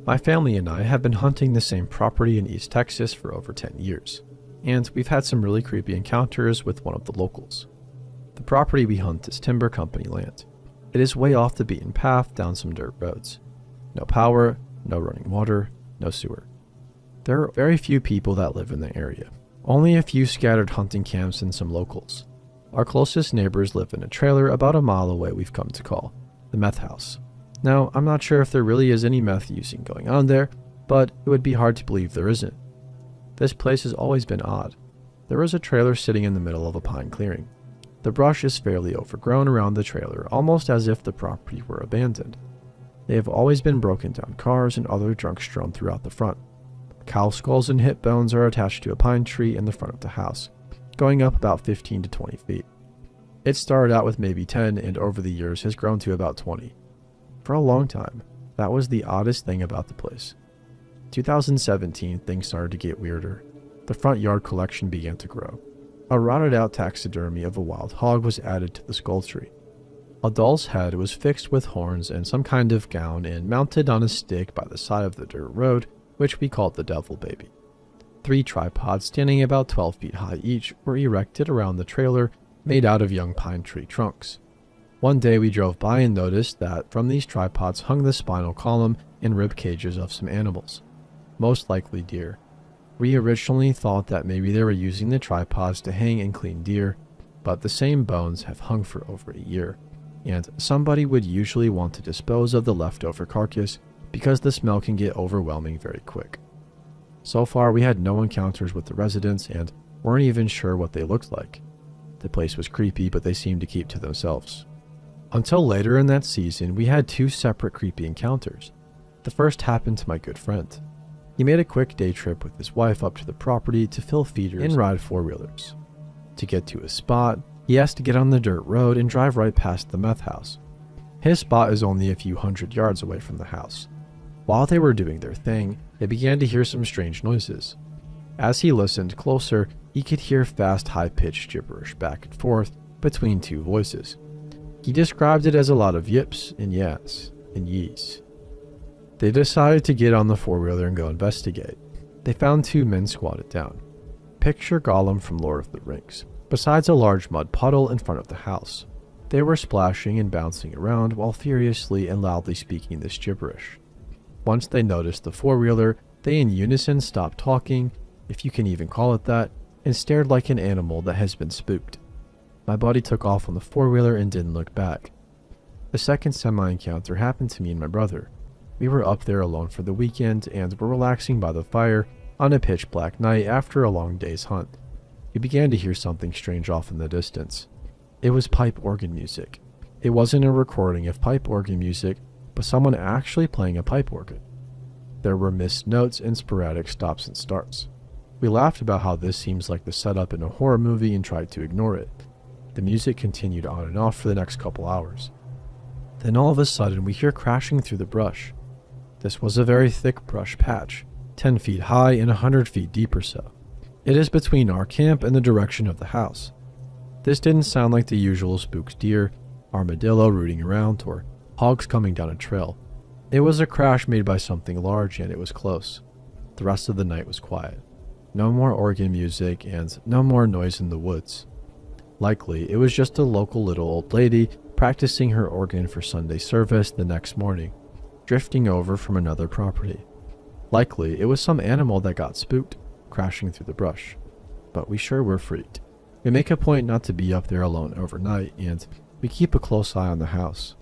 My family and I have been hunting the same property in East Texas for over 10 years, and we've had some really creepy encounters with one of the locals. The property we hunt is timber company land. It is way off the beaten path down some dirt roads. No power, no running water, no sewer. There are very few people that live in the area. Only a few scattered hunting camps and some locals. Our closest neighbors live in a trailer about a mile away we've come to call the meth house. Now, I'm not sure if there really is any meth using going on there, but it would be hard to believe there isn't. This place has always been odd. There is a trailer sitting in the middle of a pine clearing. The brush is fairly overgrown around the trailer, almost as if the property were abandoned. They have always been broken down cars and other junk strewn throughout the front. Cow skulls and hip bones are attached to a pine tree in the front of the house, going up about 15 to 20 feet. It started out with maybe 10 and over the years has grown to about 20. For a long time, that was the oddest thing about the place. 2017, things started to get weirder. The front yard collection began to grow. A rotted out taxidermy of a wild hog was added to the skull tree. A doll's head was fixed with horns and some kind of gown and mounted on a stick by the side of the dirt road, which we called the Devil Baby. 3 tripods standing about 12 feet high each were erected around the trailer, made out of young pine tree trunks. One day we drove by and noticed that from these tripods hung the spinal column and rib cages of some animals, most likely deer. We originally thought that maybe they were using the tripods to hang and clean deer, but the same bones have hung for over a year, and somebody would usually want to dispose of the leftover carcass because the smell can get overwhelming very quick. So far we had no encounters with the residents and weren't even sure what they looked like. The place was creepy, but they seemed to keep to themselves. Until later in that season, we had 2 separate creepy encounters. The first happened to my good friend. He made a quick day trip with his wife up to the property to fill feeders and ride 4-wheelers. To get to his spot, he has to get on the dirt road and drive right past the meth house. His spot is only a few hundred yards away from the house. While they were doing their thing, they began to hear some strange noises. As he listened closer, he could hear fast, high-pitched gibberish back and forth between 2 voices. He described it as a lot of yips and yes and yees. They decided to get on the 4-wheeler and go investigate. They found 2 men squatted down. Picture Gollum from Lord of the Rings, besides a large mud puddle in front of the house. They were splashing and bouncing around while furiously and loudly speaking this gibberish. Once they noticed the 4-wheeler, they in unison stopped talking, if you can even call it that, and stared like an animal that has been spooked. My buddy took off on the 4-wheeler and didn't look back. The second semi-encounter happened to me and my brother. We were up there alone for the weekend and were relaxing by the fire on a pitch-black night after a long day's hunt. We began to hear something strange off in the distance. It was pipe organ music. It wasn't a recording of pipe organ music, but someone actually playing a pipe organ. There were missed notes and sporadic stops and starts. We laughed about how this seems like the setup in a horror movie and tried to ignore it. The music continued on and off for the next couple hours. Then all of a sudden we hear crashing through the brush. This was a very thick brush patch, 10 feet high and 100 feet deep or so. It is between our camp and the direction of the house. This didn't sound like the usual spooked deer, armadillo rooting around, or hogs coming down a trail. It was a crash made by something large and it was close. The rest of the night was quiet. No more organ music and no more noise in the woods. Likely, it was just a local little old lady practicing her organ for Sunday service the next morning, drifting over from another property. Likely, it was some animal that got spooked, crashing through the brush. But we sure were freaked. We make a point not to be up there alone overnight, and we keep a close eye on the house.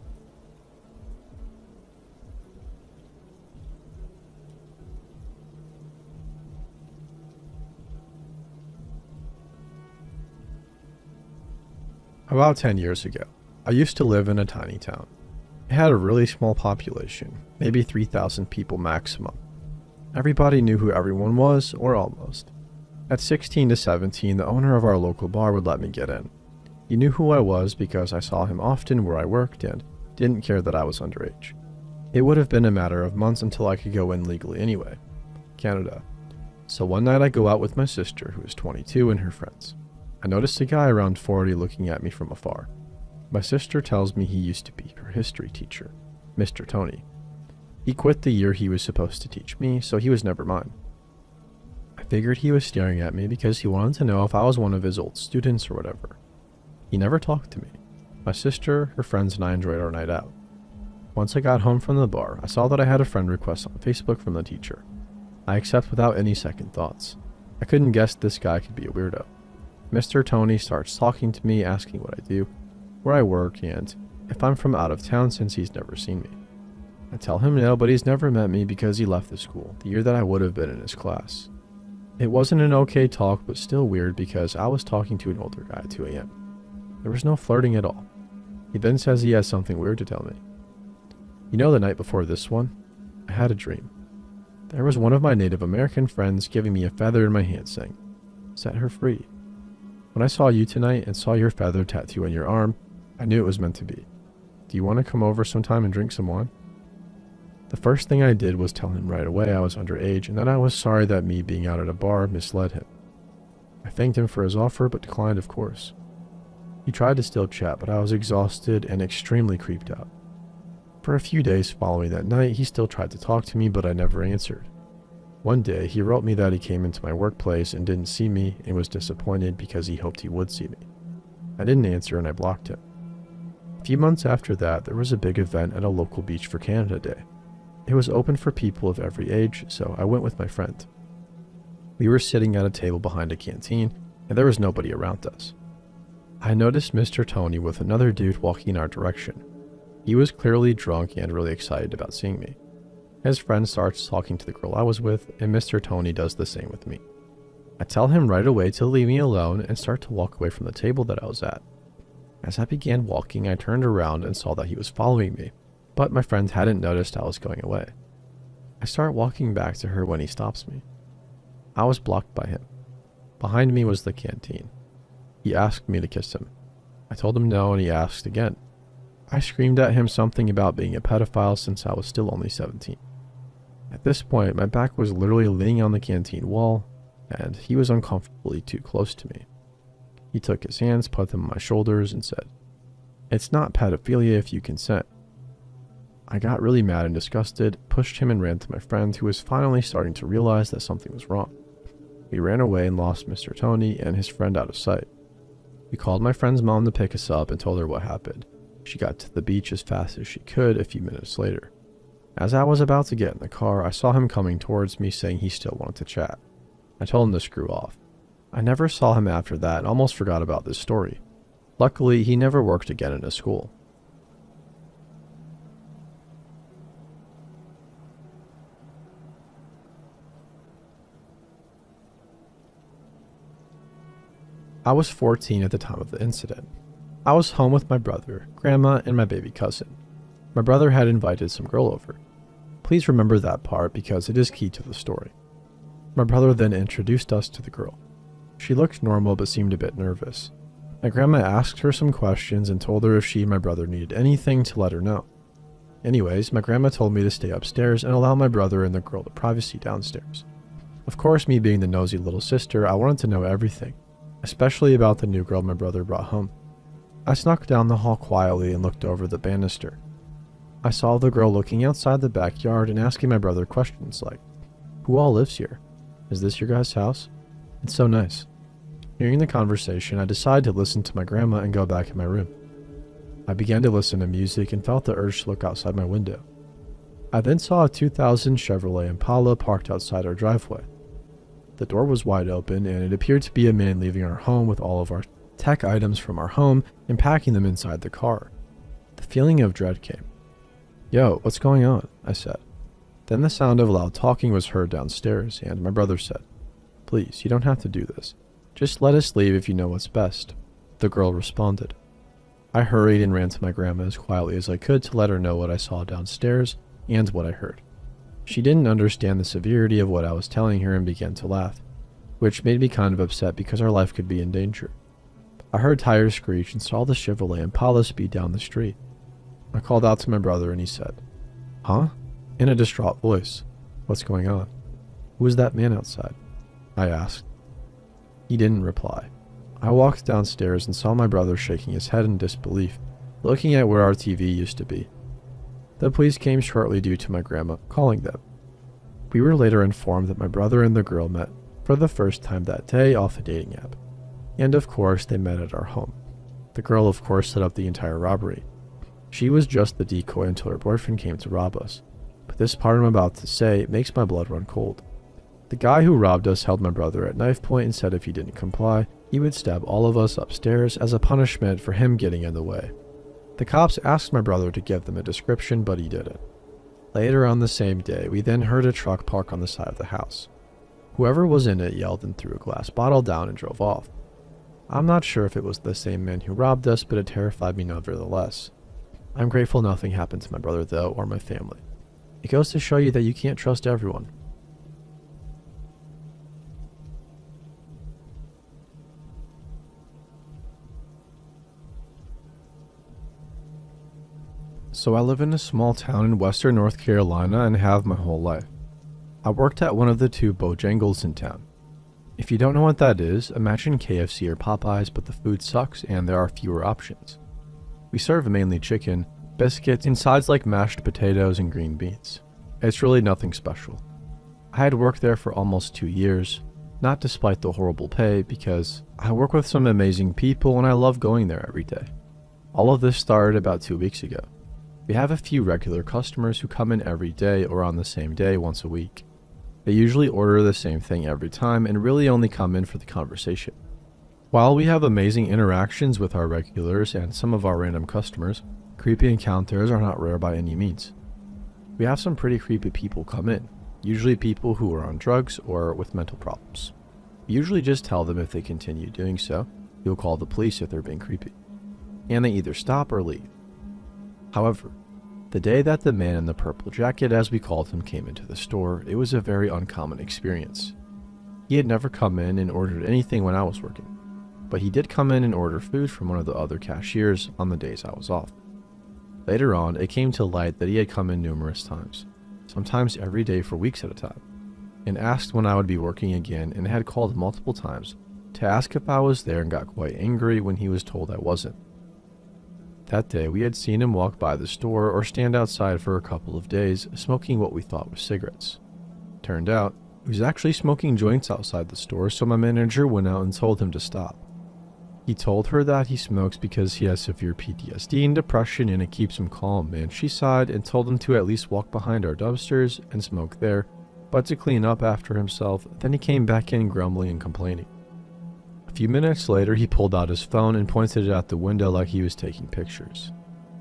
About 10 years ago, I used to live in a tiny town. It had a really small population, maybe 3,000 people maximum. Everybody knew who everyone was, or almost. At 16 to 17, the owner of our local bar would let me get in. He knew who I was because I saw him often where I worked and didn't care that I was underage. It would have been a matter of months until I could go in legally anyway. Canada. So one night I go out with my sister, who is 22, and her friends. I noticed a guy around 40 looking at me from afar. My sister tells me he used to be her history teacher, Mr. Tony. He quit the year he was supposed to teach me, so he was never mine. I figured he was staring at me because he wanted to know if I was one of his old students or whatever. He never talked to me. My sister, her friends, and I enjoyed our night out. Once I got home from the bar, I saw that I had a friend request on Facebook from the teacher. I accept without any second thoughts. I couldn't guess this guy could be a weirdo. Mr. Tony starts talking to me, asking what I do, where I work, and if I'm from out of town since he's never seen me. I tell him no, but he's never met me because he left the school the year that I would have been in his class. It wasn't an okay talk, but still weird because I was talking to an older guy at 2 a.m. There was no flirting at all. He then says he has something weird to tell me. You know, the night before this one, I had a dream. There was one of my Native American friends giving me a feather in my hand saying, "Set her free." When I saw you tonight and saw your feather tattoo on your arm, I knew it was meant to be. Do you want to come over sometime and drink some wine? The first thing I did was tell him right away I was underage and that I was sorry that me being out at a bar misled him. I thanked him for his offer but declined, of course. He tried to still chat, but I was exhausted and extremely creeped out. For a few days following that night, he still tried to talk to me, but I never answered. One day, he wrote me that he came into my workplace and didn't see me and was disappointed because he hoped he would see me. I didn't answer and I blocked him. A few months after that, there was a big event at a local beach for Canada Day. It was open for people of every age, so I went with my friend. We were sitting at a table behind a canteen, and there was nobody around us. I noticed Mr. Tony with another dude walking in our direction. He was clearly drunk and really excited about seeing me. His friend starts talking to the girl I was with, and Mr. Tony does the same with me. I tell him right away to leave me alone and start to walk away from the table that I was at. As I began walking, I turned around and saw that he was following me, but my friend hadn't noticed I was going away. I start walking back to her when he stops me. I was blocked by him. Behind me was the canteen. He asked me to kiss him. I told him no, and he asked again. I screamed at him something about being a pedophile since I was still only 17. At this point, my back was literally leaning on the canteen wall, and he was uncomfortably too close to me. He took his hands, put them on my shoulders, and said, "It's not pedophilia if you consent." I got really mad and disgusted, pushed him and ran to my friend, who was finally starting to realize that something was wrong. We ran away and lost Mr. Tony and his friend out of sight. We called my friend's mom to pick us up and told her what happened. She got to the beach as fast as she could a few minutes later. As I was about to get in the car, I saw him coming towards me saying he still wanted to chat. I told him to screw off. I never saw him after that and almost forgot about this story. Luckily, he never worked again in a school. I was 14 at the time of the incident. I was home with my brother, grandma, and my baby cousin. My brother had invited some girl over. Please remember that part because it is key to the story. My brother then introduced us to the girl. She looked normal but seemed a bit nervous. My grandma asked her some questions and told her if she and my brother needed anything to let her know. Anyways, my grandma told me to stay upstairs and allow my brother and the girl the privacy downstairs. Of course, me being the nosy little sister, I wanted to know everything, especially about the new girl my brother brought home. I snuck down the hall quietly and looked over the banister. I saw the girl looking outside the backyard and asking my brother questions like, "Who all lives here? Is this your guys' house? It's so nice." Hearing the conversation, I decided to listen to my grandma and go back in my room. I began to listen to music and felt the urge to look outside my window. I then saw a 2000 Chevrolet Impala parked outside our driveway. The door was wide open and it appeared to be a man leaving our home with all of our tech items from our home and packing them inside the car. The feeling of dread came. "Yo, what's going on?" I said. Then the sound of loud talking was heard downstairs and my brother said, "Please, you don't have to do this. Just let us leave if you know what's best." The girl responded. I hurried and ran to my grandma as quietly as I could to let her know what I saw downstairs and what I heard. She didn't understand the severity of what I was telling her and began to laugh, which made me kind of upset because our life could be in danger. I heard tires screech and saw the Chevrolet Impala speed down the street. I called out to my brother and he said, "Huh?" in a distraught voice. "What's going on? Who is that man outside?" I asked. He didn't reply. I walked downstairs and saw my brother shaking his head in disbelief, looking at where our TV used to be. The police came shortly due to my grandma calling them. We were later informed that my brother and the girl met for the first time that day off a dating app. And of course, they met at our home. The girl of course set up the entire robbery. She was just the decoy until her boyfriend came to rob us. But this part I'm about to say makes my blood run cold. The guy who robbed us held my brother at knife point and said if he didn't comply, he would stab all of us upstairs as a punishment for him getting in the way. The cops asked my brother to give them a description, but he didn't. Later on the same day, we then heard a truck park on the side of the house. Whoever was in it yelled and threw a glass bottle down and drove off. I'm not sure if it was the same man who robbed us, but it terrified me nevertheless. I'm grateful nothing happened to my brother though, or my family. It goes to show you that you can't trust everyone. So I live in a small town in western North Carolina and have my whole life. I worked at one of the two Bojangles in town. If you don't know what that is, imagine KFC or Popeyes, but the food sucks and there are fewer options. We serve mainly chicken, biscuits, and sides like mashed potatoes and green beans. It's really nothing special. I had worked there for almost 2 years, not despite the horrible pay, because I work with some amazing people and I love going there every day. All of this started about 2 weeks ago. We have a few regular customers who come in every day or on the same day once a week. They usually order the same thing every time and really only come in for the conversation. While we have amazing interactions with our regulars and some of our random customers, creepy encounters are not rare by any means. We have some pretty creepy people come in, usually people who are on drugs or with mental problems. We usually just tell them if they continue doing so, we'll call the police if they're being creepy. And they either stop or leave. However, the day that the man in the purple jacket, as we called him, came into the store, it was a very uncommon experience. He had never come in and ordered anything when I was working, but he did come in and order food from one of the other cashiers on the days I was off. Later on, it came to light that he had come in numerous times, sometimes every day for weeks at a time, and asked when I would be working again, and had called multiple times to ask if I was there and got quite angry when he was told I wasn't. That day, we had seen him walk by the store or stand outside for a couple of days, smoking what we thought was cigarettes. Turned out, he was actually smoking joints outside the store, so my manager went out and told him to stop. He told her that he smokes because he has severe PTSD and depression and it keeps him calm, and she sighed and told him to at least walk behind our dumpsters and smoke there, but to clean up after himself. Then he came back in grumbling and complaining. A few minutes later, he pulled out his phone and pointed it out the window like he was taking pictures.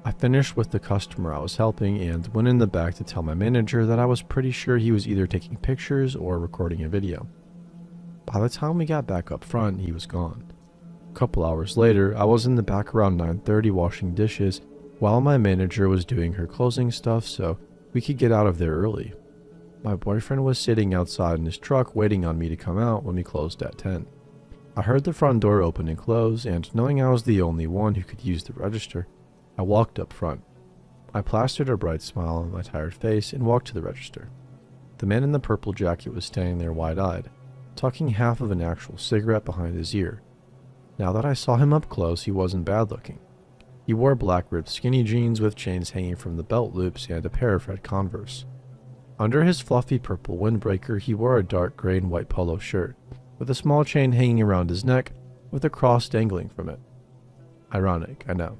I finished with the customer I was helping and went in the back to tell my manager that I was pretty sure he was either taking pictures or recording a video. By the time we got back up front, he was gone. A couple hours later, I was in the back around 9:30 washing dishes while my manager was doing her closing stuff so we could get out of there early. My boyfriend was sitting outside in his truck waiting on me to come out when we closed at 10. I heard the front door open and close, and knowing I was the only one who could use the register, I walked up front. I plastered a bright smile on my tired face and walked to the register. The man in the purple jacket was standing there wide-eyed, tucking half of an actual cigarette behind his ear. Now that I saw him up close, he wasn't bad looking. He wore black ripped skinny jeans with chains hanging from the belt loops and a pair of red Converse. Under his fluffy purple windbreaker, he wore a dark gray and white polo shirt, with a small chain hanging around his neck, with a cross dangling from it. Ironic, I know.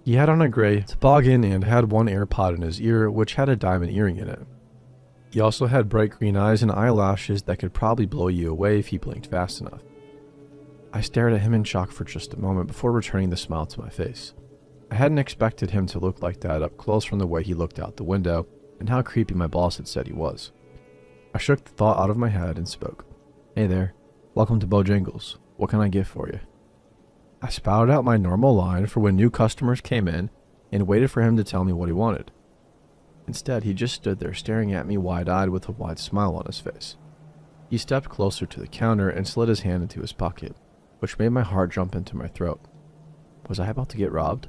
He had on a gray toboggan and had one AirPod in his ear, which had a diamond earring in it. He also had bright green eyes and eyelashes that could probably blow you away if he blinked fast enough. I stared at him in shock for just a moment before returning the smile to my face. I hadn't expected him to look like that up close from the way he looked out the window and how creepy my boss had said he was. I shook the thought out of my head and spoke. "Hey there. Welcome to Bojangles. What can I get for you?" I spouted out my normal line for when new customers came in and waited for him to tell me what he wanted. Instead, he just stood there staring at me wide-eyed with a wide smile on his face. He stepped closer to the counter and slid his hand into his pocket, which made my heart jump into my throat. Was I about to get robbed?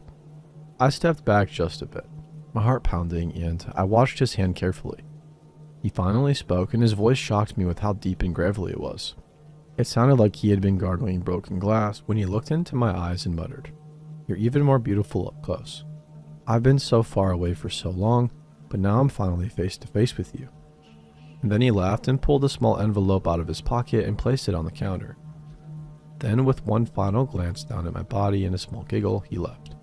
I stepped back just a bit, my heart pounding, and I watched his hand carefully. He finally spoke, and his voice shocked me with how deep and gravelly it was. It sounded like he had been gargling broken glass when he looked into my eyes and muttered, "You're even more beautiful up close." I've been so far away for so long, but now I'm finally face to face with you." And then he laughed and pulled a small envelope out of his pocket and placed it on the counter. Then, with one final glance down at my body and a small giggle, he left.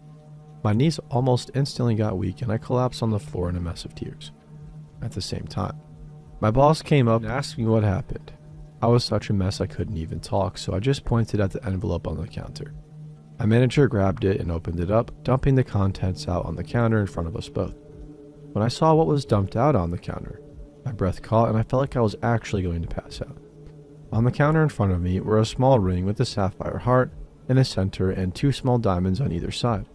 My knees almost instantly got weak and I collapsed on the floor in a mess of tears. At the same time, my boss came up and asked me what happened. I was such a mess I couldn't even talk, so I just pointed at the envelope on the counter. My manager grabbed it and opened it up, dumping the contents out on the counter in front of us both. When I saw what was dumped out on the counter, my breath caught and I felt like I was actually going to pass out. On the counter in front of me were a small ring with a sapphire heart in the center and 2 small diamonds on either side,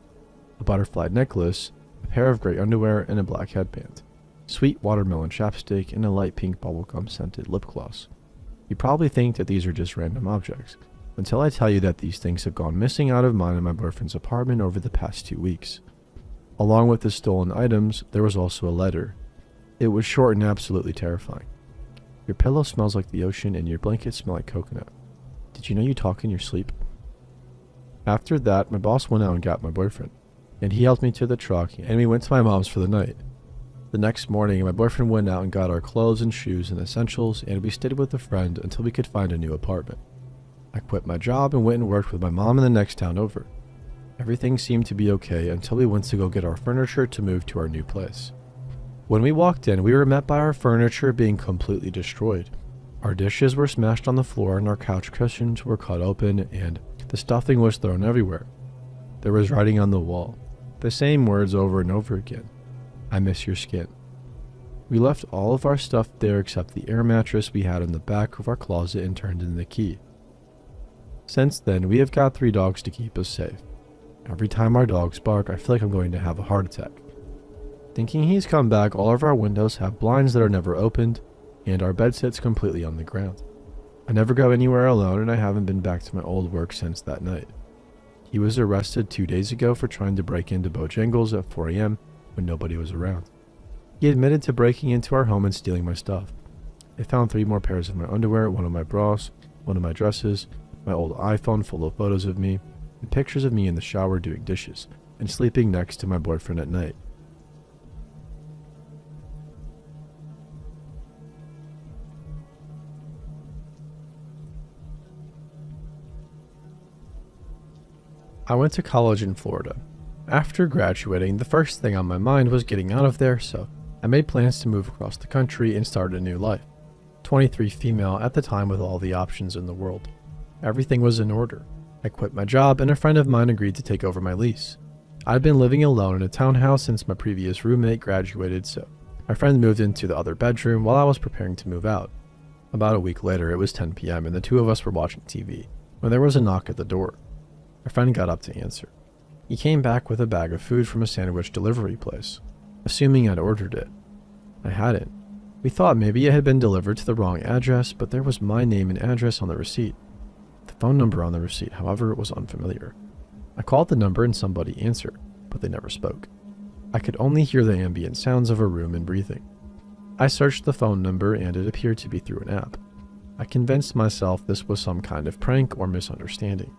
a butterfly necklace, a pair of gray underwear, and a black headband, sweet watermelon chapstick, and a light pink bubblegum scented lip gloss. You probably think that these are just random objects, until I tell you that these things have gone missing out of mine and my boyfriend's apartment over the past 2 weeks. Along with the stolen items, there was also a letter. It was short and absolutely terrifying. "Your pillow smells like the ocean and your blankets smell like coconut. Did you know you talk in your sleep?" After that, my boss went out and got my boyfriend, and he helped me to the truck and we went to my mom's for the night. The next morning, my boyfriend went out and got our clothes and shoes and essentials, and we stayed with a friend until we could find a new apartment. I quit my job and went and worked with my mom in the next town over. Everything seemed to be okay until we went to go get our furniture to move to our new place. When we walked in, we were met by our furniture being completely destroyed. Our dishes were smashed on the floor and our couch cushions were cut open and the stuffing was thrown everywhere. There was writing on the wall, the same words over and over again. "I miss your skin." We left all of our stuff there except the air mattress we had in the back of our closet and turned in the key. Since then, we have got 3 dogs to keep us safe. Every time our dogs bark, I feel like I'm going to have a heart attack. Thinking he's come back, all of our windows have blinds that are never opened, and our bed sits completely on the ground. I never go anywhere alone, and I haven't been back to my old work since that night. He was arrested 2 days ago for trying to break into Bojangles at 4 a.m. when nobody was around. He admitted to breaking into our home and stealing my stuff. They found 3 more pairs of my underwear, 1 of my bras, 1 of my dresses, my old iPhone full of photos of me, and pictures of me in the shower doing dishes and sleeping next to my boyfriend at night. I went to college in Florida. After graduating, the first thing on my mind was getting out of there, so I made plans to move across the country and start a new life. 23 female at the time with all the options in the world. Everything was in order. I quit my job and a friend of mine agreed to take over my lease. I'd been living alone in a townhouse since my previous roommate graduated, so my friend moved into the other bedroom while I was preparing to move out. About a week later, it was 10 p.m. and the 2 of us were watching TV when there was a knock at the door. My friend got up to answer. He came back with a bag of food from a sandwich delivery place, assuming I'd ordered it. I hadn't. We thought maybe it had been delivered to the wrong address, but there was my name and address on the receipt. The phone number on the receipt, however, was unfamiliar. I called the number and somebody answered, but they never spoke. I could only hear the ambient sounds of a room and breathing. I searched the phone number and it appeared to be through an app. I convinced myself this was some kind of prank or misunderstanding.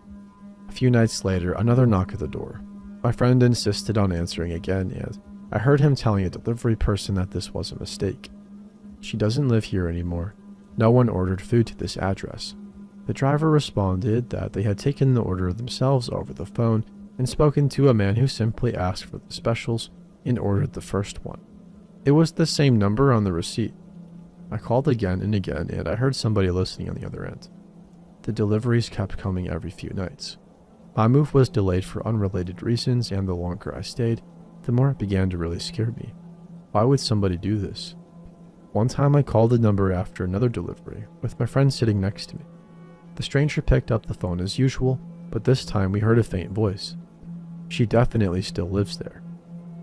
A few nights later, another knock at the door. My friend insisted on answering again, and I heard him telling a delivery person that this was a mistake. She doesn't live here anymore. No one ordered food to this address. The driver responded that they had taken the order themselves over the phone and spoken to a man who simply asked for the specials and ordered the first one. It was the same number on the receipt. I called again and again, and I heard somebody listening on the other end. The deliveries kept coming every few nights. My move was delayed for unrelated reasons, and the longer I stayed, the more it began to really scare me. Why would somebody do this? One time I called the number after another delivery, with my friend sitting next to me. The stranger picked up the phone as usual, but this time we heard a faint voice. She definitely still lives there.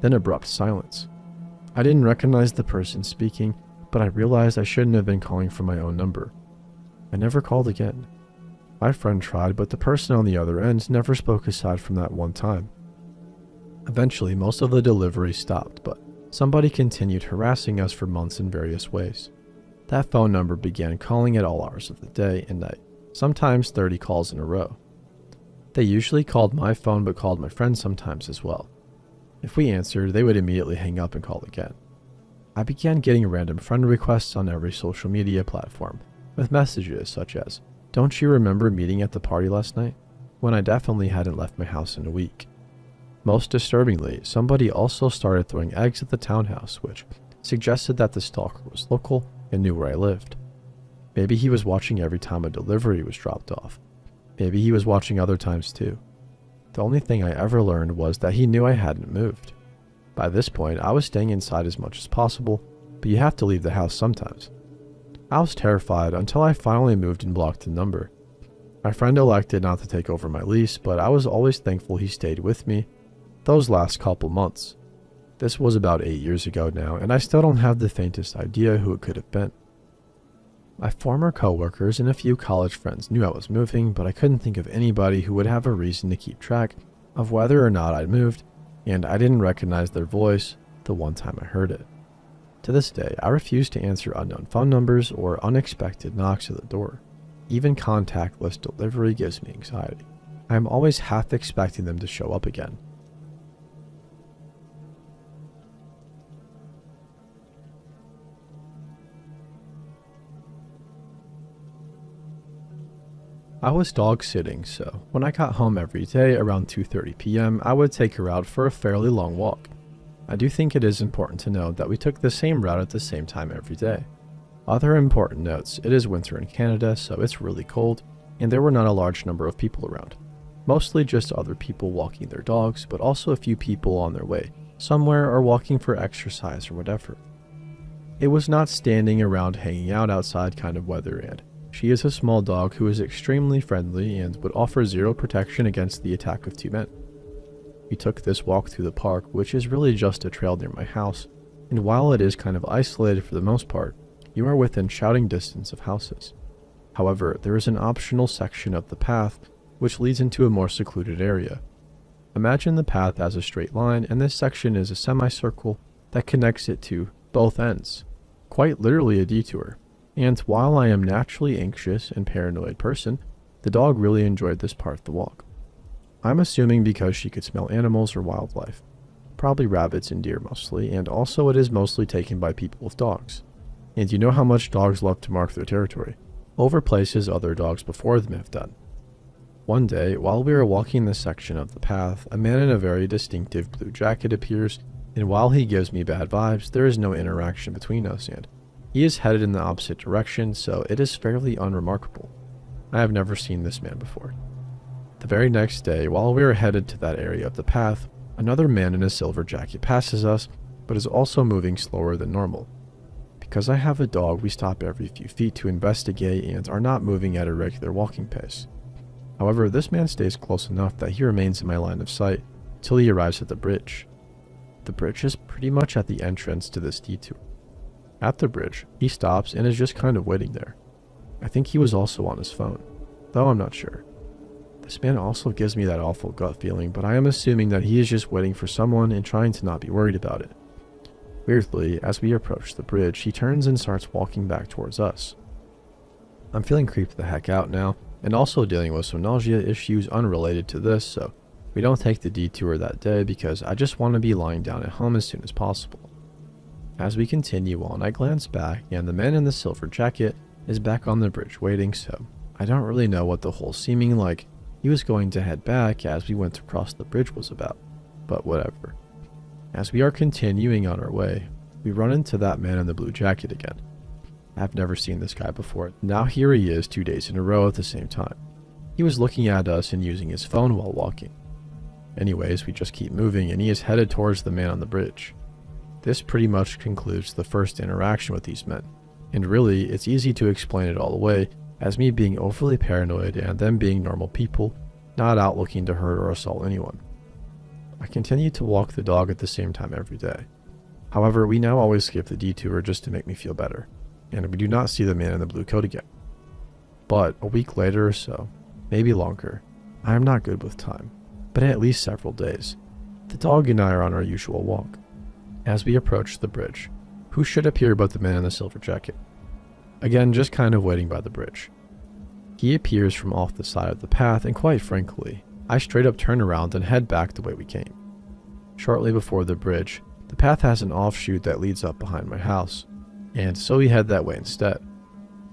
Then abrupt silence. I didn't recognize the person speaking, but I realized I shouldn't have been calling from my own number. I never called again. My friend tried, but the person on the other end never spoke aside from that one time. Eventually, most of the deliveries stopped, but somebody continued harassing us for months in various ways. That phone number began calling at all hours of the day and night, sometimes 30 calls in a row. They usually called my phone but called my friend sometimes as well. If we answered, they would immediately hang up and call again. I began getting random friend requests on every social media platform, with messages such as, "Don't you remember meeting at the party last night?" when I definitely hadn't left my house in a week. Most disturbingly, somebody also started throwing eggs at the townhouse, which suggested that the stalker was local and knew where I lived. Maybe he was watching every time a delivery was dropped off. Maybe he was watching other times too. The only thing I ever learned was that he knew I hadn't moved. By this point, I was staying inside as much as possible, but you have to leave the house sometimes. I was terrified until I finally moved and blocked the number. My friend elected not to take over my lease, but I was always thankful he stayed with me those last couple months. This was about 8 years ago now, and I still don't have the faintest idea who it could have been. My former coworkers and a few college friends knew I was moving, but I couldn't think of anybody who would have a reason to keep track of whether or not I'd moved, and I didn't recognize their voice the one time I heard it. To this day, I refuse to answer unknown phone numbers or unexpected knocks at the door. Even contactless delivery gives me anxiety. I am always half expecting them to show up again. I was dog sitting, so when I got home every day around 2:30 p.m., I would take her out for a fairly long walk. I do think it is important to note that we took the same route at the same time every day. Other important notes: it is winter in Canada, so it's really cold, and there were not a large number of people around. Mostly just other people walking their dogs, but also a few people on their way somewhere or walking for exercise or whatever. It was not standing around hanging out outside kind of weather, and she is a small dog who is extremely friendly and would offer zero protection against the attack of two men. We took this walk through the park, which is really just a trail near my house, and while it is kind of isolated for the most part, you are within shouting distance of houses. However, there is an optional section of the path which leads into a more secluded area. Imagine the path as a straight line, and this section is a semicircle that connects it to both ends. Quite literally a detour. And while I am naturally anxious and paranoid person, the dog really enjoyed this part of the walk. I'm assuming because she could smell animals or wildlife. Probably rabbits and deer mostly, and also it is mostly taken by people with dogs. And you know how much dogs love to mark their territory, over places other dogs before them have done. One day, while we were walking this section of the path, a man in a very distinctive blue jacket appears, and while he gives me bad vibes, there is no interaction between us, and he is headed in the opposite direction, so it is fairly unremarkable. I have never seen this man before. The very next day, while we are headed to that area of the path, another man in a silver jacket passes us, but is also moving slower than normal. Because I have a dog, we stop every few feet to investigate and are not moving at a regular walking pace. However, this man stays close enough that he remains in my line of sight till he arrives at the bridge. The bridge is pretty much at the entrance to this detour. At the bridge, he stops and is just kind of waiting there. I think he was also on his phone, though I'm not sure. This man also gives me that awful gut feeling, but I am assuming that he is just waiting for someone and trying to not be worried about it. Weirdly, as we approach the bridge, he turns and starts walking back towards us. I'm feeling creeped the heck out now, and also dealing with some nausea issues unrelated to this, so we don't take the detour that day because I just want to be lying down at home as soon as possible. As we continue on, I glance back, and the man in the silver jacket is back on the bridge waiting, so I don't really know what the whole seeming like he was going to head back as we went across the bridge was about, but whatever. As we are continuing on our way, we run into that man in the blue jacket again. I've never seen this guy before. Now here he is 2 days in a row at the same time. He was looking at us and using his phone while walking. Anyways, we just keep moving, and he is headed towards the man on the bridge. This pretty much concludes the first interaction with these men, and really, it's easy to explain it all away as me being overly paranoid and them being normal people, not out looking to hurt or assault anyone. I continue to walk the dog at the same time every day. However, we now always skip the detour just to make me feel better, and we do not see the man in the blue coat again. But a week later or so, maybe longer, I am not good with time, but at least several days, the dog and I are on our usual walk. As we approach the bridge, who should appear but the man in the silver jacket? Again, just kind of waiting by the bridge. He appears from off the side of the path, and quite frankly, I straight up turn around and head back the way we came. Shortly before the bridge, the path has an offshoot that leads up behind my house, and so we head that way instead.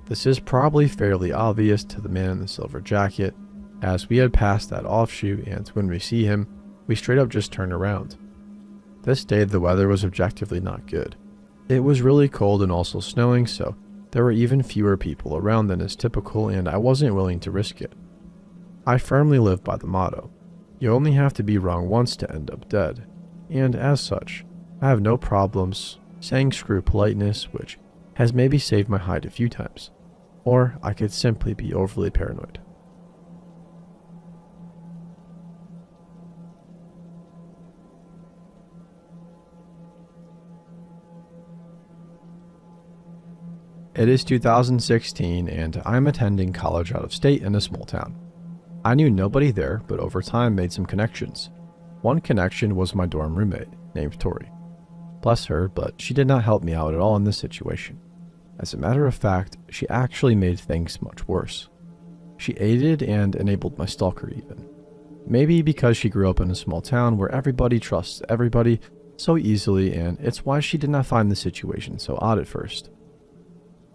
This is probably fairly obvious to the man in the silver jacket, as we had passed that offshoot, and when we see him, we straight up just turn around. This day the weather was objectively not good. It was really cold and also snowing, so there were even fewer people around than is typical, and I wasn't willing to risk it. I firmly live by the motto, you only have to be wrong once to end up dead, and as such, I have no problems saying screw politeness, which has maybe saved my hide a few times, or I could simply be overly paranoid. It is 2016 and I'm attending college out of state in a small town. I knew nobody there, but over time made some connections. One connection was my dorm roommate, named Tori. Bless her, but she did not help me out at all in this situation. As a matter of fact, she actually made things much worse. She aided and enabled my stalker even. Maybe because she grew up in a small town where everybody trusts everybody so easily, and it's why she did not find the situation so odd at first.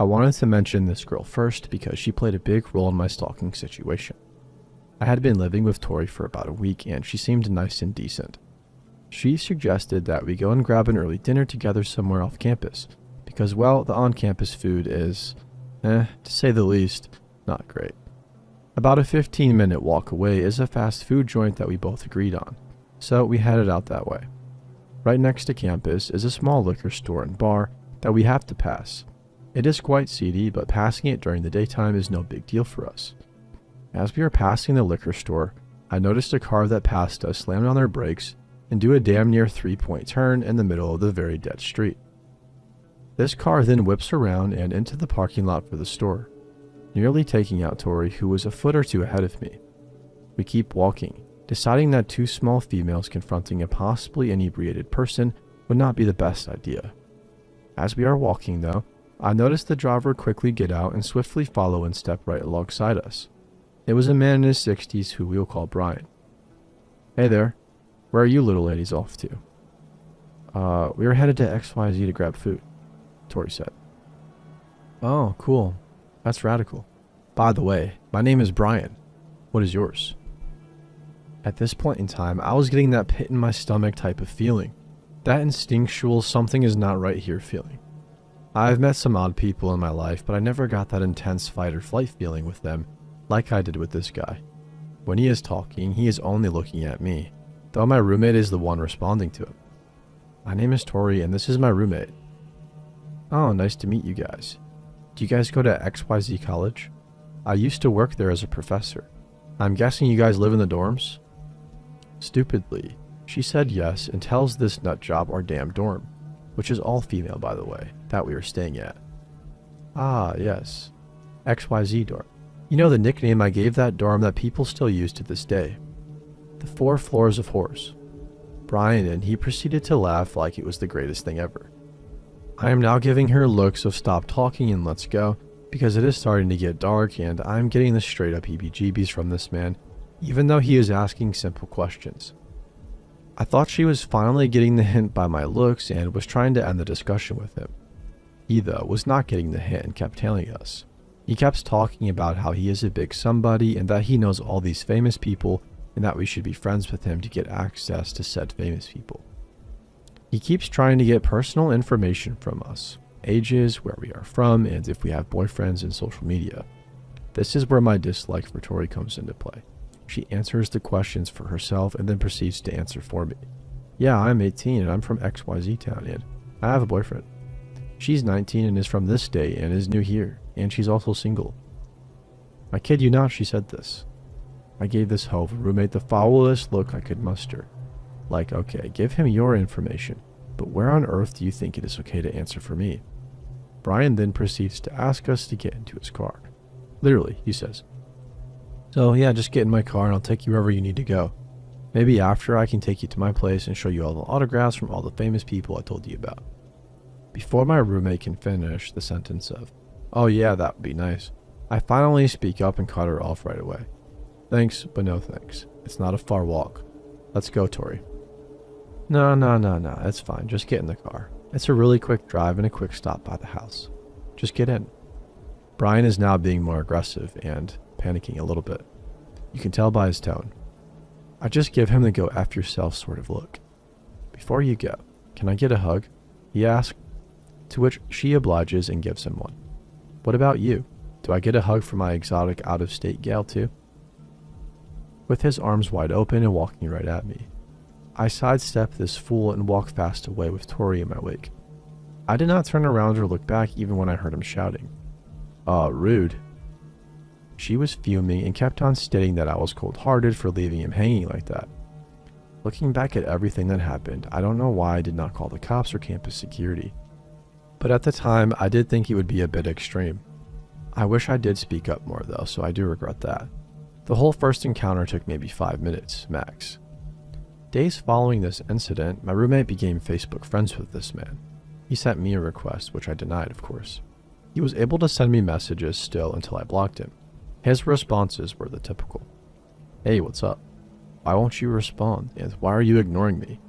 I wanted to mention this girl first because she played a big role in my stalking situation. I had been living with Tori for about a week and she seemed nice and decent. She suggested that we go and grab an early dinner together somewhere off campus because, well, the on-campus food is, to say the least, not great. About a 15-minute walk away is a fast food joint that we both agreed on, so we headed out that way. Right next to campus is a small liquor store and bar that we have to pass. It is quite seedy, but passing it during the daytime is no big deal for us. As we were passing the liquor store, I noticed a car that passed us slammed on their brakes and do a damn near 3-point turn in the middle of the very dead street. This car then whips around and into the parking lot for the store, nearly taking out Tori, who was a foot or two ahead of me. We keep walking, deciding that two small females confronting a possibly inebriated person would not be the best idea. As we are walking though, I noticed the driver quickly get out and swiftly follow and step right alongside us. It was a man in his 60s who we'll call Brian. Hey there, where are you little ladies off to? We were headed to XYZ to grab food, Tori said. Oh, cool. That's radical. By the way, my name is Brian. What is yours? At this point in time, I was getting that pit in my stomach type of feeling. That instinctual something is not right here feeling. I've met some odd people in my life, but I never got that intense fight or flight feeling with them like I did with this guy. When he is talking, he is only looking at me, though my roommate is the one responding to him. My name is Tori and this is my roommate. Oh, nice to meet you guys. Do you guys go to XYZ college? I used to work there as a professor. I'm guessing you guys live in the dorms? Stupidly, she said yes and tells this nut job our damn dorm, which is all female by the way, that we were staying at. Ah, yes. XYZ dorm. You know the nickname I gave that dorm that people still use to this day. The 4 floors of horrors. Brian and he proceeded to laugh like it was the greatest thing ever. I am now giving her looks of stop talking and let's go, because it is starting to get dark and I'm getting the straight up heebie-jeebies from this man, even though he is asking simple questions. I thought she was finally getting the hint by my looks and was trying to end the discussion with him. He though was not getting the hint and kept tailing us. He kept talking about how he is a big somebody and that he knows all these famous people and that we should be friends with him to get access to said famous people. He keeps trying to get personal information from us, ages, where we are from, and if we have boyfriends and social media. This is where my dislike for Tori comes into play. She answers the questions for herself and then proceeds to answer for me. Yeah, I'm 18 and I'm from XYZ town and I have a boyfriend. She's 19 and is from this state and is new here, and she's also single. I kid you not, she said this. I gave this hoe of a roommate the foulest look I could muster. Like, okay, give him your information, but where on earth do you think it is okay to answer for me? Brian then proceeds to ask us to get into his car. Literally, he says. So yeah, just get in my car and I'll take you wherever you need to go. Maybe after I can take you to my place and show you all the autographs from all the famous people I told you about. Before my roommate can finish the sentence of, oh yeah, that would be nice, I finally speak up and cut her off right away. Thanks, but no thanks. It's not a far walk. Let's go, Tori. No, it's fine. Just get in the car. It's a really quick drive and a quick stop by the house. Just get in. Brian is now being more aggressive and panicking a little bit. You can tell by his tone. I just give him the go F yourself sort of look. Before you go, can I get a hug? He asks, to which she obliges and gives him one. What about you? Do I get a hug from my exotic out-of-state gal too? With his arms wide open and walking right at me, I sidestep this fool and walk fast away with Tori in my wake. I did not turn around or look back even when I heard him shouting. Rude. She was fuming and kept on stating that I was cold-hearted for leaving him hanging like that. Looking back at everything that happened, I don't know why I did not call the cops or campus security. But at the time, I did think he would be a bit extreme. I wish I did speak up more though, so I do regret that. The whole first encounter took maybe 5 minutes, max. Days following this incident, my roommate became Facebook friends with this man. He sent me a request, which I denied, of course. He was able to send me messages still until I blocked him. His responses were the typical. Hey, what's up? Why won't you respond? And why are you ignoring me?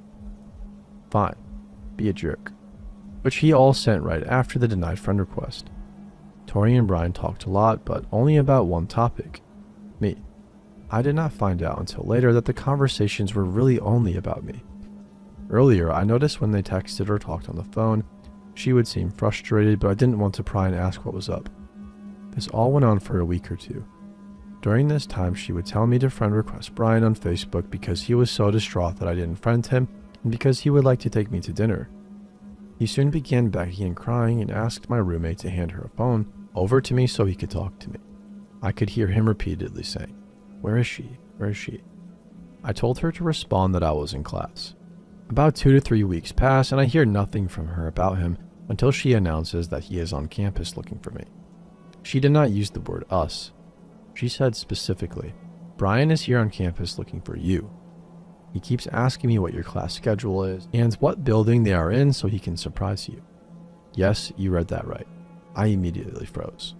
Fine. Be a jerk. Which he all sent right after the denied friend request. Tori and Brian talked a lot, but only about one topic. Me. I did not find out until later that the conversations were really only about me. Earlier, I noticed when they texted or talked on the phone, she would seem frustrated, but I didn't want to pry and ask what was up. This all went on for a week or two. During this time, she would tell me to friend request Brian on Facebook because he was so distraught that I didn't friend him and because he would like to take me to dinner. He soon began begging and crying and asked my roommate to hand her a phone over to me so he could talk to me. I could hear him repeatedly saying, "Where is she? Where is she?" I told her to respond that I was in class. About 2 to 3 weeks pass and I hear nothing from her about him until she announces that he is on campus looking for me. She did not use the word us. She said specifically, "Brian is here on campus looking for you. He keeps asking me what your class schedule is and what building they are in so he can surprise you." Yes, you read that right. I immediately froze.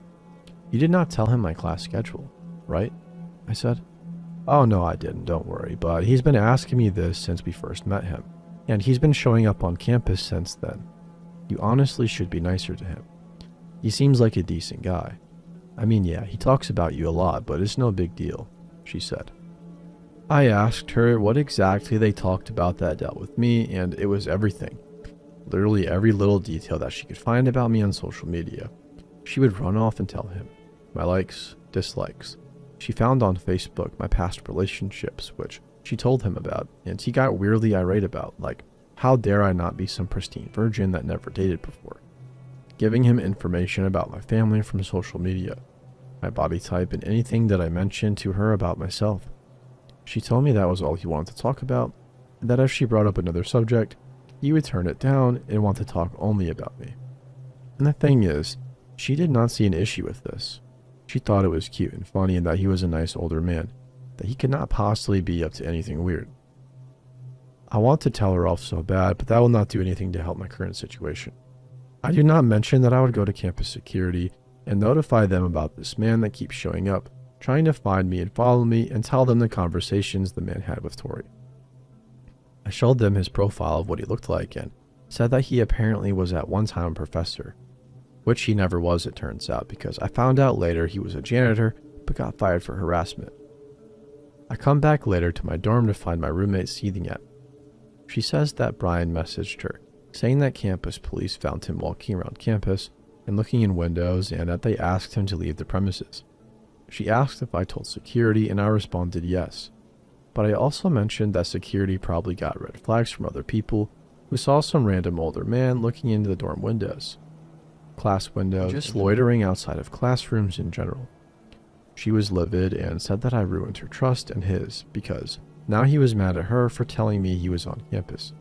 You did not tell him my class schedule, right? I said. Oh no, I didn't, don't worry, but he's been asking me this since we first met him, and he's been showing up on campus since then. You honestly should be nicer to him. He seems like a decent guy. I mean, yeah, he talks about you a lot, but it's no big deal, she said. I asked her what exactly they talked about that dealt with me, and it was everything. Literally every little detail that she could find about me on social media. She would run off and tell him. My likes, dislikes. She found on Facebook my past relationships, which she told him about, and he got weirdly irate about, like, how dare I not be some pristine virgin that never dated before. Giving him information about my family from social media, my body type, and anything that I mentioned to her about myself. She told me that was all he wanted to talk about, and that if she brought up another subject, he would turn it down and want to talk only about me. And the thing is, she did not see an issue with this. She thought it was cute and funny and that he was a nice older man, that he could not possibly be up to anything weird. I want to tell her off so bad, but that will not do anything to help my current situation. I do not mention that I would go to campus security and notify them about this man that keeps showing up, trying to find me and follow me, and tell them the conversations the man had with Tori. I showed them his profile of what he looked like and said that he apparently was at one time a professor, which he never was, it turns out, because I found out later he was a janitor but got fired for harassment. I come back later to my dorm to find my roommate seething at me. She says that Brian messaged her, saying that campus police found him walking around campus and looking in windows and that they asked him to leave the premises. She asked if I told security and I responded yes, but I also mentioned that security probably got red flags from other people who saw some random older man looking into the dorm windows, class windows, just loitering outside of classrooms in general. She was livid and said that I ruined her trust and his because now he was mad at her for telling me he was on campus,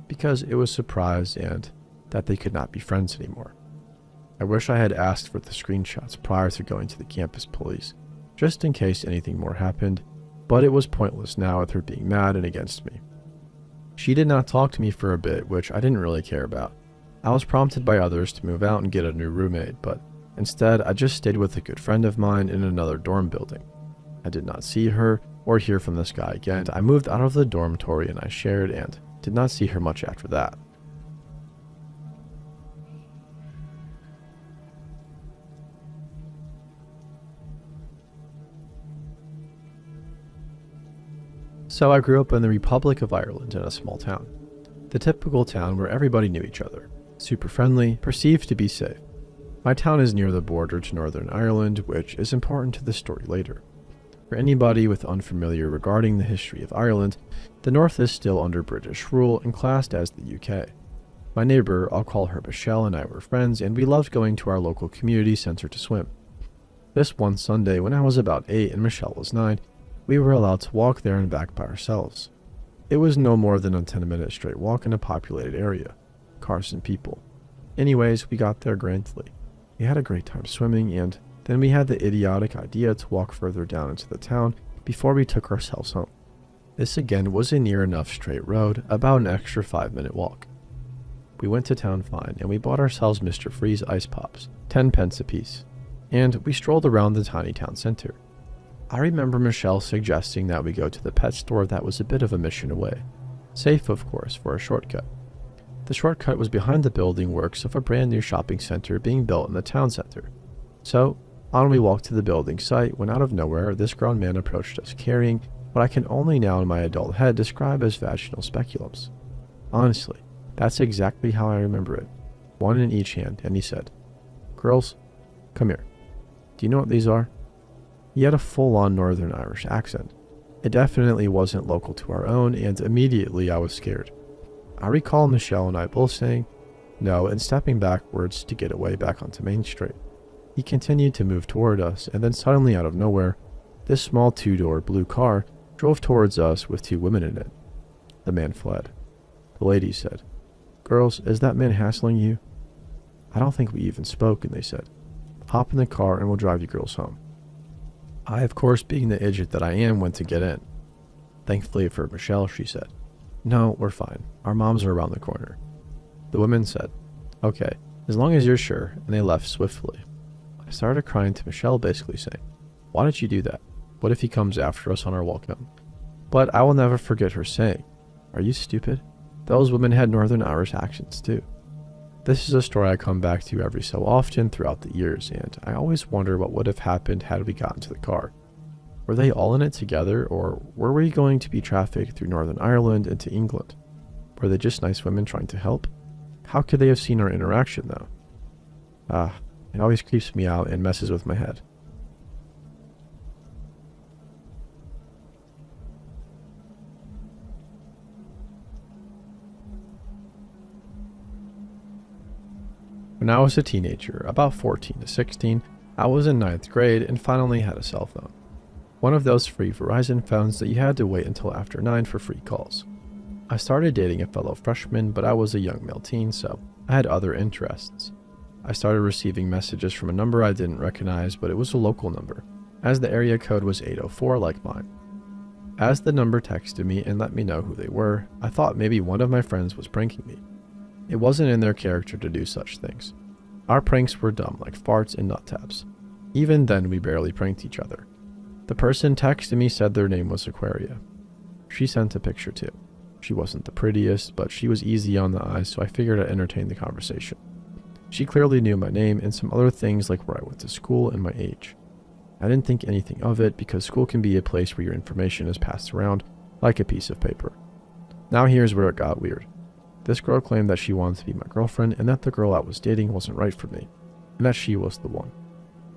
because it was surprise and that they could not be friends anymore. I wish I had asked for the screenshots prior to going to the campus police, just in case anything more happened, but it was pointless now with her being mad and against me. She did not talk to me for a bit, which I didn't really care about. I was prompted by others to move out and get a new roommate, but instead I just stayed with a good friend of mine in another dorm building. I did not see her or hear from this guy again. I moved out of the dormitory and I shared, and did not see her much after that. So I grew up in the Republic of Ireland in a small town. The typical town where everybody knew each other, super friendly, perceived to be safe. My town is near the border to Northern Ireland, which is important to the story later. For anybody with unfamiliar regarding the history of Ireland, the North is still under British rule and classed as the UK. My neighbor, I'll call her Michelle, and I were friends, and we loved going to our local community center to swim. This one Sunday, when I was about 8 and Michelle was 9, we were allowed to walk there and back by ourselves. It was no more than a 10-minute straight walk in a populated area. Cars and people. Anyways, we got there grandly. We had a great time swimming, and then we had the idiotic idea to walk further down into the town before we took ourselves home. This again was a near enough straight road, about an extra 5-minute walk. We went to town fine, and we bought ourselves Mr. Freeze ice pops, 10 pence apiece, and we strolled around the tiny town center. I remember Michelle suggesting that we go to the pet store that was a bit of a mission away. Safe, of course, for a shortcut. The shortcut was behind the building works of a brand new shopping center being built in the town center. So, on we walked to the building site when out of nowhere this grown man approached us carrying what I can only now in my adult head describe as vaginal speculums. Honestly, that's exactly how I remember it. One in each hand, and he said, "Girls, come here. Do you know what these are?" He had a full-on Northern Irish accent. It definitely wasn't local to our own, and immediately I was scared. I recall Michelle and I both saying no and stepping backwards to get away back onto Main Street. He continued to move toward us, and then suddenly out of nowhere, this small 2-door blue car drove towards us with 2 women in it. The man fled. The lady said, "Girls, is that man hassling you?" I don't think we even spoke, and they said, "Hop in the car and we'll drive you girls home." I, of course, being the idiot that I am, went to get in. Thankfully for Michelle, she said, "No, we're fine. Our moms are around the corner." The women said, "Okay, as long as you're sure," and they left swiftly. I started crying to Michelle, basically saying, "Why did you do that? What if he comes after us on our walk home?" But I will never forget her saying, "Are you stupid? Those women had Northern Irish accents too." This is a story I come back to every so often throughout the years, and I always wonder what would have happened had we gotten to the car. Were they all in it together, or were we going to be trafficked through Northern Ireland into England? Were they just nice women trying to help? How could they have seen our interaction, though? It always creeps me out and messes with my head. When I was a teenager, about 14 to 16, I was in 9th grade and finally had a cell phone. One of those free Verizon phones that you had to wait until after 9 for free calls. I started dating a fellow freshman, but I was a young male teen, so I had other interests. I started receiving messages from a number I didn't recognize, but it was a local number, as the area code was 804 like mine. As the number texted me and let me know who they were, I thought maybe one of my friends was pranking me. It wasn't in their character to do such things. Our pranks were dumb like farts and nut taps. Even then we barely pranked each other. The person texting me said their name was Aquaria. She sent a picture too. She wasn't the prettiest, but she was easy on the eyes, so I figured I'd entertain the conversation. She clearly knew my name and some other things like where I went to school and my age. I didn't think anything of it because school can be a place where your information is passed around like a piece of paper. Now here's where it got weird. This girl claimed that she wanted to be my girlfriend and that the girl I was dating wasn't right for me, and that she was the one.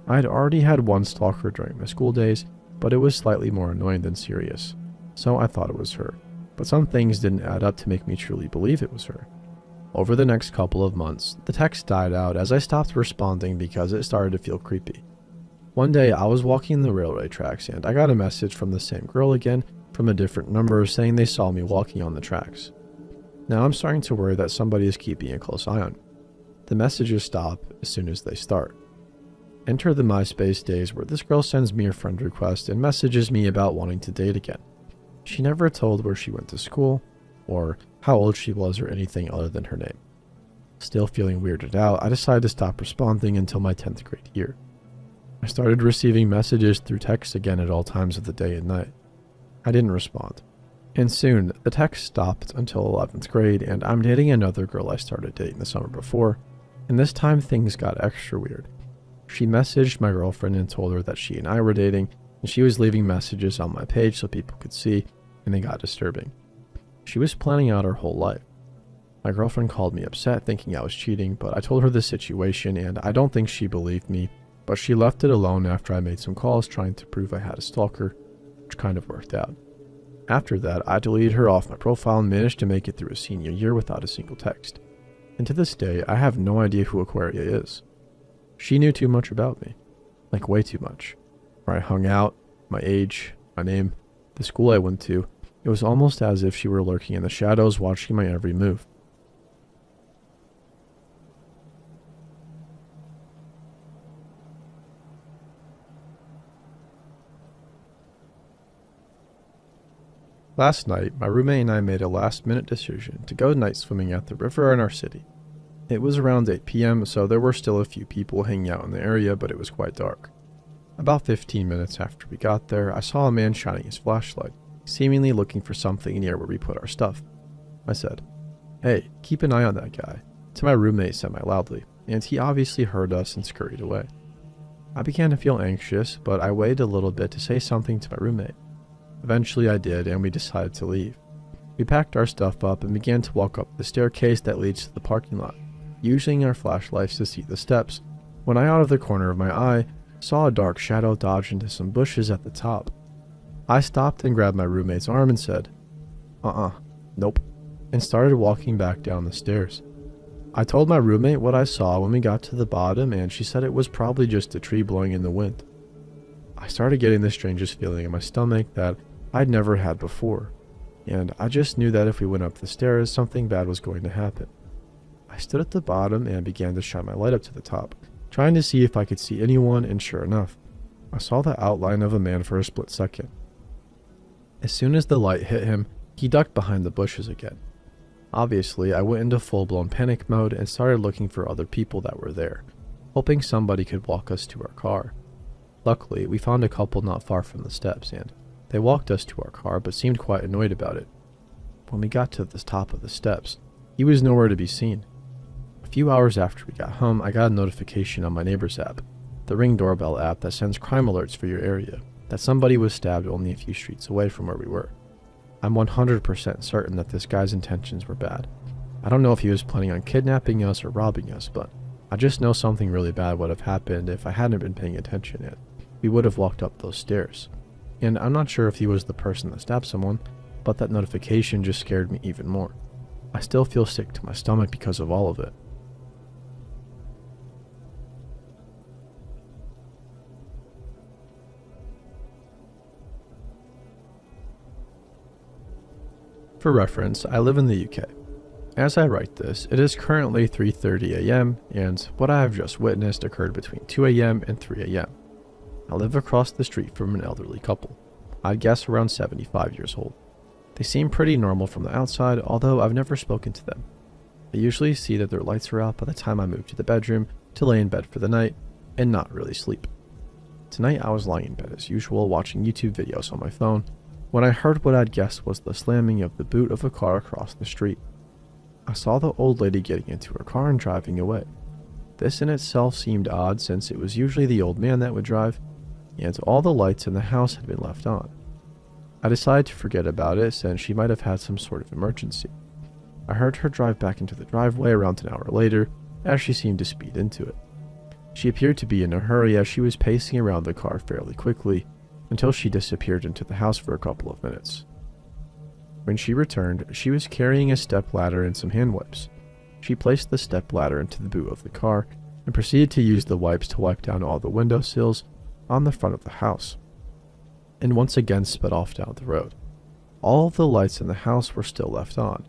I had already had one stalker during my school days, but it was slightly more annoying than serious, so I thought it was her. But some things didn't add up to make me truly believe it was her. Over the next couple of months, the text died out as I stopped responding because it started to feel creepy. One day I was walking the railway tracks and I got a message from the same girl again from a different number saying they saw me walking on the tracks. Now I'm starting to worry that somebody is keeping a close eye on me. The messages stop as soon as they start. Enter the MySpace days where this girl sends me a friend request and messages me about wanting to date again. She never told where she went to school, or how old she was or anything other than her name. Still feeling weirded out, I decided to stop responding until my 10th grade year. I started receiving messages through text again at all times of the day and night. I didn't respond. And soon, the text stopped until 11th grade, and I'm dating another girl I started dating the summer before, and this time things got extra weird. She messaged my girlfriend and told her that she and I were dating, and she was leaving messages on my page so people could see, and they got disturbing. She was planning out her whole life. My girlfriend called me upset thinking I was cheating, but I told her the situation, and I don't think she believed me, but she left it alone after I made some calls trying to prove I had a stalker, which kind of worked out. After that, I deleted her off my profile and managed to make it through a senior year without a single text. And to this day, I have no idea who Aquaria is. She knew too much about me. Like way too much. Where I hung out, my age, my name, the school I went to. It was almost as if she were lurking in the shadows watching my every move. Last night, my roommate and I made a last-minute decision to go night swimming at the river in our city. It was around 8 p.m., so there were still a few people hanging out in the area, but it was quite dark. About 15 minutes after we got there, I saw a man shining his flashlight, seemingly looking for something near where we put our stuff. I said, "Hey, keep an eye on that guy," to my roommate semi-loudly, and he obviously heard us and scurried away. I began to feel anxious, but I waited a little bit to say something to my roommate. Eventually I did, and we decided to leave. We packed our stuff up and began to walk up the staircase that leads to the parking lot, using our flashlights to see the steps, when I, out of the corner of my eye, saw a dark shadow dodge into some bushes at the top. I stopped and grabbed my roommate's arm and said, nope, and started walking back down the stairs. I told my roommate what I saw when we got to the bottom, and she said it was probably just a tree blowing in the wind. I started getting the strangest feeling in my stomach that I'd never had before, and I just knew that if we went up the stairs, something bad was going to happen. I stood at the bottom and began to shine my light up to the top, trying to see if I could see anyone, and sure enough, I saw the outline of a man for a split second. As soon as the light hit him, he ducked behind the bushes again. Obviously, I went into full-blown panic mode and started looking for other people that were there, hoping somebody could walk us to our car. Luckily, we found a couple not far from the steps, and they walked us to our car but seemed quite annoyed about it. When we got to the top of the steps, he was nowhere to be seen. A few hours after we got home, I got a notification on my neighbor's app, the Ring doorbell app that sends crime alerts for your area, that somebody was stabbed only a few streets away from where we were. I'm 100% certain that this guy's intentions were bad. I don't know if he was planning on kidnapping us or robbing us, but I just know something really bad would have happened if I hadn't been paying attention yet. We would have walked up those stairs. And I'm not sure if he was the person that stabbed someone, but that notification just scared me even more. I still feel sick to my stomach because of all of it. For reference, I live in the UK. As I write this, it is currently 3:30 a.m. and what I have just witnessed occurred between 2 a.m. and 3 a.m. I live across the street from an elderly couple. I'd guess around 75 years old. They seem pretty normal from the outside, although I've never spoken to them. I usually see that their lights are out by the time I move to the bedroom to lay in bed for the night and not really sleep. Tonight I was lying in bed as usual watching YouTube videos on my phone when I heard what I'd guessed was the slamming of the boot of a car across the street. I saw the old lady getting into her car and driving away. This in itself seemed odd since it was usually the old man that would drive, and all the lights in the house had been left on. I decided to forget about it since she might have had some sort of emergency. I heard her drive back into the driveway around an hour later as she seemed to speed into it. She appeared to be in a hurry as she was pacing around the car fairly quickly until she disappeared into the house for a couple of minutes. When she returned, she was carrying a stepladder and some hand wipes. She placed the stepladder into the boot of the car and proceeded to use the wipes to wipe down all the windowsills on the front of the house, and once again sped off down the road. All of the lights in the house were still left on.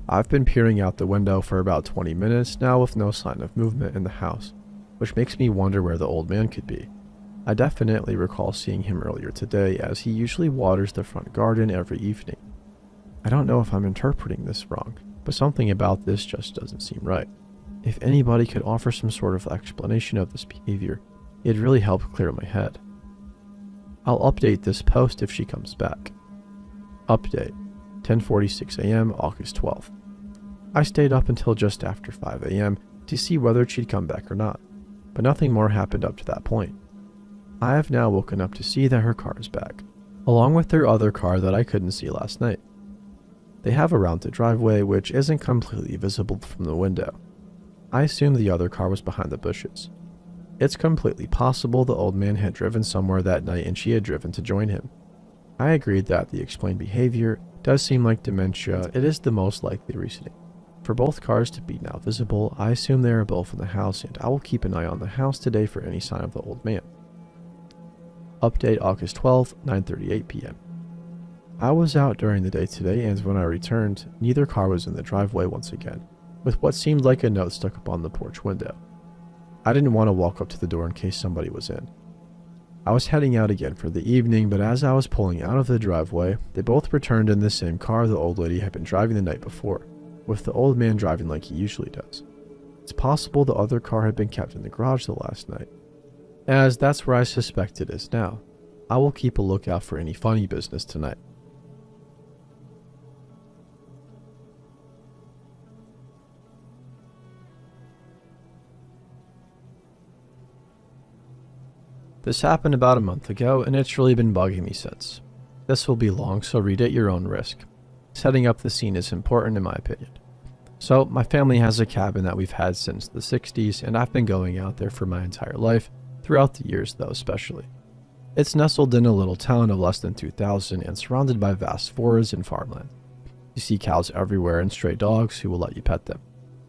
I've been peering out the window for about 20 minutes now with no sign of movement in the house, which makes me wonder where the old man could be. I definitely recall seeing him earlier today as he usually waters the front garden every evening. I don't know if I'm interpreting this wrong, but something about this just doesn't seem right. If anybody could offer some sort of explanation of this behavior, it'd really help clear my head. I'll update this post if she comes back. Update. 10:46 a.m., August 12th. I stayed up until just after 5 a.m. to see whether she'd come back or not, but nothing more happened up to that point. I have now woken up to see that her car is back, along with their other car that I couldn't see last night. They have a rounded driveway which isn't completely visible from the window. I assume the other car was behind the bushes. It's completely possible the old man had driven somewhere that night and she had driven to join him. I agreed that the explained behavior does seem like dementia. It is the most likely reasoning. For both cars to be now visible, I assume they are both in the house, and I will keep an eye on the house today for any sign of the old man. Update August 12th, 9:38 p.m. I was out during the day today, and when I returned, neither car was in the driveway once again, with what seemed like a note stuck up on the porch window. I didn't want to walk up to the door in case somebody was in. I was heading out again for the evening, but as I was pulling out of the driveway, they both returned in the same car the old lady had been driving the night before, with the old man driving like he usually does. It's possible the other car had been kept in the garage the last night, as that's where I suspect it is now. I will keep a lookout for any funny business tonight. This happened about a month ago, and it's really been bugging me since. This will be long, so read at your own risk. Setting up the scene is important in my opinion. So, my family has a cabin that we've had since the 60s, and I've been going out there for my entire life, throughout the years though especially. It's nestled in a little town of less than 2,000 and surrounded by vast forests and farmland. You see cows everywhere and stray dogs who will let you pet them.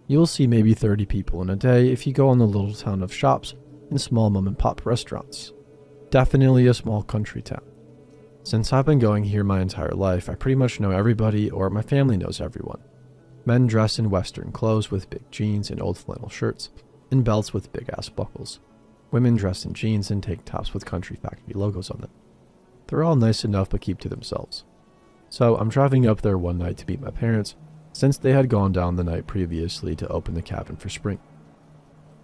You will see maybe 30 people in a day if you go in the little town of shops and small mom-and-pop restaurants. Definitely a small country town. Since I've been going here my entire life, I pretty much know everybody, or my family knows everyone. Men dress in Western clothes with big jeans and old flannel shirts, and belts with big-ass buckles. Women dress in jeans and tank tops with country factory logos on them. They're all nice enough but keep to themselves. So I'm driving up there one night to meet my parents, since they had gone down the night previously to open the cabin for spring.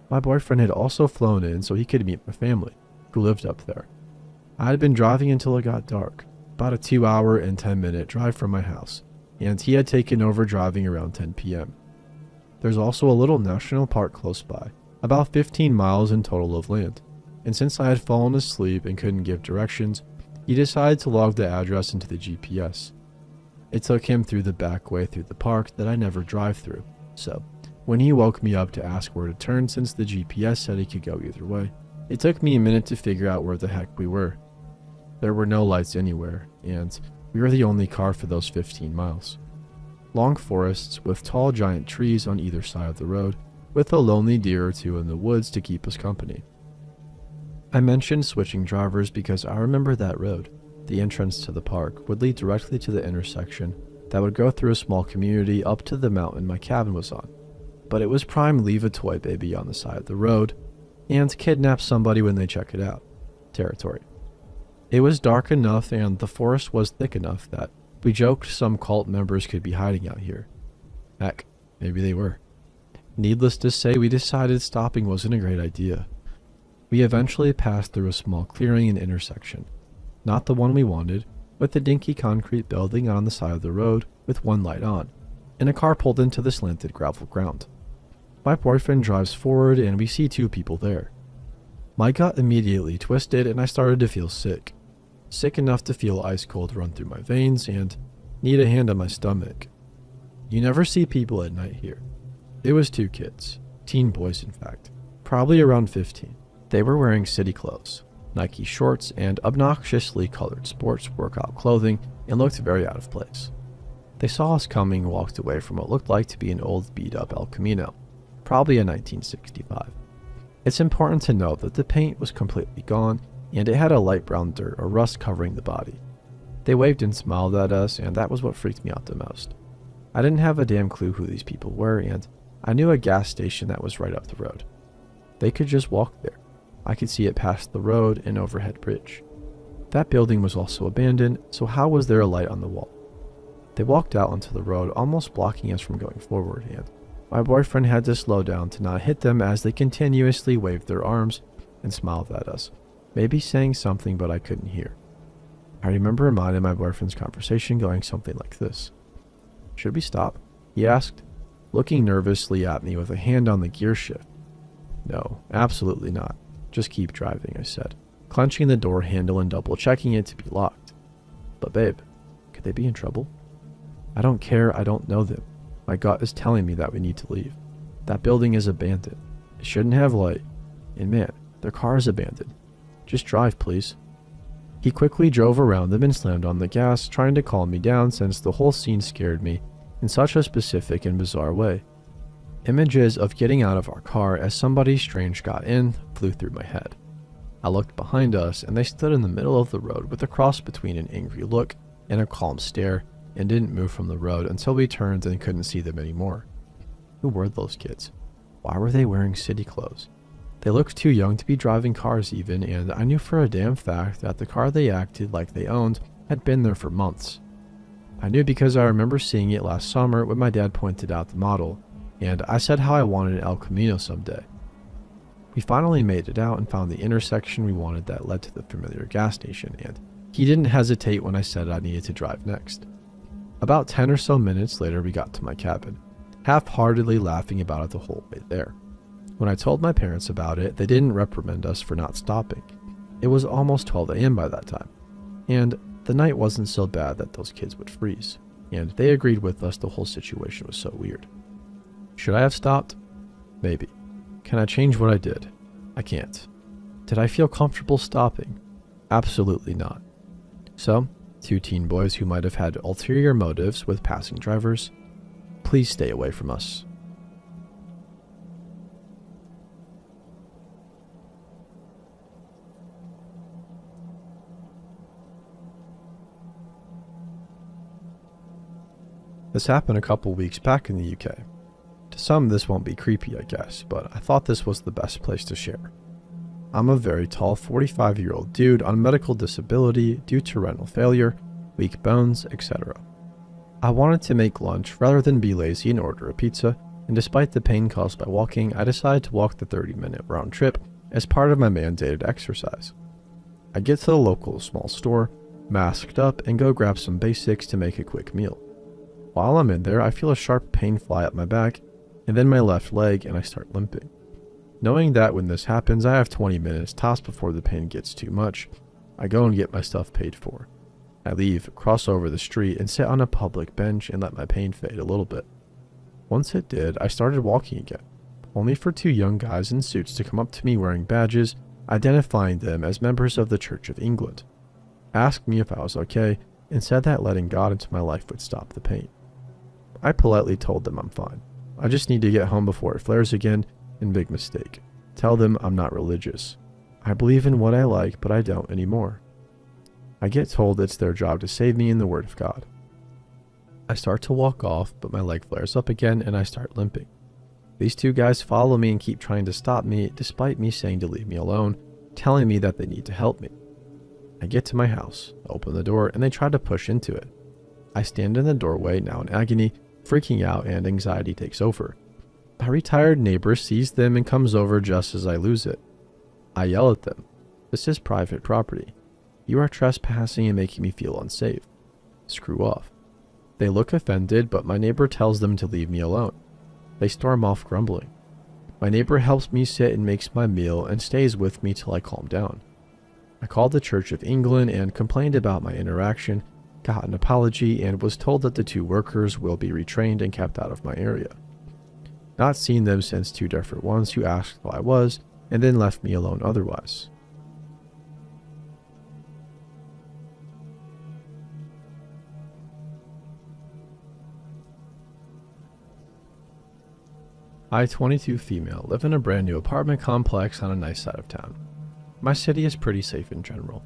My boyfriend had also flown in so he could meet my family, who lived up there. I had been driving until it got dark, about a 2-hour and 10-minute drive from my house, and he had taken over driving around 10 p.m. There's also a little national park close by, about 15 miles in total of land, and since I had fallen asleep and couldn't give directions, he decided to log the address into the GPS. It took him through the back way through the park that I never drive through, so when he woke me up to ask where to turn since the GPS said he could go either way, it took me a minute to figure out where the heck we were. There were no lights anywhere, and we were the only car for those 15 miles. Long forests with tall giant trees on either side of the road, with a lonely deer or two in the woods to keep us company. I mentioned switching drivers because I remember that road, the entrance to the park, would lead directly to the intersection that would go through a small community up to the mountain my cabin was on. But it was prime leave a toy baby on the side of the road and kidnap somebody when they check it out territory. It was dark enough and the forest was thick enough that we joked some cult members could be hiding out here. Heck, maybe they were. Needless to say, we decided stopping wasn't a great idea. We eventually passed through a small clearing and intersection, not the one we wanted, with a dinky concrete building on the side of the road with one light on, and a car pulled into the slanted gravel ground. My boyfriend drives forward and we see 2 people there. My gut immediately twisted and I started to feel sick. Sick enough to feel ice cold run through my veins and need a hand on my stomach. You never see people at night here. It was 2 kids, teen boys in fact, probably around 15. They were wearing city clothes, Nike shorts, and obnoxiously colored sports workout clothing and looked very out of place. They saw us coming and walked away from what looked like to be an old beat-up El Camino, probably a 1965. It's important to note that the paint was completely gone and it had a light brown dirt or rust covering the body. They waved and smiled at us, and that was what freaked me out the most. I didn't have a damn clue who these people were, and I knew a gas station that was right up the road. They could just walk there. I could see it past the road and overhead bridge. That building was also abandoned, so how was there a light on the wall? They walked out onto the road, almost blocking us from going forward, and my boyfriend had to slow down to not hit them as they continuously waved their arms and smiled at us, maybe saying something but I couldn't hear. I remember mine and my boyfriend's conversation going something like this. "Should we stop?" he asked, looking nervously at me with a hand on the gear shift. "No, absolutely not. Just keep driving," I said, clenching the door handle and double-checking it to be locked. "But babe, could they be in trouble?" "I don't care, I don't know them. My gut is telling me that we need to leave. That building is abandoned. It shouldn't have light. And man, their car is abandoned. Just drive, please." He quickly drove around them and slammed on the gas, trying to calm me down since the whole scene scared me in such a specific and bizarre way. Images of getting out of our car as somebody strange got in flew through my head. I looked behind us and they stood in the middle of the road with a cross between an angry look and a calm stare and didn't move from the road until we turned and couldn't see them anymore. Who were those kids? Why were they wearing city clothes? They looked too young to be driving cars even, and I knew for a damn fact that the car they acted like they owned had been there for months. I knew because I remember seeing it last summer when my dad pointed out the model, and I said how I wanted an El Camino someday. We finally made it out and found the intersection we wanted that led to the familiar gas station, and he didn't hesitate when I said I needed to drive next. About 10 or so minutes later we got to my cabin, half-heartedly laughing about it the whole way there. When I told my parents about it, they didn't reprimand us for not stopping. It was almost 12 a.m. by that time, and the night wasn't so bad that those kids would freeze, and they agreed with us the whole situation was so weird. Should I have stopped? Maybe. Can I change what I did? I can't. Did I feel comfortable stopping? Absolutely not. So, two teen boys who might have had ulterior motives with passing drivers, please stay away from us. This happened a couple weeks back in the UK. To some this won't be creepy, I guess, but I thought this was the best place to share. I'm a very tall 45-year-old dude on medical disability due to renal failure, weak bones, etc. I wanted to make lunch rather than be lazy and order a pizza, and despite the pain caused by walking, I decided to walk the 30-minute round trip as part of my mandated exercise. I get to the local small store, masked up, and go grab some basics to make a quick meal. While I'm in there, I feel a sharp pain fly up my back, and then my left leg, and I start limping. Knowing that when this happens, I have 20 minutes tops before the pain gets too much, I go and get my stuff paid for. I leave, cross over the street, and sit on a public bench and let my pain fade a little bit. Once it did, I started walking again, only for two young guys in suits to come up to me wearing badges, identifying them as members of the Church of England, asked me if I was okay, and said that letting God into my life would stop the pain. I politely told them I'm fine. I just need to get home before it flares again, and big mistake. Tell them I'm not religious. I believe in what I like, but I don't anymore. I get told it's their job to save me in the Word of God. I start to walk off, but my leg flares up again and I start limping. These two guys follow me and keep trying to stop me, despite me saying to leave me alone, telling me that they need to help me. I get to my house, open the door, and they try to push into it. I stand in the doorway, now in agony, freaking out, and anxiety takes over. A retired neighbor sees them and comes over just as I lose it. I yell at them. This is private property. You are trespassing and making me feel unsafe. Screw off. They look offended, but my neighbor tells them to leave me alone. They storm off grumbling. My neighbor helps me sit and makes my meal and stays with me till I calm down. I called the Church of England and complained about my interaction, got an apology, and was told that the two workers will be retrained and kept out of my area. Not seen them since two different ones who asked how I was and then left me alone otherwise. I, 22 female, live in a brand new apartment complex on a nice side of town. My city is pretty safe in general.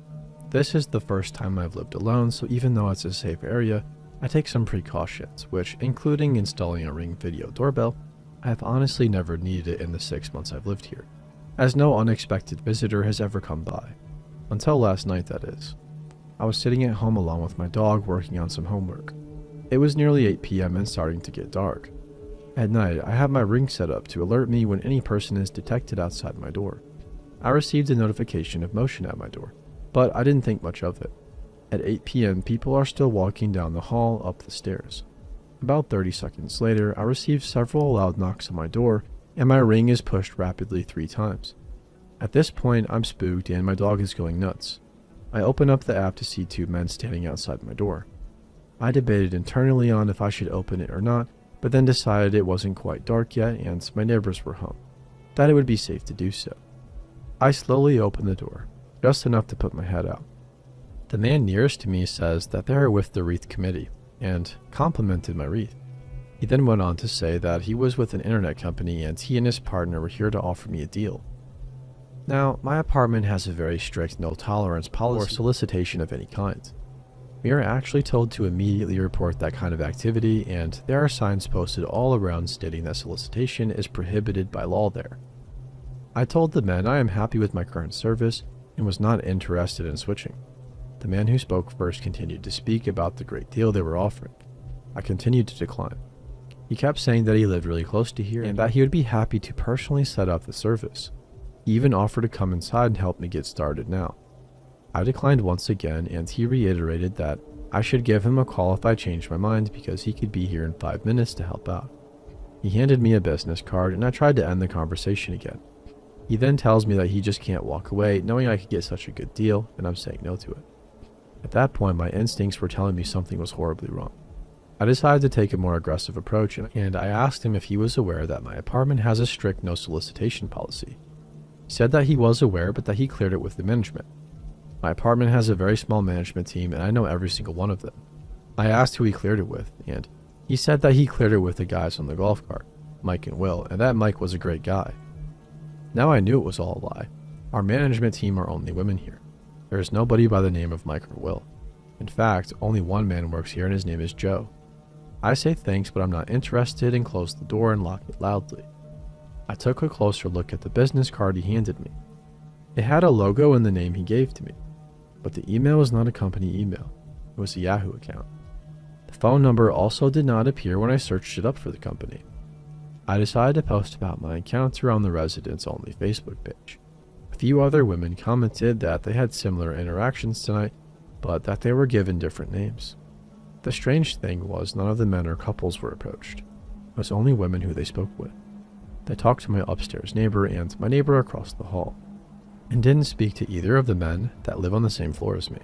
This is the first time I've lived alone, so even though it's a safe area, I take some precautions, which, including installing a Ring video doorbell, I have honestly never needed it in the 6 months I've lived here, as no unexpected visitor has ever come by. Until last night, that is. I was sitting at home along with my dog working on some homework. It was nearly 8 p.m. and starting to get dark. At night, I have my Ring set up to alert me when any person is detected outside my door. I received a notification of motion at my door, but I didn't think much of it. At 8 p.m., people are still walking down the hall up the stairs. About 30 seconds later, I receive several loud knocks on my door, and my ring is pushed rapidly 3 times. At this point, I'm spooked and my dog is going nuts. I open up the app to see 2 men standing outside my door. I debated internally on if I should open it or not, but then decided it wasn't quite dark yet and my neighbors were home, that it would be safe to do so. I slowly open the door, just enough to put my head out. The man nearest to me says that they are with the wreath committee, and complimented my wreath. He then went on to say that he was with an internet company and he and his partner were here to offer me a deal. Now, my apartment has a very strict no-tolerance policy or solicitation of any kind. We are actually told to immediately report that kind of activity, and there are signs posted all around stating that solicitation is prohibited by law there. I told the men I am happy with my current service and was not interested in switching. The man who spoke first continued to speak about the great deal they were offering. I continued to decline. He kept saying that he lived really close to here and that he would be happy to personally set up the service. He even offered to come inside and help me get started now. I declined once again, and he reiterated that I should give him a call if I changed my mind because he could be here in 5 minutes to help out. He handed me a business card and I tried to end the conversation again. He then tells me that he just can't walk away knowing I could get such a good deal, and I'm saying no to it. At that point, my instincts were telling me something was horribly wrong. I decided to take a more aggressive approach, and I asked him if he was aware that my apartment has a strict no solicitation policy. He said that he was aware, but that he cleared it with the management. My apartment has a very small management team, and I know every single one of them. I asked who he cleared it with, and he said that he cleared it with the guys on the golf cart, Mike and Will, and that Mike was a great guy. Now I knew it was all a lie. Our management team are only women here. There is nobody by the name of Mike or Will. In fact, only one man works here and his name is Joe. I say thanks, but I'm not interested, and close the door and lock it loudly. I took a closer look at the business card he handed me. It had a logo and the name he gave to me, but the email was not a company email. It was a Yahoo account. The phone number also did not appear when I searched it up for the company. I decided to post about my encounter on the residents only Facebook page. A few other women commented that they had similar interactions tonight, but that they were given different names. The strange thing was none of the men or couples were approached. It was only women who they spoke with. They talked to my upstairs neighbor and my neighbor across the hall, and didn't speak to either of the men that live on the same floor as me.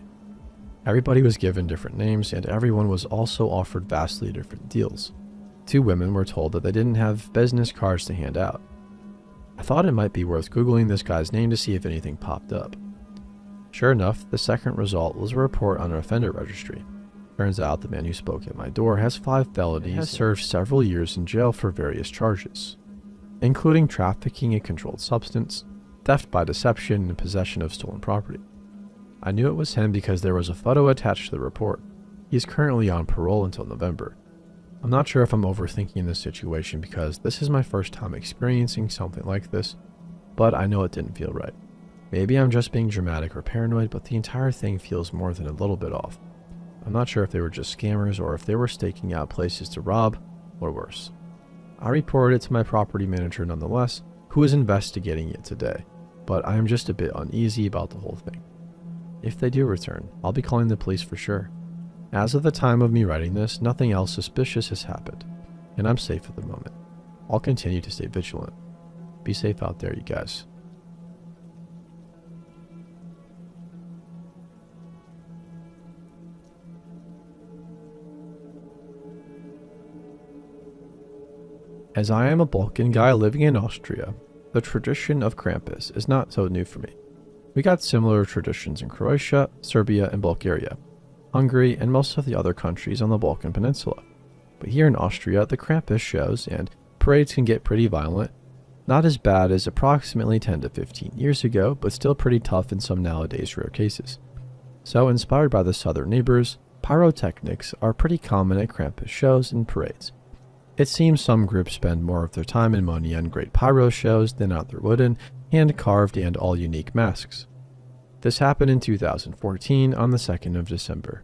Everybody was given different names, and everyone was also offered vastly different deals. 2 women were told that they didn't have business cards to hand out. I thought it might be worth Googling this guy's name to see if anything popped up. Sure enough, the second result was a report on an offender registry. Turns out the man who spoke at my door has 5 felonies and has served several years in jail for various charges, including trafficking a controlled substance, theft by deception, and possession of stolen property. I knew it was him because there was a photo attached to the report. He is currently on parole until November. I'm not sure if I'm overthinking this situation because this is my first time experiencing something like this, but I know it didn't feel right. Maybe I'm just being dramatic or paranoid, but the entire thing feels more than a little bit off. I'm not sure if they were just scammers or if they were staking out places to rob, or worse. I reported it to my property manager nonetheless, who is investigating it today, but I am just a bit uneasy about the whole thing. If they do return, I'll be calling the police for sure. As of the time of me writing this, nothing else suspicious has happened, and I'm safe at the moment. I'll continue to stay vigilant. Be safe out there, you guys. As I am a Balkan guy living in Austria, the tradition of Krampus is not so new for me. We got similar traditions in Croatia, Serbia, and Bulgaria, Hungary, and most of the other countries on the Balkan Peninsula. But here in Austria, the Krampus shows and parades can get pretty violent. Not as bad as approximately 10 to 15 years ago, but still pretty tough in some nowadays rare cases. So, inspired by the southern neighbors, pyrotechnics are pretty common at Krampus shows and parades. It seems some groups spend more of their time and money on great pyro shows than on their wooden, hand-carved, and all-unique masks. This happened in 2014 on the 2nd of December.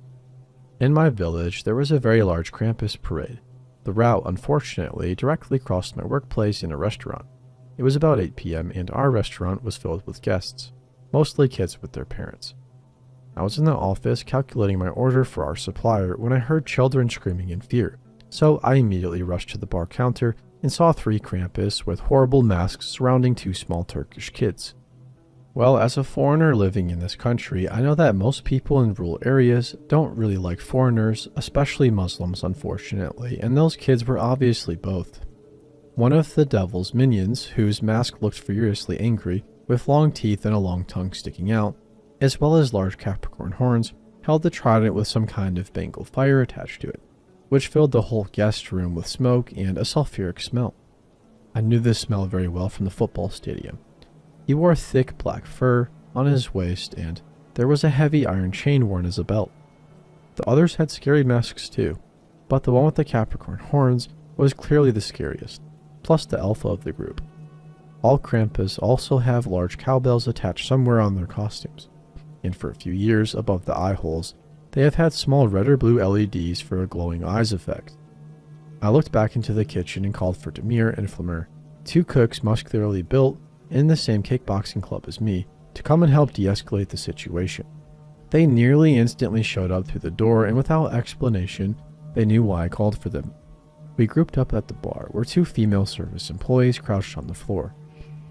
In my village, there was a very large Krampus parade. The route, unfortunately, directly crossed my workplace in a restaurant. It was about 8 p.m. and our restaurant was filled with guests, mostly kids with their parents. I was in the office calculating my order for our supplier when I heard children screaming in fear, so I immediately rushed to the bar counter and saw 3 Krampus with horrible masks surrounding 2 small Turkish kids. Well, as a foreigner living in this country, I know that most people in rural areas don't really like foreigners, especially Muslims, unfortunately, and those kids were obviously both. One of the devil's minions, whose mask looked furiously angry, with long teeth and a long tongue sticking out, as well as large Capricorn horns, held the trident with some kind of Bengal fire attached to it, which filled the whole guest room with smoke and a sulfuric smell. I knew this smell very well from the football stadium. He wore thick black fur on his waist, and there was a heavy iron chain worn as a belt. The others had scary masks too, but the one with the Capricorn horns was clearly the scariest, plus the alpha of the group. All Krampus also have large cowbells attached somewhere on their costumes, and for a few years above the eye holes, they have had small red or blue LEDs for a glowing eyes effect. I looked back into the kitchen and called for Demir and Flamer, 2 cooks muscularly built in the same kickboxing club as me, to come and help de-escalate the situation. They nearly instantly showed up through the door, and without explanation, they knew why I called for them. We grouped up at the bar, where 2 female service employees crouched on the floor,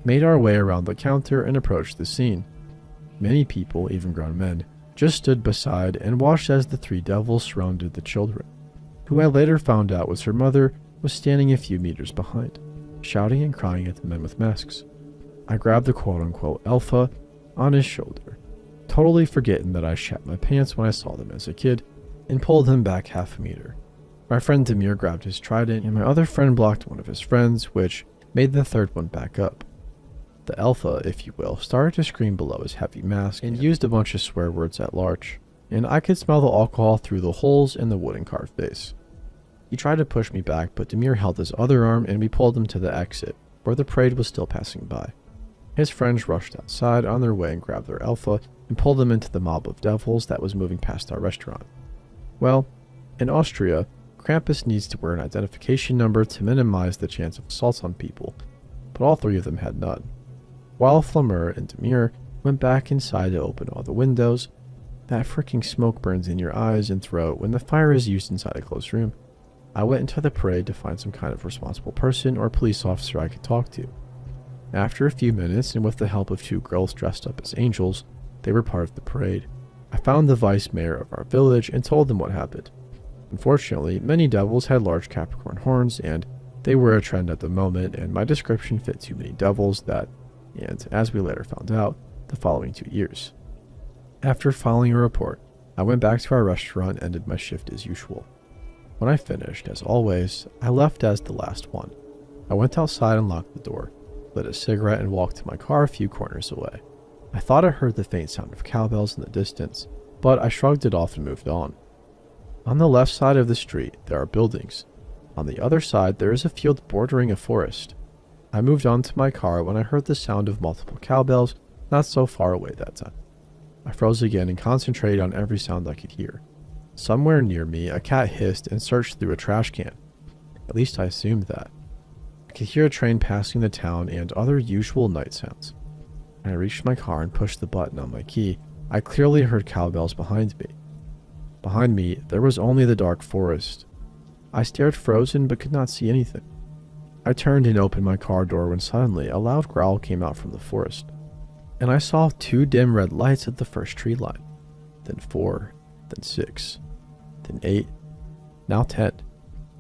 made our way around the counter, and approached the scene. Many people, even grown men, just stood beside and watched as the 3 devils surrounded the children, who I later found out was her mother, was standing a few meters behind, shouting and crying at the men with masks. I grabbed the quote-unquote alpha on his shoulder, totally forgetting that I shat my pants when I saw them as a kid, and pulled him back half a meter. My friend Demir grabbed his trident, and my other friend blocked one of his friends, which made the 3rd one back up. The alpha, if you will, started to scream below his heavy mask and used a bunch of swear words at large, and I could smell the alcohol through the holes in the wooden carved base. He tried to push me back, but Demir held his other arm and we pulled him to the exit, where the parade was still passing by. His friends rushed outside on their way and grabbed their alpha and pulled them into the mob of devils that was moving past our restaurant. Well, in Austria, Krampus needs to wear an identification number to minimize the chance of assaults on people, but all 3 of them had none. While Flamer and Demir went back inside to open all the windows, that freaking smoke burns in your eyes and throat when the fire is used inside a closed room. I went into the parade to find some kind of responsible person or police officer I could talk to. After a few minutes, and with the help of 2 girls dressed up as angels, they were part of the parade, I found the vice mayor of our village and told them what happened. Unfortunately, many devils had large Capricorn horns, and they were a trend at the moment, and my description fit too many devils that, and as we later found out, the following 2 years. After filing a report, I went back to our restaurant and ended my shift as usual. When I finished, as always, I left as the last one. I went outside and locked the door, lit a cigarette, and walked to my car a few corners away. I thought I heard the faint sound of cowbells in the distance, but I shrugged it off and moved on. On the left side of the street, there are buildings. On the other side, there is a field bordering a forest. I moved on to my car when I heard the sound of multiple cowbells not so far away that time. I froze again and concentrated on every sound I could hear. Somewhere near me, a cat hissed and searched through a trash can. At least I assumed that. I could hear a train passing the town and other usual night sounds. When I reached my car and pushed the button on my key, I clearly heard cowbells behind me. Behind me, there was only the dark forest. I stared frozen but could not see anything. I turned and opened my car door when suddenly a loud growl came out from the forest, and I saw 2 dim red lights at the first tree line, then 4, then 6, then 8, now 10.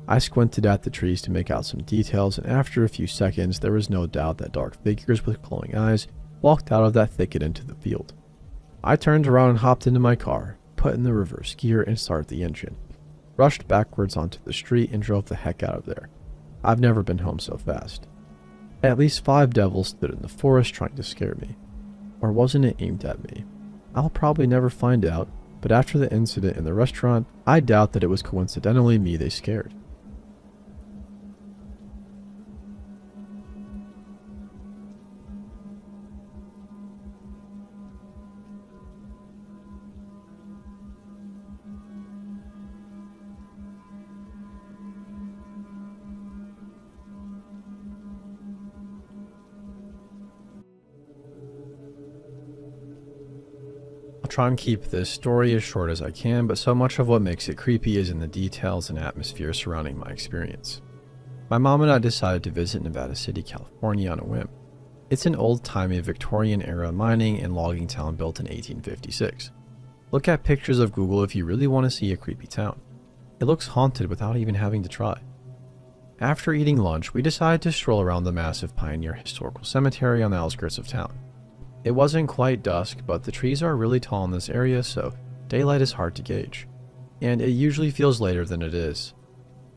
I squinted at the trees to make out some details, and after a few seconds there was no doubt that dark figures with glowing eyes walked out of that thicket into the field. I turned around and hopped into my car, put in the reverse gear and started the engine, rushed backwards onto the street and drove the heck out of there. I've never been home so fast. At least 5 devils stood in the forest trying to scare me. Or wasn't it aimed at me? I'll probably never find out, but after the incident in the restaurant, I doubt that it was coincidentally me they scared. I'll try and keep this story as short as I can, but so much of what makes it creepy is in the details and atmosphere surrounding my experience. My mom and I decided to visit Nevada City, California on a whim. It's an old-timey Victorian-era mining and logging town built in 1856. Look at pictures of Google if you really want to see a creepy town. It looks haunted without even having to try. After eating lunch, we decided to stroll around the massive Pioneer Historical Cemetery on the outskirts of town. It wasn't quite dusk, but the trees are really tall in this area, so daylight is hard to gauge. And it usually feels later than it is.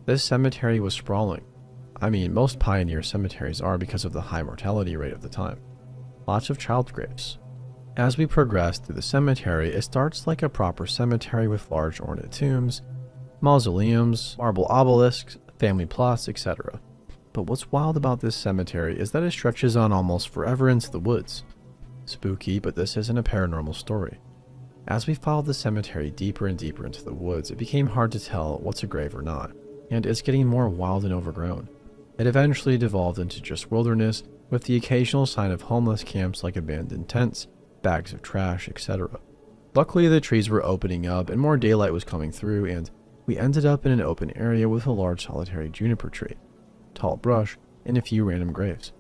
This cemetery was sprawling. I mean, most pioneer cemeteries are because of the high mortality rate of the time. Lots of child graves. As we progress through the cemetery, it starts like a proper cemetery with large ornate tombs, mausoleums, marble obelisks, family plots, etc. But what's wild about this cemetery is that it stretches on almost forever into the woods. Spooky, but this isn't a paranormal story. As we followed the cemetery deeper and deeper into the woods, it became hard to tell what's a grave or not, and it's getting more wild and overgrown. It eventually devolved into just wilderness, with the occasional sign of homeless camps like abandoned tents, bags of trash, etc. Luckily, the trees were opening up and more daylight was coming through, and we ended up in an open area with a large solitary juniper tree, tall brush, and a few random graves.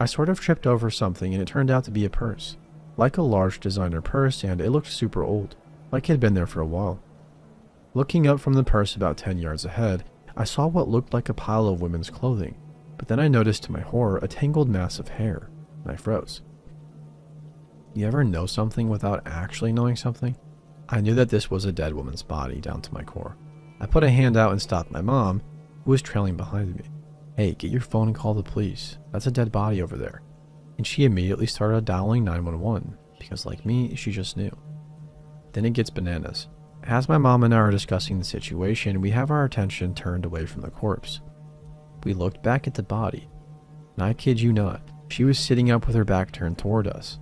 I sort of tripped over something and it turned out to be a purse, like a large designer purse, and it looked super old, like it had been there for a while. Looking up from the purse about 10 yards ahead, I saw what looked like a pile of women's clothing, but then I noticed to my horror a tangled mass of hair, and I froze. You ever know something without actually knowing something? I knew that this was a dead woman's body down to my core. I put a hand out and stopped my mom, who was trailing behind me. "Hey, get your phone and call the police. That's a dead body over there." And she immediately started dialing 911, because like me, she just knew. Then it gets bananas. As my mom and I are discussing the situation, we have our attention turned away from the corpse. We looked back at the body, and I kid you not, she was sitting up with her back turned toward us.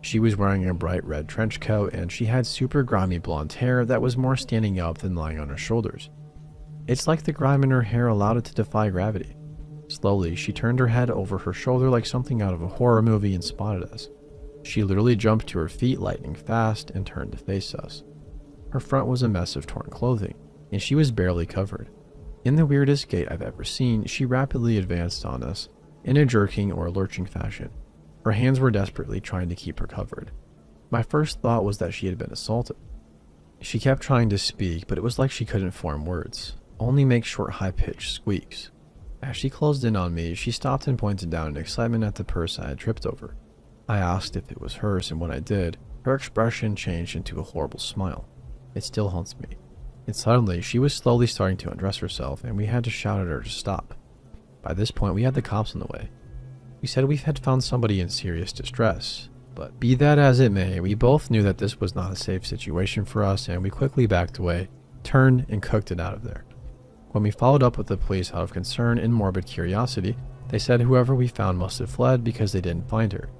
She was wearing a bright red trench coat, and she had super grimy blonde hair that was more standing up than lying on her shoulders. It's like the grime in her hair allowed it to defy gravity. Slowly, she turned her head over her shoulder like something out of a horror movie and spotted us. She literally jumped to her feet lightning fast and turned to face us. Her front was a mess of torn clothing, and she was barely covered. In the weirdest gait I've ever seen, she rapidly advanced on us, in a jerking or lurching fashion. Her hands were desperately trying to keep her covered. My first thought was that she had been assaulted. She kept trying to speak, but it was like she couldn't form words, only make short high-pitched squeaks. As she closed in on me, she stopped and pointed down in excitement at the purse I had tripped over. I asked if it was hers, and when I did, her expression changed into a horrible smile. It still haunts me. And suddenly, she was slowly starting to undress herself, and we had to shout at her to stop. By this point, we had the cops on the way. We said we had found somebody in serious distress, but be that as it may, we both knew that this was not a safe situation for us, and we quickly backed away, turned, and cooked it out of there. When we followed up with the police out of concern and morbid curiosity, they said whoever we found must have fled because they didn't find her.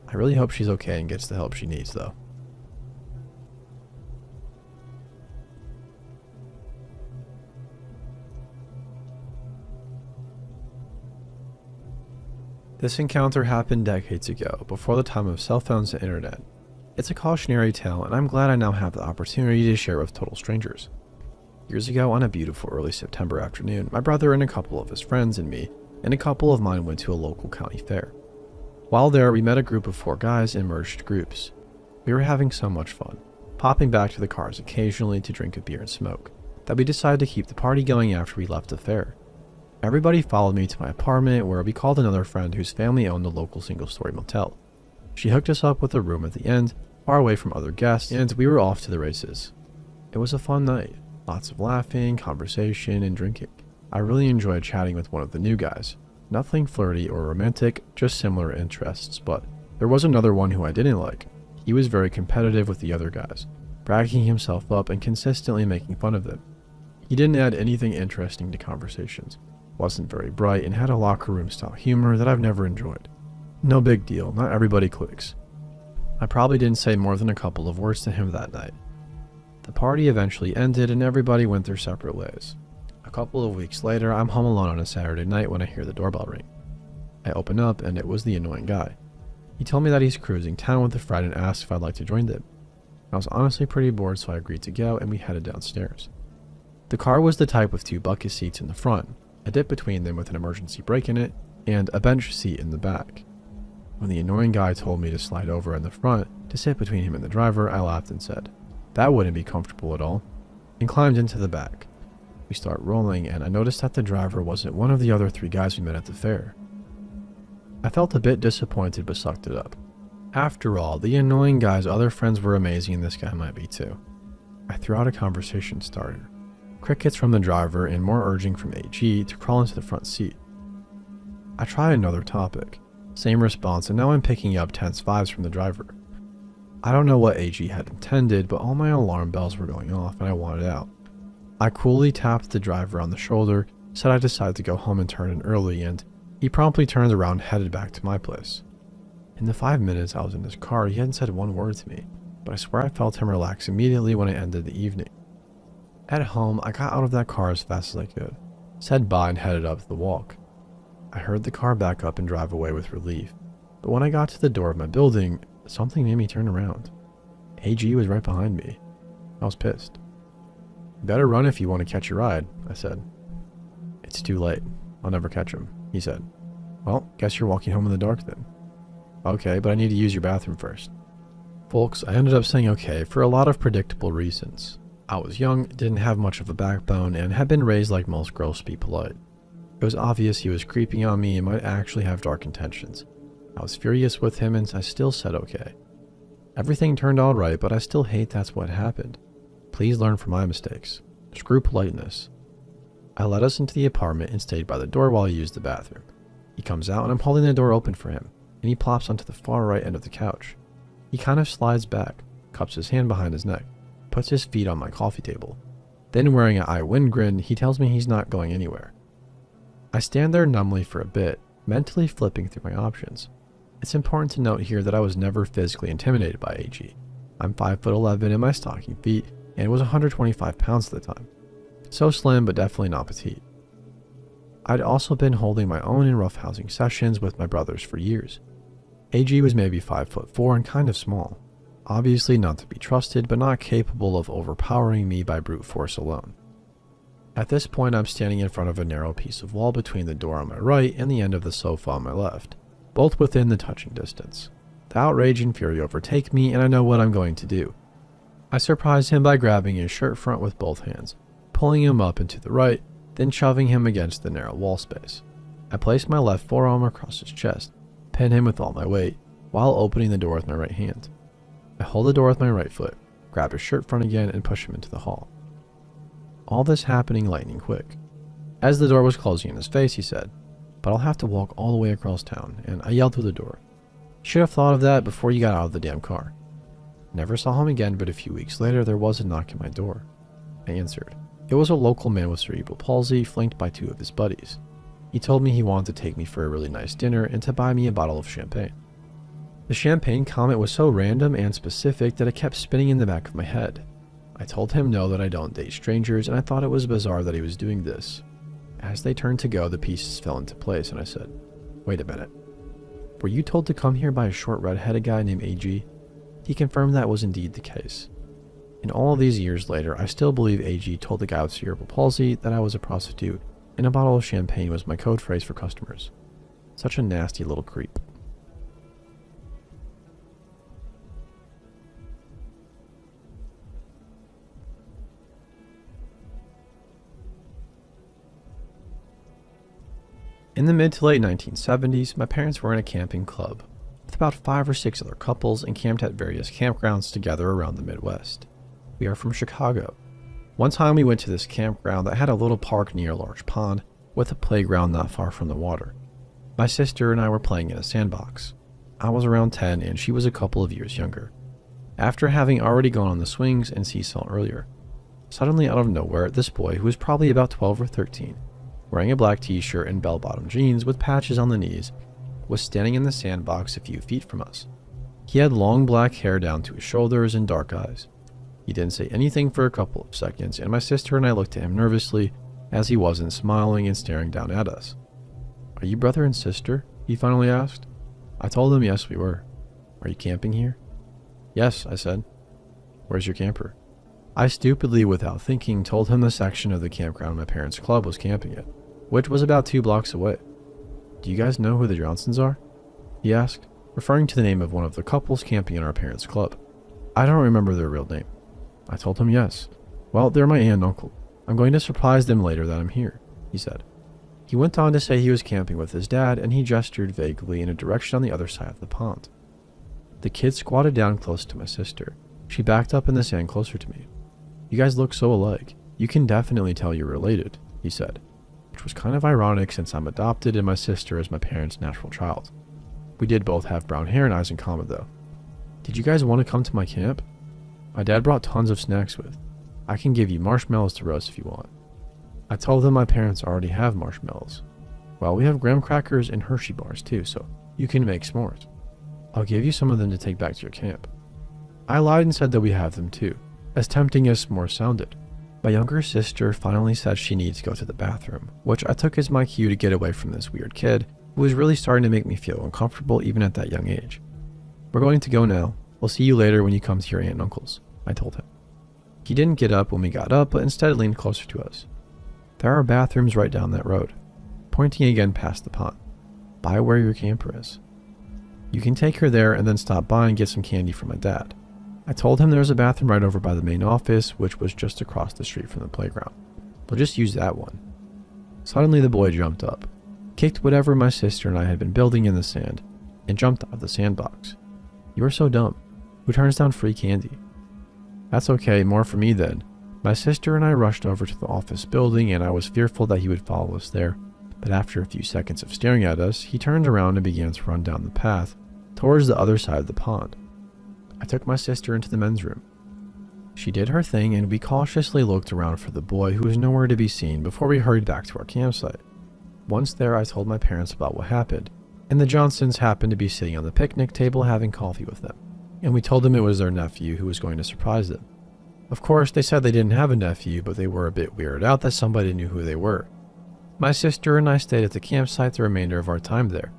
I really hope she's okay and gets the help she needs, though. This encounter happened decades ago, before the time of cell phones and internet. It's a cautionary tale, and I'm glad I now have the opportunity to share with total strangers. Years ago, on a beautiful early September afternoon, my brother and a couple of his friends and me, and a couple of mine went to a local county fair. While there, we met a group of 4 guys in merged groups. We were having so much fun, popping back to the cars occasionally to drink a beer and smoke, that we decided to keep the party going after we left the fair. Everybody followed me to my apartment, where we called another friend whose family owned a local single-story motel. She hooked us up with a room at the end, far away from other guests, and we were off to the races. It was a fun night. Lots of laughing, conversation, and drinking. I really enjoyed chatting with one of the new guys. Nothing flirty or romantic, just similar interests, but there was another one who I didn't like. He was very competitive with the other guys, bragging himself up and consistently making fun of them. He didn't add anything interesting to conversations, wasn't very bright, and had a locker room style humor that I've never enjoyed. No big deal, not everybody clicks. I probably didn't say more than a couple of words to him that night. The party eventually ended and everybody went their separate ways. A couple of weeks later, I'm home alone on a Saturday night when I hear the doorbell ring. I open up and it was the annoying guy. He told me that he's cruising town with a friend and asked if I'd like to join them. I was honestly pretty bored, so I agreed to go, and we headed downstairs. The car was the type with 2 bucket seats in the front, a dip between them with an emergency brake in it, and a bench seat in the back. When the annoying guy told me to slide over in the front to sit between him and the driver, I laughed and said, "That wouldn't be comfortable at all," and climbed into the back. We start rolling, and I noticed that the driver wasn't one of the other 3 guys we met at the fair. I felt a bit disappointed but sucked it up. After all, the annoying guy's other friends were amazing and this guy might be too. I threw out a conversation starter. Crickets from the driver and more urging from AG to crawl into the front seat. I tried another topic. Same response, and now I'm picking up tense vibes from the driver. I don't know what AG had intended, but all my alarm bells were going off and I wanted out. I coolly tapped the driver on the shoulder, said I decided to go home and turn in early, and he promptly turned around and headed back to my place. In the 5 minutes I was in his car, he hadn't said one word to me, but I swear I felt him relax immediately when I ended the evening. At home, I got out of that car as fast as I could, said bye and headed up the walk. I heard the car back up and drive away with relief, but when I got to the door of my building, something made me turn around. AG was right behind me. I was pissed. "You better run if you want to catch a ride," I said. "It's too late. I'll never catch him," he said. "Well, guess you're walking home in the dark then." "Okay, but I need to use your bathroom first." Folks, I ended up saying okay for a lot of predictable reasons. I was young, didn't have much of a backbone, and had been raised like most girls to be polite. It was obvious he was creeping on me and might actually have dark intentions. I was furious with him and I still said okay. Everything turned all right, but I still hate that's what happened. Please learn from my mistakes. Screw politeness. I led us into the apartment and stayed by the door while he used the bathroom. He comes out and I'm holding the door open for him, and he plops onto the far right end of the couch. He kind of slides back, cups his hand behind his neck, puts his feet on my coffee table. Then, wearing an I win grin, he tells me he's not going anywhere. I stand there numbly for a bit, mentally flipping through my options. It's important to note here that I was never physically intimidated by AG. I'm 5'11" in my stocking feet and was 125 pounds at the time. So slim, but definitely not petite. I'd also been holding my own in roughhousing sessions with my brothers for years. AG was maybe 5'4" and kind of small. Obviously not to be trusted, but not capable of overpowering me by brute force alone. At this point, I'm standing in front of a narrow piece of wall between the door on my right and the end of the sofa on my left, both within the touching distance. The outrage and fury overtake me, and I know what I'm going to do. I surprise him by grabbing his shirt front with both hands, pulling him up and to the right, then shoving him against the narrow wall space. I place my left forearm across his chest, pin him with all my weight, while opening the door with my right hand. I hold the door with my right foot, grab his shirt front again, and push him into the hall. All this happening lightning quick. As the door was closing in his face, he said, "But I'll have to walk all the way across town," and I yelled through the door, "You should have thought of that before you got out of the damn car." Never saw him again, but a few weeks later there was a knock at my door. I answered. It was a local man with cerebral palsy, flanked by 2 of his buddies. He told me he wanted to take me for a really nice dinner and to buy me a bottle of champagne. The champagne comment was so random and specific that it kept spinning in the back of my head. I told him no, that I don't date strangers, and I thought it was bizarre that he was doing this. As they turned to go, the pieces fell into place, and I said, "Wait a minute. Were you told to come here by a short red-headed guy named AG?" He confirmed that was indeed the case. And all of these years later, I still believe AG told the guy with cerebral palsy that I was a prostitute, and a bottle of champagne was my code phrase for customers. Such a nasty little creep. In the mid to late 1970s, my parents were in a camping club with about 5 or 6 other couples and camped at various campgrounds together around the Midwest. We are from Chicago. One time we went to this campground that had a little park near a large pond with a playground not far from the water. My sister and I were playing in a sandbox. I was around 10 and she was a couple of years younger. After having already gone on the swings and seesaw earlier, suddenly out of nowhere, this boy, who was probably about 12 or 13, wearing a black t-shirt and bell-bottom jeans with patches on the knees, was standing in the sandbox a few feet from us. He had long black hair down to his shoulders and dark eyes. He didn't say anything for a couple of seconds, and my sister and I looked at him nervously as he wasn't smiling and staring down at us. "Are you brother and sister?" he finally asked. I told him yes, we were. "Are you camping here?" "Yes," I said. Where's your camper? I stupidly, without thinking, told him the section of the campground my parents' club was camping at, which was about 2 blocks away. Do you guys know who the Johnsons are? He asked, referring to the name of one of the couples camping in our parents' club. I don't remember their real name. I told him yes. Well, they're my aunt and uncle. I'm going to surprise them later that I'm here, he said. He went on to say he was camping with his dad, and he gestured vaguely in a direction on the other side of the pond. The kid squatted down close to my sister. She backed up in the sand closer to me. You guys look so alike. You can definitely tell you're related, he said, which was kind of ironic since I'm adopted and my sister is my parents' natural child. We did both have brown hair and eyes in common, though. Did you guys want to come to my camp? My dad brought tons of snacks with. I can give you marshmallows to roast if you want. I told them my parents already have marshmallows. Well, we have graham crackers and Hershey bars too, so you can make s'mores. I'll give you some of them to take back to your camp. I lied and said that we have them too, as tempting as s'mores sounded. My younger sister finally said she needed to go to the bathroom, which I took as my cue to get away from this weird kid who was really starting to make me feel uncomfortable even at that young age. We're going to go now. We'll see you later when you come to your aunt and uncle's, I told him. He didn't get up when we got up, but instead leaned closer to us. There are bathrooms right down that road, pointing again past the pond, by where your camper is. You can take her there and then stop by and get some candy for my dad. I told him there was a bathroom right over by the main office, which was just across the street from the playground. We'll just use that one. Suddenly the boy jumped up, kicked whatever my sister and I had been building in the sand, and jumped out of the sandbox. You are so dumb. Who turns down free candy? That's okay, more for me then. My sister and I rushed over to the office building, and I was fearful that he would follow us there, but after a few seconds of staring at us, he turned around and began to run down the path towards the other side of the pond. I took my sister into the men's room. She did her thing, and we cautiously looked around for the boy, who was nowhere to be seen, before we hurried back to our campsite. Once there, I told my parents about what happened, and the Johnsons happened to be sitting on the picnic table having coffee with them, and we told them it was their nephew who was going to surprise them. Of course, they said they didn't have a nephew, but they were a bit weirded out that somebody knew who they were. My sister and I stayed at the campsite the remainder of our time there,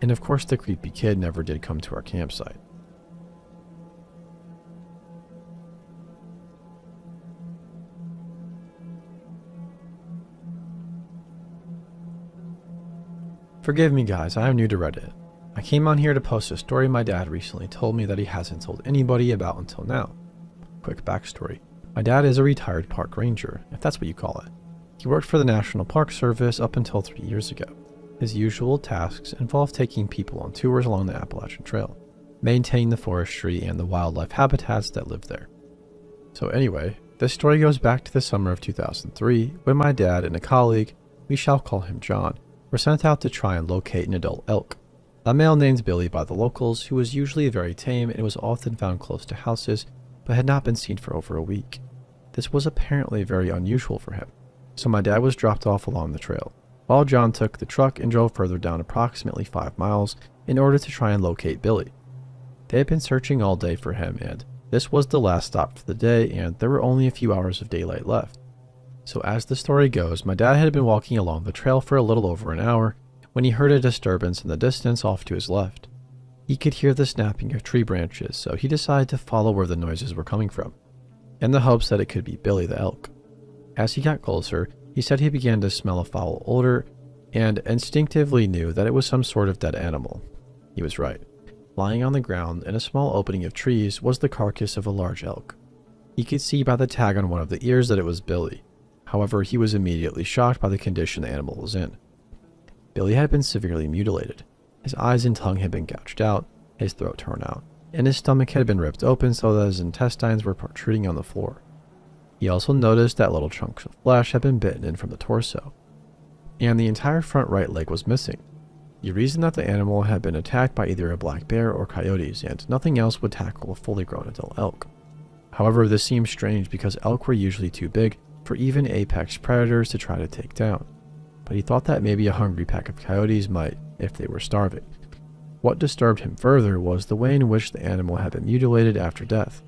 and of course the creepy kid never did come to our campsite. Forgive me guys, I am new to Reddit. I came on here to post a story my dad recently told me that he hasn't told anybody about until now. Quick backstory. My dad is a retired park ranger, if that's what you call it. He worked for the National Park Service up until 3 years ago. His usual tasks involve taking people on tours along the Appalachian Trail, maintaining the forestry and the wildlife habitats that live there. So anyway, this story goes back to the summer of 2003 when my dad and a colleague, we shall call him John, were sent out to try and locate an adult elk. A male named Billy by the locals, who was usually very tame and was often found close to houses, but had not been seen for over a week. This was apparently very unusual for him, so my dad was dropped off along the trail, while John took the truck and drove further down approximately 5 miles in order to try and locate Billy. They had been searching all day for him, and this was the last stop for the day, and there were only a few hours of daylight left. So as the story goes, my dad had been walking along the trail for a little over an hour when he heard a disturbance in the distance off to his left. He could hear the snapping of tree branches, so he decided to follow where the noises were coming from, in the hopes that it could be Billy the elk. As he got closer, he said he began to smell a foul odor and instinctively knew that it was some sort of dead animal. He was right. Lying on the ground in a small opening of trees was the carcass of a large elk. He could see by the tag on one of the ears that it was Billy. However, he was immediately shocked by the condition the animal was in. Billy had been severely mutilated. His eyes and tongue had been gouged out, his throat torn out, and his stomach had been ripped open so that his intestines were protruding on the floor. He also noticed that little chunks of flesh had been bitten in from the torso, and the entire front right leg was missing. He reasoned that the animal had been attacked by either a black bear or coyotes, and nothing else would tackle a fully grown adult elk. However, this seemed strange because elk were usually too big for even apex predators to try to take down, but he thought that maybe a hungry pack of coyotes might, if they were starving. What disturbed him further was the way in which the animal had been mutilated after death.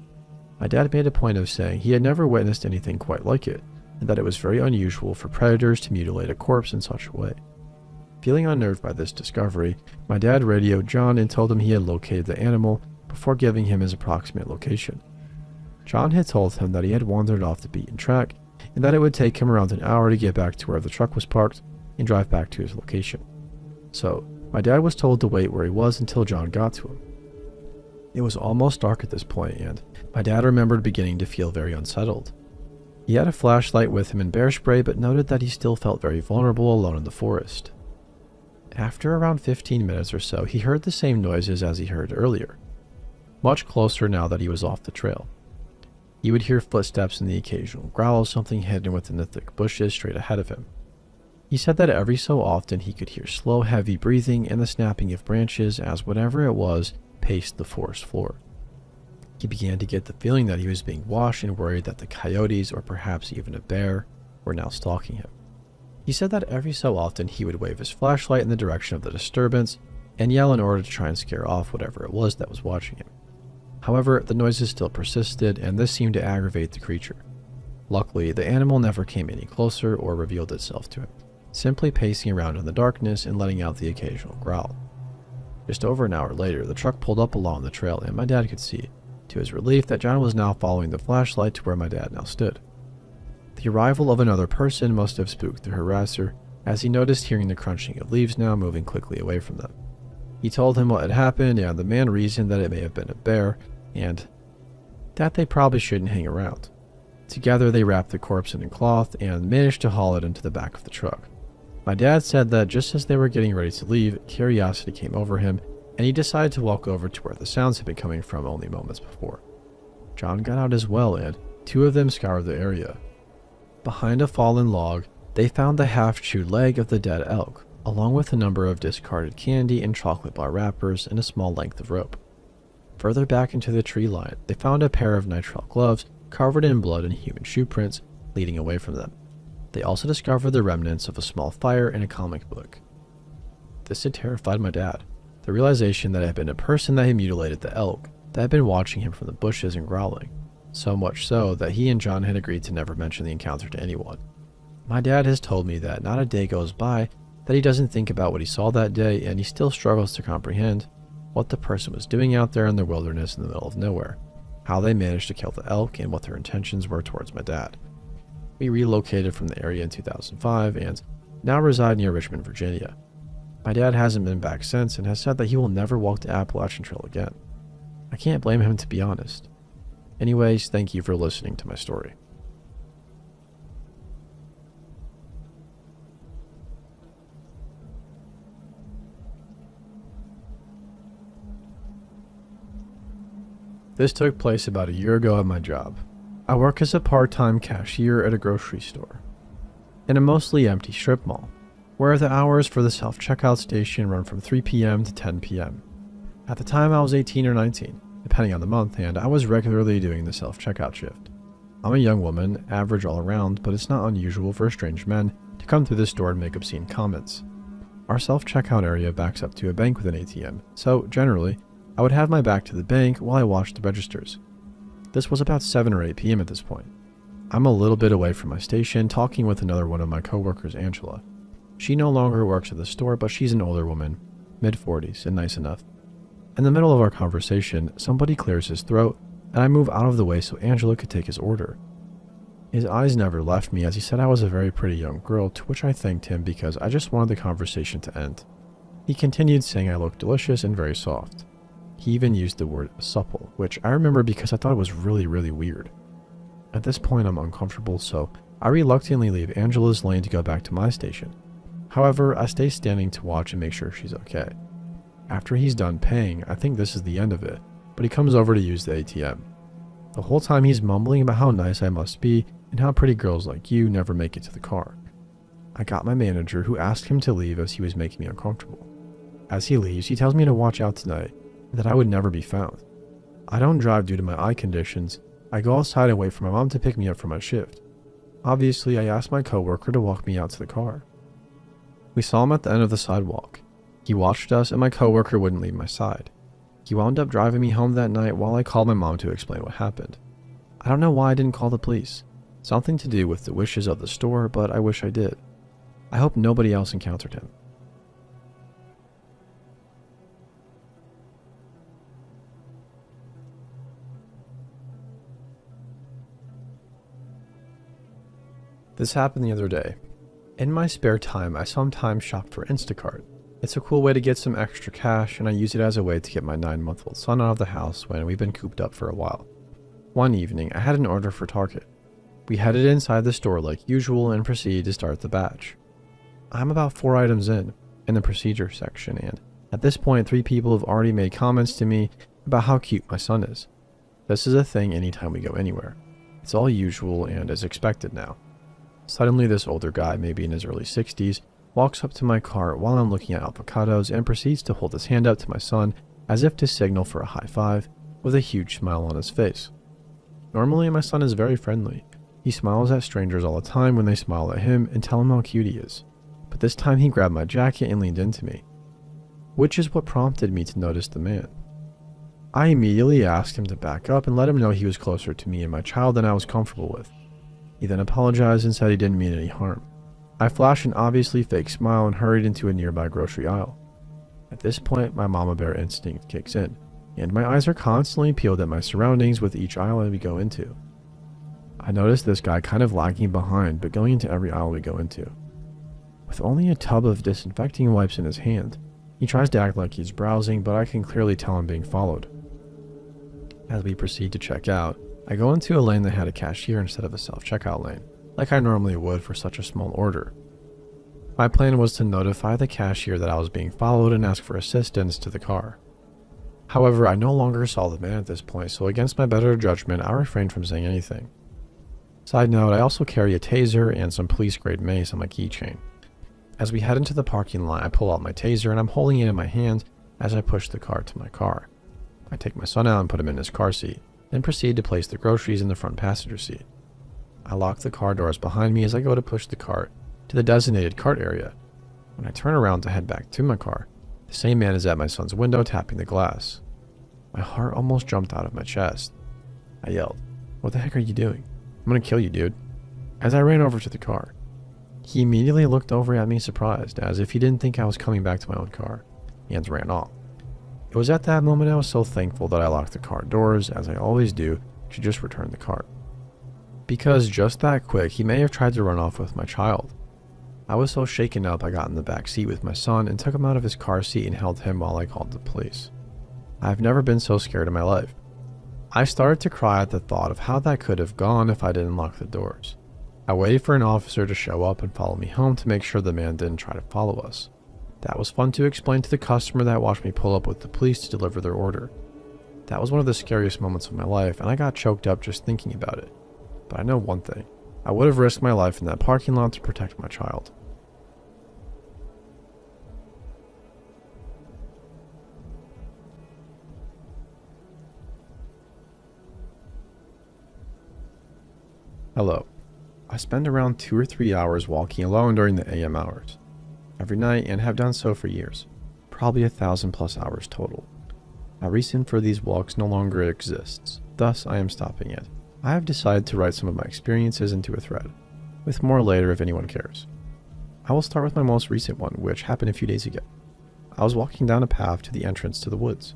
My dad made a point of saying he had never witnessed anything quite like it, and that it was very unusual for predators to mutilate a corpse in such a way. Feeling unnerved by this discovery, my dad radioed John and told him he had located the animal before giving him his approximate location. John had told him that he had wandered off the beaten track and that it would take him around an hour to get back to where the truck was parked and drive back to his location. So, my dad was told to wait where he was until John got to him. It was almost dark at this point, and my dad remembered beginning to feel very unsettled. He had a flashlight with him and bear spray, but noted that he still felt very vulnerable alone in the forest. After around 15 minutes or so, he heard the same noises as he heard earlier, much closer now that he was off the trail. He would hear footsteps and the occasional growl of something hidden within the thick bushes straight ahead of him. He said that every so often he could hear slow, heavy breathing and the snapping of branches as whatever it was paced the forest floor. He began to get the feeling that he was being watched and worried that the coyotes, or perhaps even a bear, were now stalking him. He said that every so often he would wave his flashlight in the direction of the disturbance and yell in order to try and scare off whatever it was that was watching him. However, the noises still persisted, and this seemed to aggravate the creature. Luckily, the animal never came any closer or revealed itself to him, simply pacing around in the darkness and letting out the occasional growl. Just over an hour later, the truck pulled up along the trail, and my dad could see, to his relief, that John was now following the flashlight to where my dad now stood. The arrival of another person must have spooked the harasser, as he noticed hearing the crunching of leaves now moving quickly away from them. He told him what had happened, and the man reasoned that it may have been a bear, and that they probably shouldn't hang around. Together they wrapped the corpse in a cloth and managed to haul it into the back of the truck. My dad said that just as they were getting ready to leave, curiosity came over him, and he decided to walk over to where the sounds had been coming from only moments before. John got out as well, and two of them scoured the area. Behind a fallen log, they found the half-chewed leg of the dead elk, along with a number of discarded candy and chocolate bar wrappers and a small length of rope. Further back into the tree line, they found a pair of nitrile gloves covered in blood and human shoe prints leading away from them. They also discovered the remnants of a small fire in a comic book. This had terrified my dad. The realization that it had been a person that had mutilated the elk that had been watching him from the bushes and growling, so much so that he and John had agreed to never mention the encounter to anyone. My dad has told me that not a day goes by that he doesn't think about what he saw that day, and he still struggles to comprehend what the person was doing out there in the wilderness in the middle of nowhere, how they managed to kill the elk, and what their intentions were towards my dad. We relocated from the area in 2005 and now reside near Richmond, Virginia. My dad hasn't been back since and has said that he will never walk the Appalachian Trail again. I can't blame him, to be honest. Anyways, thank you for listening to my story. This took place about a year ago at my job. I work as a part-time cashier at a grocery store in a mostly empty strip mall, where the hours for the self-checkout station run from 3 p.m. to 10 p.m. At the time I was 18 or 19, depending on the month, and I was regularly doing the self-checkout shift. I'm a young woman, average all around, but it's not unusual for strange men to come through the store and make obscene comments. Our self-checkout area backs up to a bank with an ATM, so generally, I would have my back to the bank while I watched the registers. This was about 7 or 8 p.m. at this point. I'm a little bit away from my station, talking with another one of my coworkers, Angela. She no longer works at the store, but she's an older woman, mid-40s, and nice enough. In the middle of our conversation, somebody clears his throat, and I move out of the way so Angela could take his order. His eyes never left me as he said I was a very pretty young girl, to which I thanked him because I just wanted the conversation to end. He continued saying I looked delicious and very soft. He even used the word supple, which I remember because I thought it was really weird. At this point I'm uncomfortable, so I reluctantly leave Angela's lane to go back to my station. However, I stay standing to watch and make sure she's okay. After he's done paying, I think this is the end of it, but he comes over to use the ATM. The whole time he's mumbling about how nice I must be and how pretty girls like you never make it to the car. I got my manager, who asked him to leave as he was making me uncomfortable. As he leaves, he tells me to watch out tonight and that I would never be found. I don't drive due to my eye conditions. I go outside and wait for my mom to pick me up for my shift. Obviously, I asked my coworker to walk me out to the car. We saw him at the end of the sidewalk. He watched us, and my coworker wouldn't leave my side. He wound up driving me home that night while I called my mom to explain what happened. I don't know why I didn't call the police. Something to do with the wishes of the store, but I wish I did. I hope nobody else encountered him. This happened the other day. In my spare time, I sometimes shop for Instacart. It's a cool way to get some extra cash, and I use it as a way to get my 9-month-old son out of the house when we've been cooped up for a while. One evening, I had an order for Target. We headed inside the store like usual and proceeded to start the batch. I'm about 4 items in the procedure section, and at this point 3 people have already made comments to me about how cute my son is. This is a thing anytime we go anywhere. It's all usual and is expected now. Suddenly this older guy, maybe in his early 60s, walks up to my car while I'm looking at avocados and proceeds to hold his hand out to my son as if to signal for a high five, with a huge smile on his face. Normally my son is very friendly. He smiles at strangers all the time when they smile at him and tell him how cute he is. But this time he grabbed my jacket and leaned into me, which is what prompted me to notice the man. I immediately asked him to back up and let him know he was closer to me and my child than I was comfortable with. He then apologized and said he didn't mean any harm. I flashed an obviously fake smile and hurried into a nearby grocery aisle. At this point, my mama bear instinct kicks in, and my eyes are constantly peeled at my surroundings with each aisle we go into. I noticed this guy kind of lagging behind, but going into every aisle we go into. With only a tub of disinfecting wipes in his hand, he tries to act like he's browsing, but I can clearly tell I'm being followed. As we proceed to check out, I go into a lane that had a cashier instead of a self-checkout lane, like I normally would for such a small order. My plan was to notify the cashier that I was being followed and ask for assistance to the car. However, I no longer saw the man at this point, so against my better judgment, I refrained from saying anything. Side note, I also carry a taser and some police-grade mace on my keychain. As we head into the parking lot, I pull out my taser and I'm holding it in my hand as I push the car to my car. I take my son out and put him in his car seat, then proceed to place the groceries in the front passenger seat. I lock the car doors behind me as I go to push the cart to the designated cart area. When I turn around to head back to my car, the same man is at my son's window tapping the glass. My heart almost jumped out of my chest. I yelled, "What the heck are you doing? I'm gonna kill you, dude." As I ran over to the car, he immediately looked over at me surprised, as if he didn't think I was coming back to my own car, and ran off. It was at that moment I was so thankful that I locked the car doors, as I always do, to just return the cart. Because just that quick, he may have tried to run off with my child. I was so shaken up I got in the back seat with my son and took him out of his car seat and held him while I called the police. I've never been so scared in my life. I started to cry at the thought of how that could have gone if I didn't lock the doors. I waited for an officer to show up and follow me home to make sure the man didn't try to follow us. That was fun to explain to the customer that watched me pull up with the police to deliver their order. That was one of the scariest moments of my life, and I got choked up just thinking about it. But I know one thing. I would have risked my life in that parking lot to protect my child. Hello. I spend around 2 or 3 hours walking alone during the AM hours every night and have done so for years, probably 1,000+ hours total. A reason for these walks no longer exists, thus I am stopping it. I have decided to write some of my experiences into a thread, with more later if anyone cares. I will start with my most recent one, which happened a few days ago. I was walking down a path to the entrance to the woods.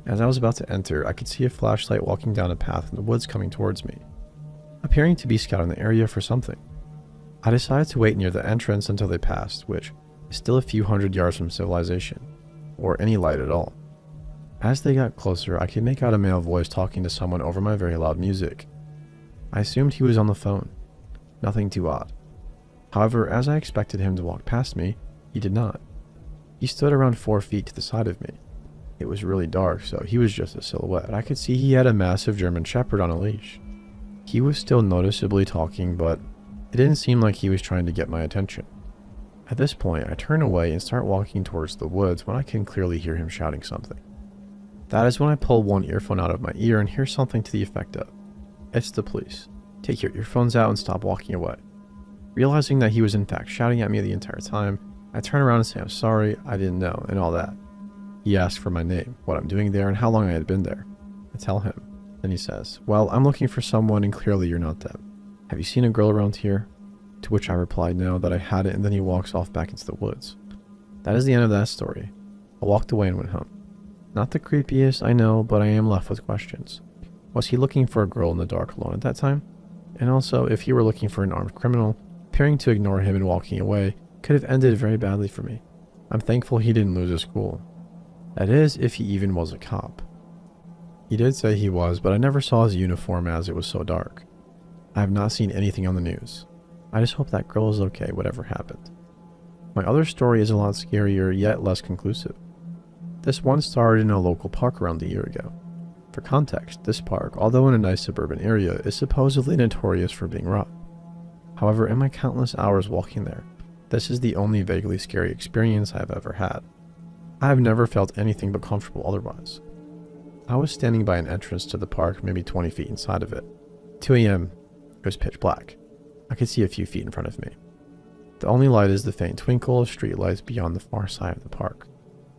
As I was about to enter, I could see a flashlight walking down a path in the woods coming towards me, appearing to be scouting the area for something. I decided to wait near the entrance until they passed, which is still a few hundred yards from civilization, or any light at all. As they got closer, I could make out a male voice talking to someone over my very loud music. I assumed he was on the phone. Nothing too odd. However, as I expected him to walk past me, he did not. He stood around 4 feet to the side of me. It was really dark, so he was just a silhouette. I could see he had a massive German Shepherd on a leash. He was still noticeably talking, but it didn't seem like he was trying to get my attention. At this point, I turn away and start walking towards the woods when I can clearly hear him shouting something. That is when I pull one earphone out of my ear and hear something to the effect of, "It's the police. Take your earphones out and stop walking away." Realizing that he was in fact shouting at me the entire time, I turn around and say I'm sorry, I didn't know, and all that. He asks for my name, what I'm doing there, and how long I had been there. I tell him. Then he says, "Well, I'm looking for someone and clearly you're not them. Have you seen a girl around here?" To which I replied no, that I hadn't, and then he walks off back into the woods. That is the end of that story. I walked away and went home. Not the creepiest, I know, but I am left with questions. Was he looking for a girl in the dark alone at that time? And also, if he were looking for an armed criminal, Appearing to ignore him and walking away could have ended very badly for me. I'm thankful he didn't lose his cool. That is, if he even was a cop. He did say he was, but I never saw his uniform as it was so dark. I have not seen anything on the news. I just hope that girl is okay, whatever happened. My other story is a lot scarier, yet less conclusive. This one started in a local park around a year ago. For context, this park, although in a nice suburban area, is supposedly notorious for being rough. However, in my countless hours walking there, this is the only vaguely scary experience I have ever had. I have never felt anything but comfortable otherwise. I was standing by an entrance to the park, maybe 20 feet inside of it. 2 a.m. It was pitch black. I could see a few feet in front of me. The only light is the faint twinkle of streetlights beyond the far side of the park.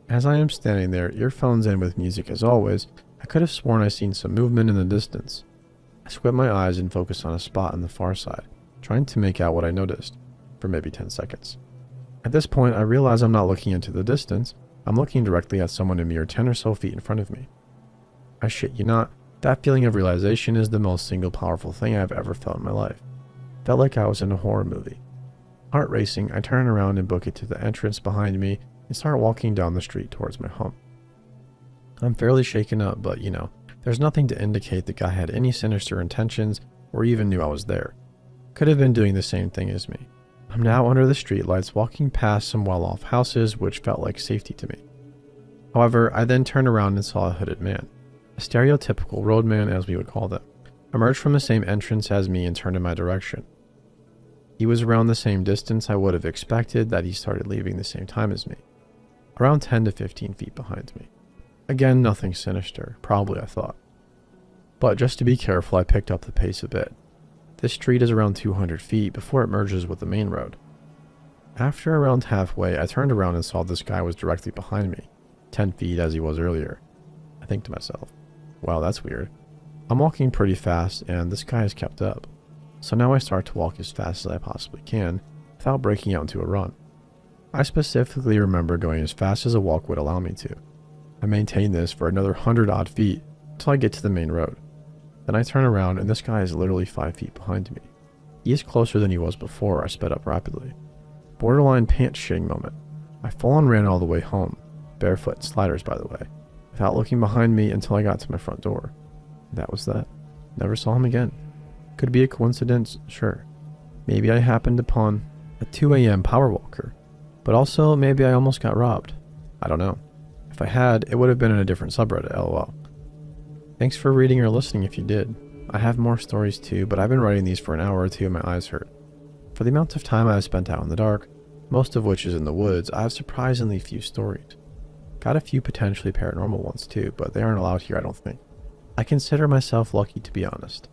As I am standing there, earphones in with music as always, I could have sworn I seen some movement in the distance. I squint my eyes and focus on a spot on the far side, trying to make out what I noticed, for maybe 10 seconds. At this point, I realize I'm not looking into the distance, I'm looking directly at someone a mere 10 or so feet in front of me. I shit you not, that feeling of realization is the most single powerful thing I've ever felt in my life. Felt like I was in a horror movie. Heart racing, I turn around and book it to the entrance behind me and start walking down the street towards my home. I'm fairly shaken up, but there's nothing to indicate the guy had any sinister intentions or even knew I was there. Could have been doing the same thing as me. I'm now under the streetlights walking past some well-off houses which felt like safety to me. However, I then turned around and saw a hooded man, a stereotypical roadman as we would call them, emerge from the same entrance as me and turned in my direction. He was around the same distance I would have expected that he started leaving the same time as me, around 10 to 15 feet behind me. Again, nothing sinister, probably I thought. But just to be careful, I picked up the pace a bit. This street is around 200 feet before it merges with the main road. After around halfway, I turned around and saw this guy was directly behind me, 10 feet as he was earlier. I think to myself, wow, that's weird. I'm walking pretty fast and this guy has kept up. So now I start to walk as fast as I possibly can without breaking out into a run. I specifically remember going as fast as a walk would allow me to. I maintain this for another 100 odd feet until I get to the main road. Then I turn around and this guy is literally 5 feet behind me. He is closer than he was before I sped up rapidly. Borderline pants shitting moment. I full on ran all the way home, barefoot sliders by the way, without looking behind me until I got to my front door. That was that. Never saw him again. Could be a coincidence, sure. Maybe I happened upon a 2 a.m. power walker, but also maybe I almost got robbed. I don't know. If I had, it would have been in a different subreddit, lol. Thanks for reading or listening if you did. I have more stories too, but I've been writing these for an hour or two and my eyes hurt. For the amount of time I have spent out in the dark, most of which is in the woods, I have surprisingly few stories. Got a few potentially paranormal ones too, but they aren't allowed here I don't think. I consider myself lucky to be honest.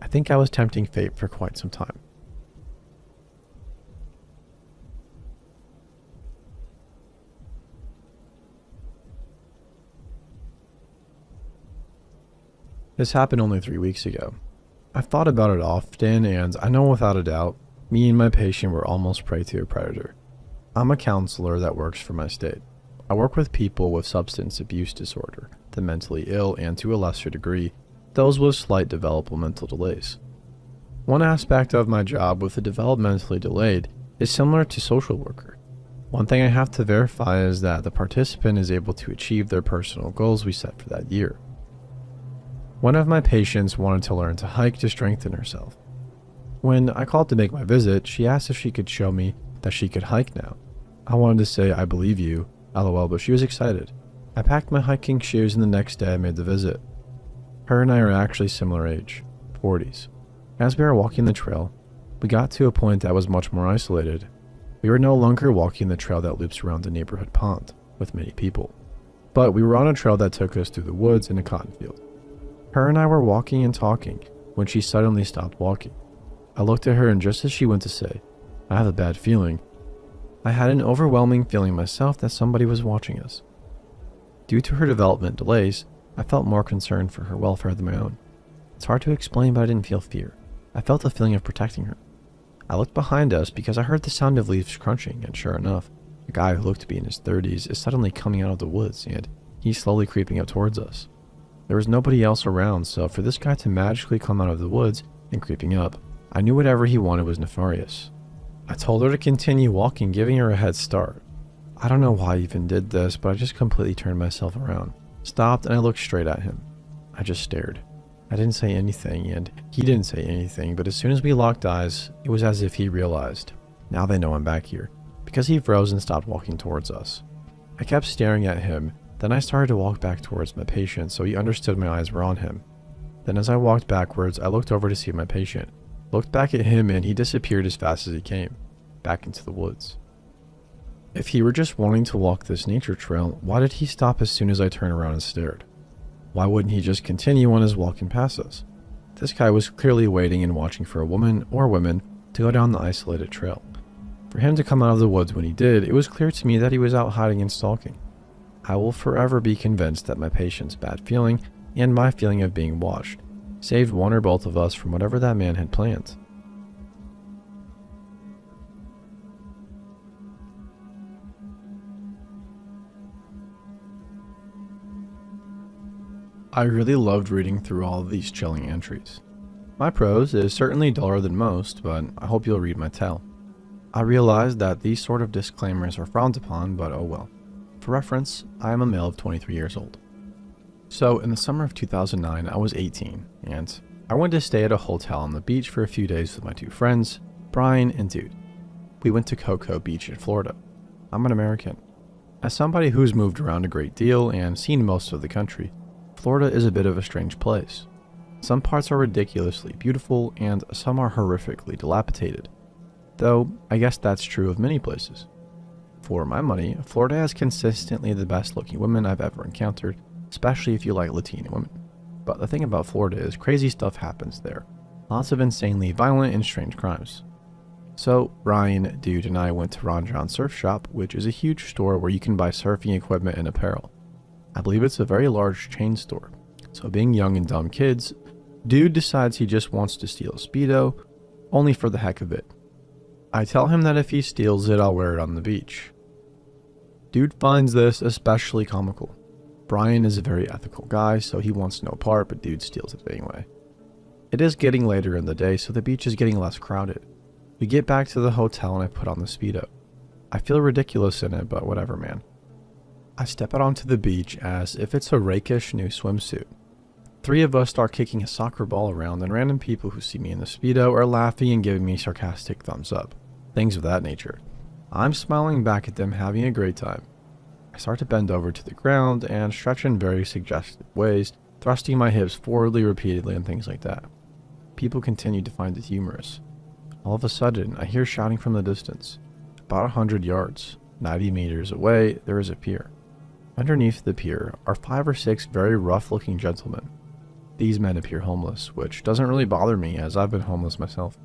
I think I was tempting fate for quite some time. This happened only 3 weeks ago. I've thought about it often, and I know without a doubt, me and my patient were almost prey to a predator. I'm a counselor that works for my state. I work with people with substance abuse disorder, the mentally ill, and to a lesser degree, those with slight developmental delays. One aspect of my job with the developmentally delayed is similar to social worker. One thing I have to verify is that the participant is able to achieve their personal goals we set for that year. One of my patients wanted to learn to hike to strengthen herself. When I called to make my visit, she asked if she could show me that she could hike now. I wanted to say, I believe you, lol, but she was excited. I packed my hiking shoes and the next day I made the visit. Her and I are actually similar age, 40s. As we were walking the trail, we got to a point that was much more isolated. We were no longer walking the trail that loops around a neighborhood pond with many people, but we were on a trail that took us through the woods in a cotton field. Her and I were walking and talking when she suddenly stopped walking. I looked at her and just as she went to say, I have a bad feeling, I had an overwhelming feeling myself that somebody was watching us. Due to her development delays, I felt more concerned for her welfare than my own. It's hard to explain, but I didn't feel fear. I felt a feeling of protecting her. I looked behind us because I heard the sound of leaves crunching, and sure enough, a guy who looked to be in his 30s is suddenly coming out of the woods, and he's slowly creeping up towards us. There was nobody else around, so for this guy to magically come out of the woods and creeping up, I knew whatever he wanted was nefarious. I told her to continue walking, giving her a head start. I don't know why I even did this, but I just completely turned myself around, stopped, and I looked straight at him. I just stared. I didn't say anything, and he didn't say anything, but as soon as we locked eyes, it was as if he realized, now they know I'm back here, because he froze and stopped walking towards us. I kept staring at him, then I started to walk back towards my patient, so he understood my eyes were on him. Then as I walked backwards, I looked over to see my patient, looked back at him, and he disappeared as fast as he came, back into the woods. If he were just wanting to walk this nature trail, why did he stop as soon as I turned around and stared? Why wouldn't he just continue on his walking past us? This guy was clearly waiting and watching for a woman or women to go down the isolated trail. For him to come out of the woods when he did, it was clear to me that he was out hiding and stalking. I will forever be convinced that my patient's bad feeling and my feeling of being watched saved one or both of us from whatever that man had planned. I really loved reading through all of these chilling entries. My prose is certainly duller than most, but I hope you'll read my tale. I realize that these sort of disclaimers are frowned upon, but oh well. For reference, I am a male of 23 years old. So, in the summer of 2009, I was 18, and I went to stay at a hotel on the beach for a few days with my two friends, Brian and Dude. We went to Cocoa Beach in Florida. I'm an American. As somebody who's moved around a great deal and seen most of the country, Florida is a bit of a strange place. Some parts are ridiculously beautiful, and some are horrifically dilapidated. Though, I guess that's true of many places. For my money, Florida has consistently the best looking women I've ever encountered, especially if you like Latina women. But the thing about Florida is crazy stuff happens there. Lots of insanely violent and strange crimes. So, Ryan, Dude, and I went to Ron John Surf Shop, which is a huge store where you can buy surfing equipment and apparel. I believe it's a very large chain store. So being young and dumb kids, Dude decides he just wants to steal a Speedo, only for the heck of it. I tell him that if he steals it, I'll wear it on the beach. Dude finds this especially comical. Brian is a very ethical guy, so he wants no part, but Dude steals it anyway. It is getting later in the day, so the beach is getting less crowded. We get back to the hotel and I put on the Speedo. I feel ridiculous in it, but whatever, man. I step out onto the beach as if it's a rakish new swimsuit. Three of us start kicking a soccer ball around, and random people who see me in the Speedo are laughing and giving me sarcastic thumbs up. Things of that nature. I'm smiling back at them, having a great time. I start to bend over to the ground and stretch in very suggestive ways, thrusting my hips forwardly repeatedly and things like that. People continue to find it humorous. All of a sudden, I hear shouting from the distance. About 100 yards, 90 meters away, there is a pier. Underneath the pier are 5 or 6 very rough-looking gentlemen. These men appear homeless, which doesn't really bother me as I've been homeless myself.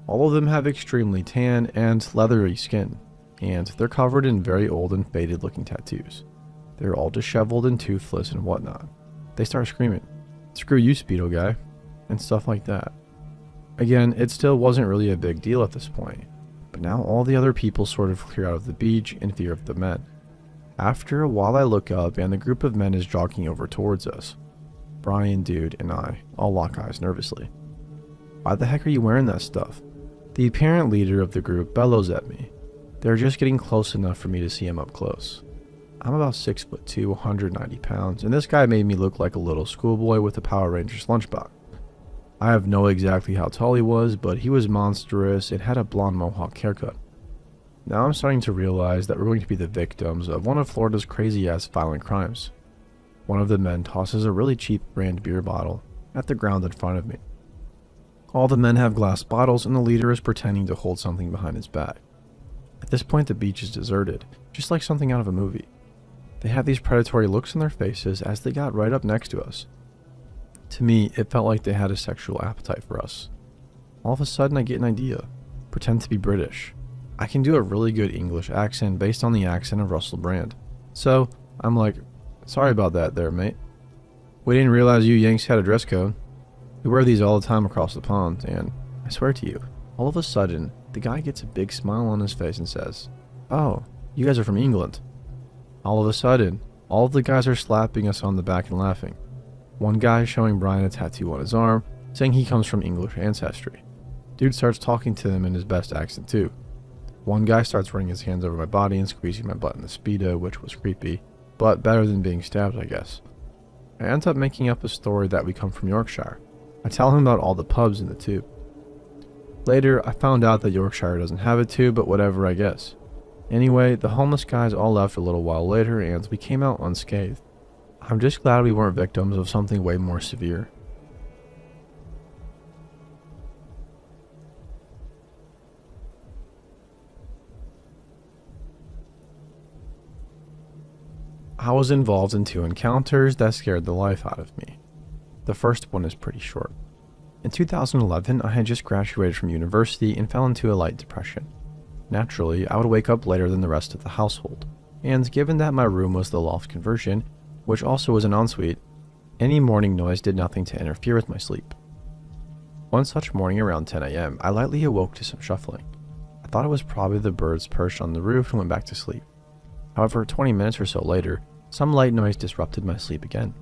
All of them have extremely tan and leathery skin, and they're covered in very old and faded-looking tattoos. They're all disheveled and toothless and whatnot. They start screaming, "Screw you, Speedo guy," and stuff like that. Again, it still wasn't really a big deal at this point, but now all the other people sort of clear out of the beach in fear of the men. After a while I look up and the group of men is jogging over towards us. Brian, Dude, and I all lock eyes nervously. "Why the heck are you wearing that stuff?" The apparent leader of the group bellows at me. They're just getting close enough for me to see him up close. I'm about 6'2", 190 pounds, and this guy made me look like a little schoolboy with a Power Rangers lunchbox. I have no exactly how tall he was, but he was monstrous and had a blonde mohawk haircut. Now I'm starting to realize that we're going to be the victims of one of Florida's crazy-ass violent crimes. One of the men tosses a really cheap brand beer bottle at the ground in front of me. All the men have glass bottles and the leader is pretending to hold something behind his back. At this point the beach is deserted, just like something out of a movie. They have these predatory looks on their faces as they got right up next to us. To me, it felt like they had a sexual appetite for us. All of a sudden I get an idea. Pretend to be British. I can do a really good English accent based on the accent of Russell Brand. So, I'm like, "Sorry about that there, mate. We didn't realize you Yanks had a dress code. We wear these all the time across the pond, and I swear to you," all of a sudden, the guy gets a big smile on his face and says, "Oh, you guys are from England." All of a sudden, all of the guys are slapping us on the back and laughing. One guy showing Brian a tattoo on his arm, saying he comes from English ancestry. Dude starts talking to them in his best accent too. One guy starts running his hands over my body and squeezing my butt in the Speedo, which was creepy, but better than being stabbed, I guess. I end up making up a story that we come from Yorkshire. I tell him about all the pubs in the tube. Later, I found out that Yorkshire doesn't have a tube, but whatever, I guess. Anyway, the homeless guys all left a little while later and we came out unscathed. I'm just glad we weren't victims of something way more severe. I was involved in 2 encounters that scared the life out of me. The first one is pretty short. In 2011, I had just graduated from university and fell into a light depression. Naturally, I would wake up later than the rest of the household, and given that my room was the loft conversion, which also was an ensuite, any morning noise did nothing to interfere with my sleep. One such morning around 10 a.m., I lightly awoke to some shuffling. I thought it was probably the birds perched on the roof and went back to sleep. However, 20 minutes or so later, some light noise disrupted my sleep again.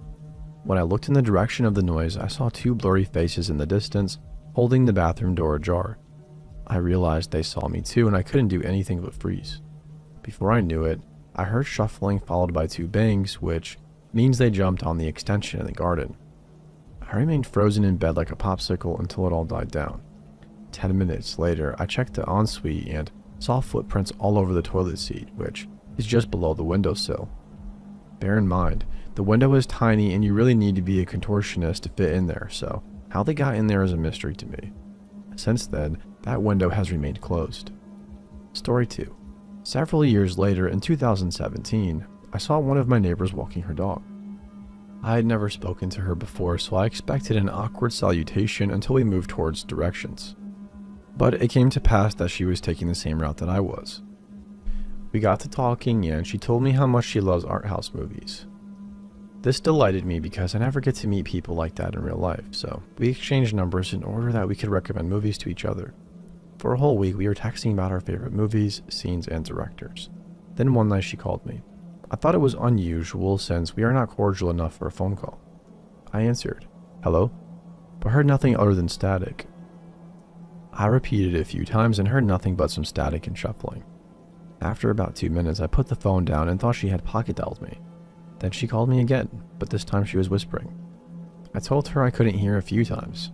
When I looked in the direction of the noise, I saw 2 blurry faces in the distance, holding the bathroom door ajar. I realized they saw me too, and I couldn't do anything but freeze. Before I knew it, I heard shuffling followed by 2 bangs, which means they jumped on the extension in the garden. I remained frozen in bed like a popsicle until it all died down. 10 minutes later, I checked the ensuite and saw footprints all over the toilet seat, which is just below the windowsill. Bear in mind, the window is tiny and you really need to be a contortionist to fit in there, so how they got in there is a mystery to me. Since then, that window has remained closed. Story 2. Several years later, in 2017, I saw one of my neighbors walking her dog. I had never spoken to her before, so I expected an awkward salutation until we moved towards directions. But it came to pass that she was taking the same route that I was. We got to talking and she told me how much she loves art house movies. This delighted me because I never get to meet people like that in real life, so we exchanged numbers in order that we could recommend movies to each other. For a whole week we were texting about our favorite movies, scenes, and directors. Then one night she called me. I thought it was unusual since we are not cordial enough for a phone call. I answered, "Hello?" but heard nothing other than static. I repeated it a few times and heard nothing but some static and shuffling. After about 2 minutes, I put the phone down and thought she had pocket dialed me. Then she called me again, but this time she was whispering. I told her I couldn't hear a few times.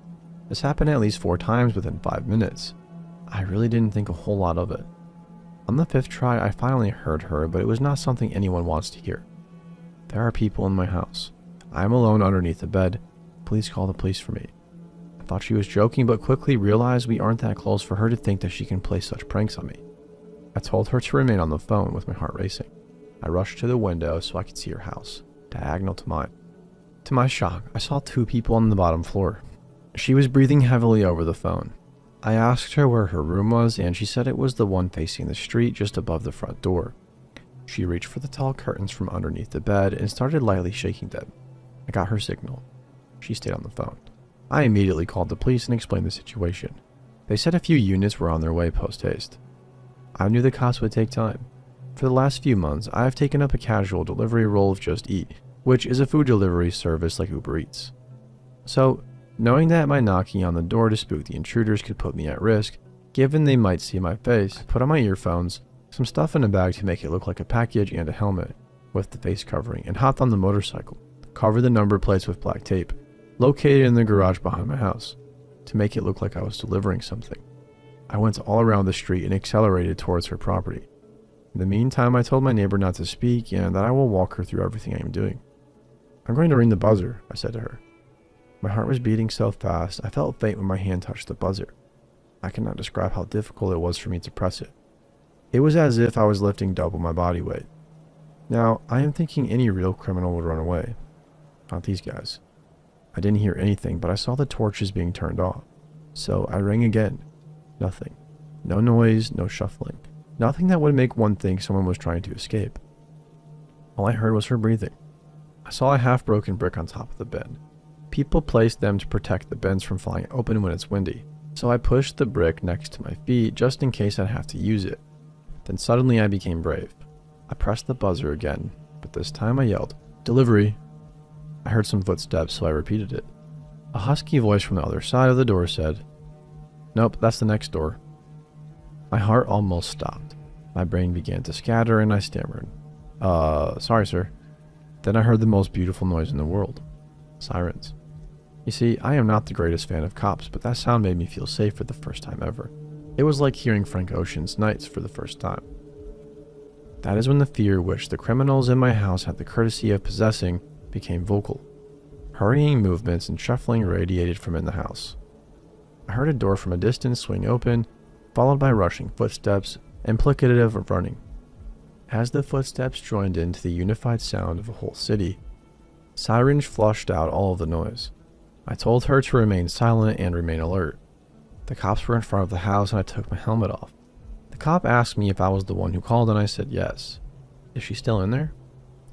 This happened at least 4 times within 5 minutes. I really didn't think a whole lot of it. On the 5th try, I finally heard her, but it was not something anyone wants to hear. "There are people in my house. I am alone underneath the bed. Please call the police for me." I thought she was joking, but quickly realized we aren't that close for her to think that she can play such pranks on me. I told her to remain on the phone with my heart racing. I rushed to the window so I could see her house, diagonal to mine. To my shock, I saw 2 people on the bottom floor. She was breathing heavily over the phone. I asked her where her room was, and she said it was the one facing the street just above the front door. She reached for the tall curtains from underneath the bed and started lightly shaking them. I got her signal. She stayed on the phone. I immediately called the police and explained the situation. They said a few units were on their way post-haste. I knew the cops would take time. For the last few months, I have taken up a casual delivery role of Just Eat, which is a food delivery service like Uber Eats. So, knowing that my knocking on the door to spook the intruders could put me at risk, given they might see my face, I put on my earphones, some stuff in a bag to make it look like a package and a helmet, with the face covering, and hopped on the motorcycle, covered the number plates with black tape, located in the garage behind my house, to make it look like I was delivering something. I went all around the street and accelerated towards her property. In the meantime, I told my neighbor not to speak and that I will walk her through everything I am doing. "I'm going to ring the buzzer," I said to her. My heart was beating so fast, I felt faint when my hand touched the buzzer. I cannot describe how difficult it was for me to press it. It was as if I was lifting double my body weight. Now, I am thinking any real criminal would run away. Not these guys. I didn't hear anything, but I saw the torches being turned off. So I rang again. Nothing. No noise, no shuffling. Nothing that would make one think someone was trying to escape. All I heard was her breathing. I saw a half-broken brick on top of the bin. People placed them to protect the bins from flying open when it's windy, so I pushed the brick next to my feet just in case I'd have to use it. Then suddenly I became brave. I pressed the buzzer again, but this time I yelled, "Delivery!" I heard some footsteps, so I repeated it. A husky voice from the other side of the door said, Nope, that's the next door. My heart almost stopped. My brain began to scatter and I stammered. Sorry, sir. Then I heard the most beautiful noise in the world. Sirens. You see, I am not the greatest fan of cops, but that sound made me feel safe for the first time ever. It was like hearing Frank Ocean's Nights for the first time. That is when the fear which the criminals in my house had the courtesy of possessing became vocal. Hurrying movements and shuffling radiated from in the house. I heard a door from a distance swing open, followed by rushing footsteps, implicative of running. As the footsteps joined into the unified sound of a whole city, sirens flushed out all of the noise. I told her to remain silent and remain alert. The cops were in front of the house and I took my helmet off. The cop asked me if I was the one who called and I said yes. Is she still in there?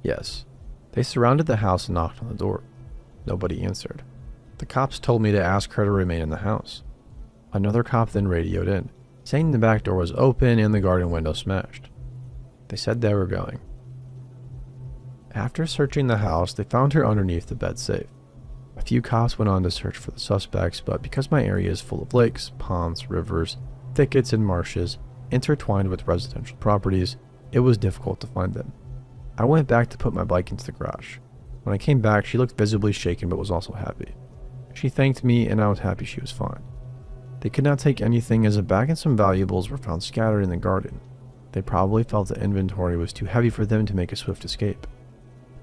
Yes. They surrounded the house and knocked on the door. Nobody answered. The cops told me to ask her to remain in the house. Another cop then radioed in, saying the back door was open and the garden window smashed. They said they were going. After searching the house, they found her underneath the bed safe. A few cops went on to search for the suspects, but because my area is full of lakes, ponds, rivers, thickets, and marshes, intertwined with residential properties, it was difficult to find them. I went back to put my bike into the garage. When I came back, she looked visibly shaken but was also happy. She thanked me and I was happy she was fine. They could not take anything as a bag and some valuables were found scattered in the garden. They probably felt the inventory was too heavy for them to make a swift escape.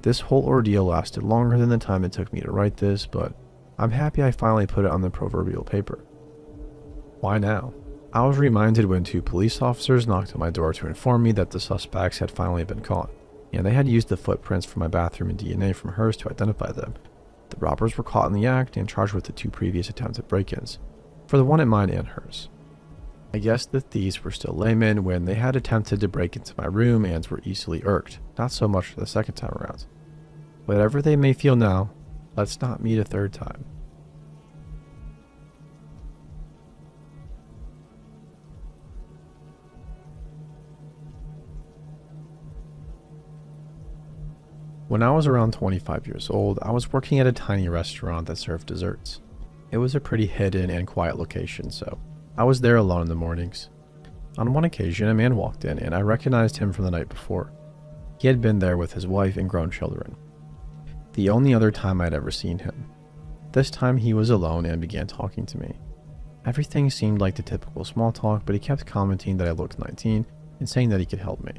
This whole ordeal lasted longer than the time it took me to write this, but I'm happy I finally put it on the proverbial paper. Why now? I was reminded when 2 police officers knocked on my door to inform me that the suspects had finally been caught, and they had used the footprints from my bathroom and DNA from hers to identify them. The robbers were caught in the act and charged with the 2 previous attempts at break-ins, for the one at mine and hers. I guess the thieves were still laymen when they had attempted to break into my room and were easily irked, not so much for the second time around. Whatever they may feel now, let's not meet a third time. When I was around 25 years old, I was working at a tiny restaurant that served desserts. It was a pretty hidden and quiet location, so I was there alone in the mornings. On one occasion, a man walked in and I recognized him from the night before. He had been there with his wife and grown children. The only other time I'd ever seen him. This time he was alone and began talking to me. Everything seemed like the typical small talk, but he kept commenting that I looked 19 and saying that he could help me.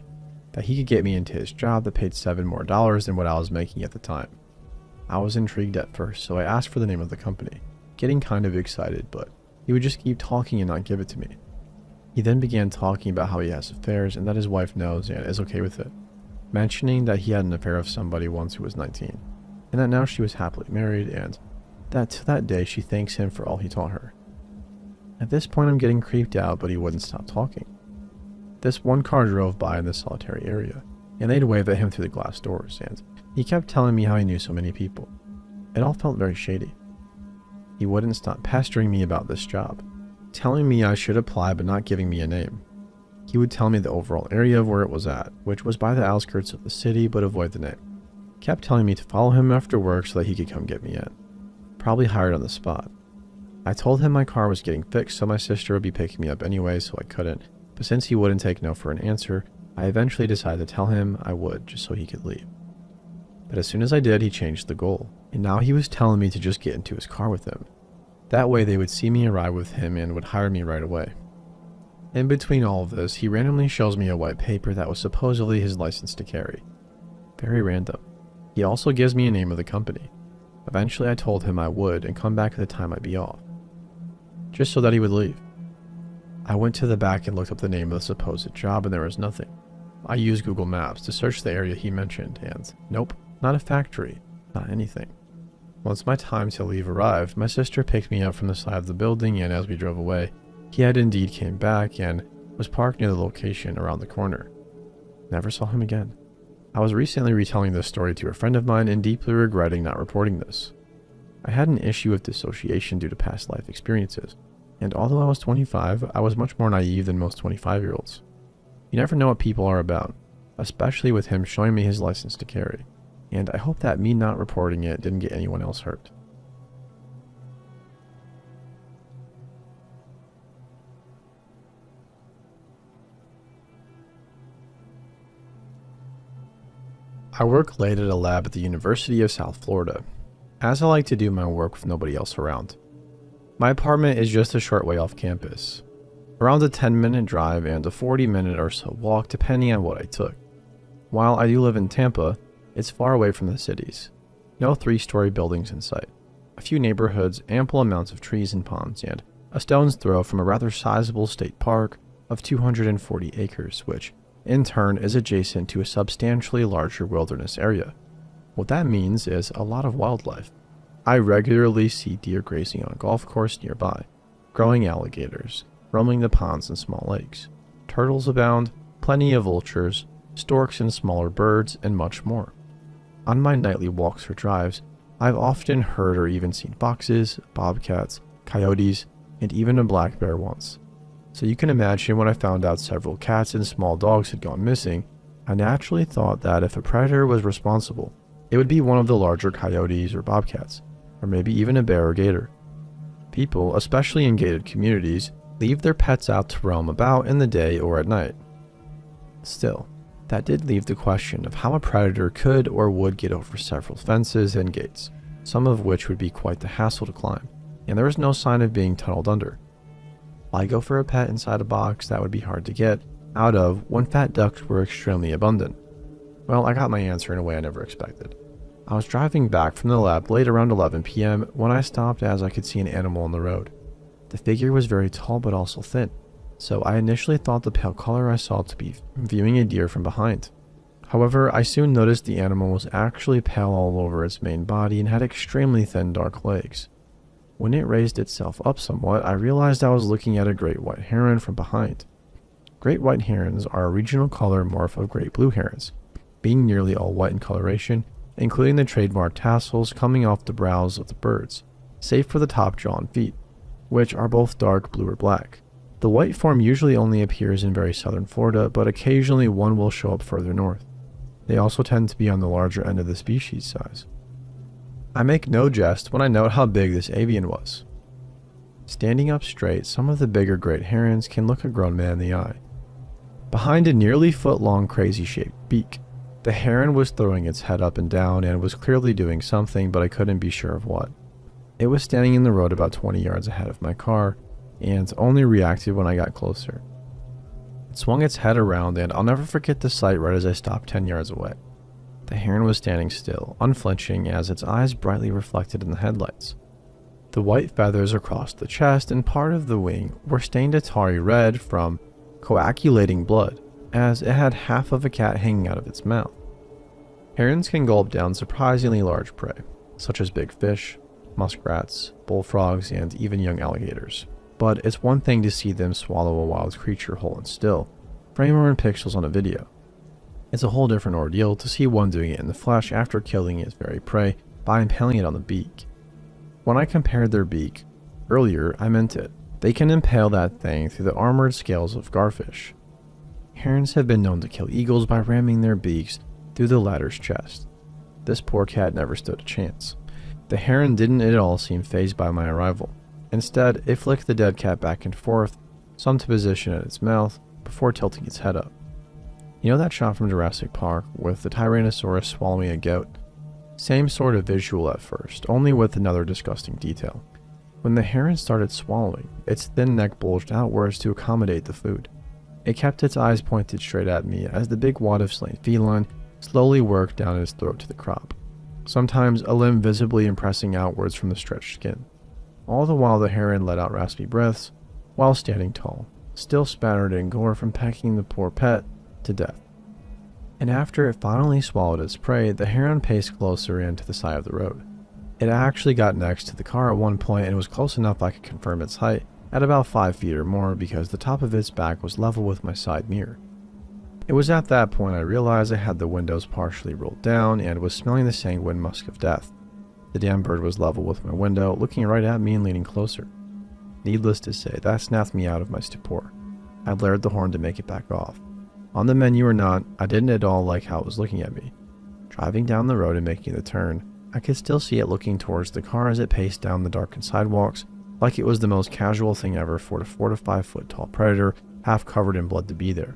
That he could get me into his job that paid $7 more than what I was making at the time. I was intrigued at first, so I asked for the name of the company, getting kind of excited, but he would just keep talking and not give it to me. He then began talking about how he has affairs and that his wife knows and is okay with it, mentioning that he had an affair with somebody once who was 19, and that now she was happily married and that to that day she thanks him for all he taught her. At this point I'm getting creeped out, but he wouldn't stop talking. This one car drove by in this solitary area, and they'd wave at him through the glass doors, and he kept telling me how he knew so many people. It all felt very shady. He wouldn't stop pestering me about this job, telling me I should apply but not giving me a name. He would tell me the overall area of where it was at, which was by the outskirts of the city, but avoid the name. Kept telling me to follow him after work so that he could come get me in. Probably hired on the spot. I told him my car was getting fixed so my sister would be picking me up anyway, so I couldn't, but since he wouldn't take no for an answer, I eventually decided to tell him I would just so he could leave. But as soon as I did, he changed the goal, and now he was telling me to just get into his car with him. That way they would see me arrive with him and would hire me right away. In between all of this, he randomly shows me a white paper that was supposedly his license to carry. Very random. He also gives me a name of the company. Eventually I told him I would and come back at the time I'd be off, just so that he would leave. I went to the back and looked up the name of the supposed job and there was nothing. I used Google Maps to search the area he mentioned and nope, not a factory, not anything. Once my time to leave arrived, my sister picked me up from the side of the building and as we drove away, he had indeed came back and was parked near the location around the corner. Never saw him again. I was recently retelling this story to a friend of mine and deeply regretting not reporting this. I had an issue with dissociation due to past life experiences, and although I was 25, I was much more naive than most 25-year-olds. You never know what people are about, especially with him showing me his license to carry, and I hope that me not reporting it didn't get anyone else hurt. I work late at a lab at the University of South Florida, as I like to do my work with nobody else around. My apartment is just a short way off campus, around a 10-minute drive and a 40-minute or so walk depending on what I took. While I do live in Tampa, it's far away from the cities. No 3-story buildings in sight, a few neighborhoods, ample amounts of trees and ponds, and a stone's throw from a rather sizable state park of 240 acres, which in turn is adjacent to a substantially larger wilderness area. What that means is a lot of wildlife. I regularly see deer grazing on a golf course nearby, growing alligators, roaming the ponds and small lakes. Turtles abound, plenty of vultures, storks and smaller birds, and much more. On my nightly walks or drives, I've often heard or even seen foxes, bobcats, coyotes, and even a black bear once. So you can imagine when I found out several cats and small dogs had gone missing, I naturally thought that if a predator was responsible, it would be one of the larger coyotes or bobcats, or maybe even a bear or gator. People, especially in gated communities, leave their pets out to roam about in the day or at night. Still, that did leave the question of how a predator could or would get over several fences and gates, some of which would be quite the hassle to climb, and there was no sign of being tunneled under. Why go for a pet inside a box that would be hard to get out of when fat ducks were extremely abundant? Well, I got my answer in a way I never expected. I was driving back from the lab late around 11 p.m. when I stopped as I could see an animal on the road. The figure was very tall but also thin, so I initially thought the pale color I saw to be viewing a deer from behind. However, I soon noticed the animal was actually pale all over its main body and had extremely thin dark legs. When it raised itself up somewhat, I realized I was looking at a great white heron from behind. Great white herons are a regional color morph of great blue herons, being nearly all white in coloration, including the trademark tassels coming off the brows of the birds, save for the top jaw and feet, which are both dark blue or black. The white form usually only appears in very southern Florida, but occasionally one will show up further north. They also tend to be on the larger end of the species size. I make no jest when I note how big this avian was. Standing up straight, some of the bigger great herons can look a grown man in the eye. Behind a nearly foot-long crazy-shaped beak, the heron was throwing its head up and down and was clearly doing something, but I couldn't be sure of what. It was standing in the road about 20 yards ahead of my car, and only reacted when I got closer. It swung its head around, and I'll never forget the sight right as I stopped 10 yards away. The heron was standing still, unflinching as its eyes brightly reflected in the headlights. The white feathers across the chest and part of the wing were stained a tarry red from coagulating blood, as it had half of a cat hanging out of its mouth. Herons can gulp down surprisingly large prey, such as big fish, muskrats, bullfrogs, and even young alligators. But it's one thing to see them swallow a wild creature whole and still, frame or in pixels on a video. It's a whole different ordeal to see one doing it in the flesh after killing its very prey by impaling it on the beak. When I compared their beak earlier, I meant it. They can impale that thing through the armored scales of garfish. Herons have been known to kill eagles by ramming their beaks through the latter's chest. This poor cat never stood a chance. The heron didn't at all seem fazed by my arrival. Instead, it flicked the dead cat back and forth, some to position at its mouth, before tilting its head up. You know that shot from Jurassic Park with the Tyrannosaurus swallowing a goat? Same sort of visual at first, only with another disgusting detail. When the heron started swallowing, its thin neck bulged outwards to accommodate the food. It kept its eyes pointed straight at me as the big wad of slain feline slowly worked down its throat to the crop, sometimes a limb visibly impressing outwards from the stretched skin. All the while the heron let out raspy breaths, while standing tall, still spattered in gore from pecking the poor pet to death. And after it finally swallowed its prey, the heron paced closer in to the side of the road. It actually got next to the car at one point and was close enough I could confirm its height at about 5 feet or more because the top of its back was level with my side mirror. It was at that point I realized I had the windows partially rolled down and was smelling the sanguine musk of death. The damn bird was level with my window, looking right at me and leaning closer. Needless to say, that snapped me out of my stupor. I blared the horn to make it back off. On the menu or not, I didn't at all like how it was looking at me. Driving down the road and making the turn, I could still see it looking towards the car as it paced down the darkened sidewalks, like it was the most casual thing ever for a 4 to 5 foot tall predator, half covered in blood, to be there.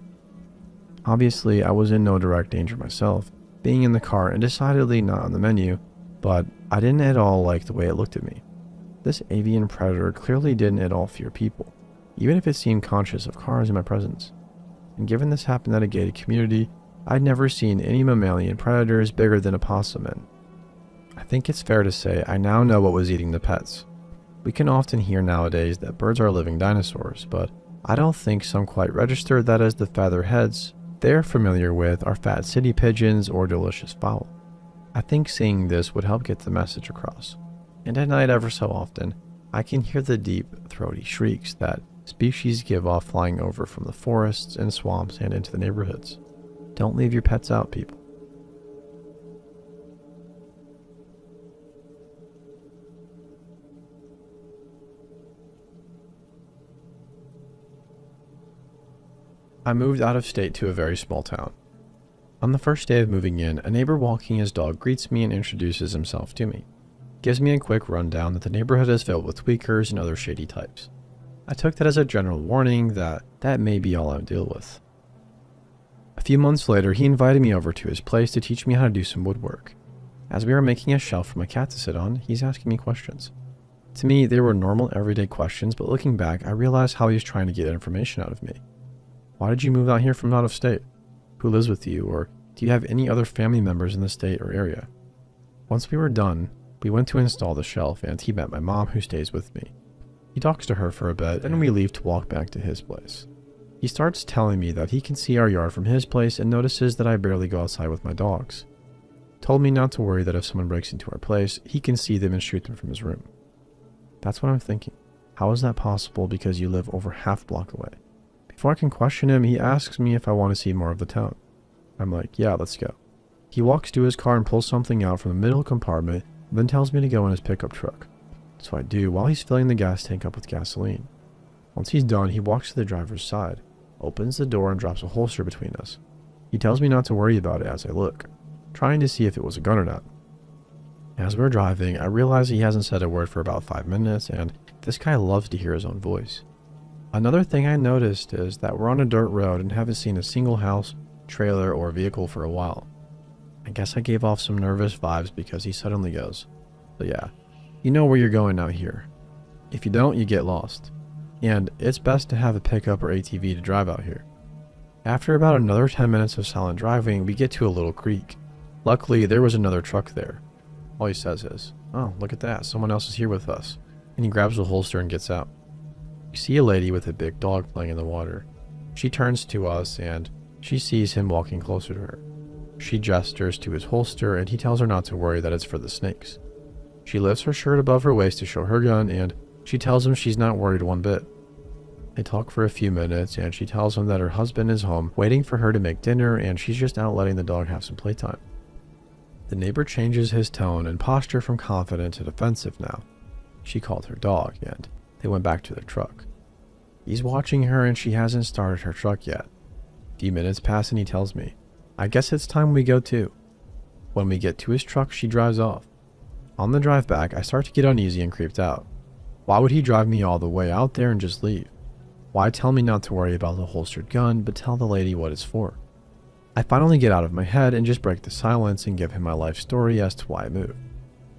Obviously, I was in no direct danger myself, being in the car and decidedly not on the menu, but I didn't at all like the way it looked at me. This avian predator clearly didn't at all fear people, even if it seemed conscious of cars in my presence. And given this happened at a gated community, I'd never seen any mammalian predators bigger than opossum. I think it's fair to say I now know what was eating the pets. We can often hear nowadays that birds are living dinosaurs, but I don't think some quite register that as the featherheads they're familiar with are fat city pigeons or delicious fowl. I think seeing this would help get the message across. And at night, ever so often, I can hear the deep, throaty shrieks that species give off flying over from the forests and swamps and into the neighborhoods. Don't leave your pets out, people. I moved out of state to a very small town. On the first day of moving in, a neighbor walking his dog greets me and introduces himself to me. Gives me a quick rundown that the neighborhood is filled with tweakers and other shady types. I took that as a general warning that may be all I'll deal with. A few months later, he invited me over to his place to teach me how to do some woodwork. As we were making a shelf for my cat to sit on, he's asking me questions. To me, they were normal everyday questions, but looking back, I realized how he was trying to get information out of me. Why did you move out here from out of state? Who lives with you, or do you have any other family members in the state or area? Once we were done, we went to install the shelf and he met my mom who stays with me. He talks to her for a bit, and we leave to walk back to his place. He starts telling me that he can see our yard from his place and notices that I barely go outside with my dogs. Told me not to worry that if someone breaks into our place, he can see them and shoot them from his room. That's what I'm thinking. How is that possible because you live over half a block away? Before I can question him, he asks me if I want to see more of the town. I'm like, yeah, let's go. He walks to his car and pulls something out from the middle compartment, then tells me to go in his pickup truck. So I do while he's filling the gas tank up with gasoline. Once he's done, he walks to the driver's side, opens the door and drops a holster between us. He tells me not to worry about it as I look, trying to see if it was a gun or not. As we're driving, I realize he hasn't said a word for about 5 minutes, and this guy loves to hear his own voice. Another thing I noticed is that we're on a dirt road and haven't seen a single house, trailer, or vehicle for a while. I guess I gave off some nervous vibes because he suddenly goes, "So yeah, you know where you're going out here. If you don't, you get lost. And it's best to have a pickup or ATV to drive out here." After about another 10 minutes of silent driving, we get to a little creek. Luckily, there was another truck there. All he says is, "Oh, look at that, someone else is here with us." And he grabs a holster and gets out. We see a lady with a big dog playing in the water. She turns to us and she sees him walking closer to her. She gestures to his holster and he tells her not to worry, that it's for the snakes. She lifts her shirt above her waist to show her gun and she tells him she's not worried one bit. They talk for a few minutes and she tells him that her husband is home waiting for her to make dinner and she's just out letting the dog have some playtime. The neighbor changes his tone and posture from confident to defensive now. She called her dog and they went back to their truck. He's watching her and she hasn't started her truck yet. A few minutes pass and he tells me, "I guess it's time we go too." When we get to his truck, she drives off. On the drive back, I start to get uneasy and creeped out. Why would he drive me all the way out there and just leave? Why tell me not to worry about the holstered gun, but tell the lady what it's for? I finally get out of my head and just break the silence and give him my life story as to why I moved.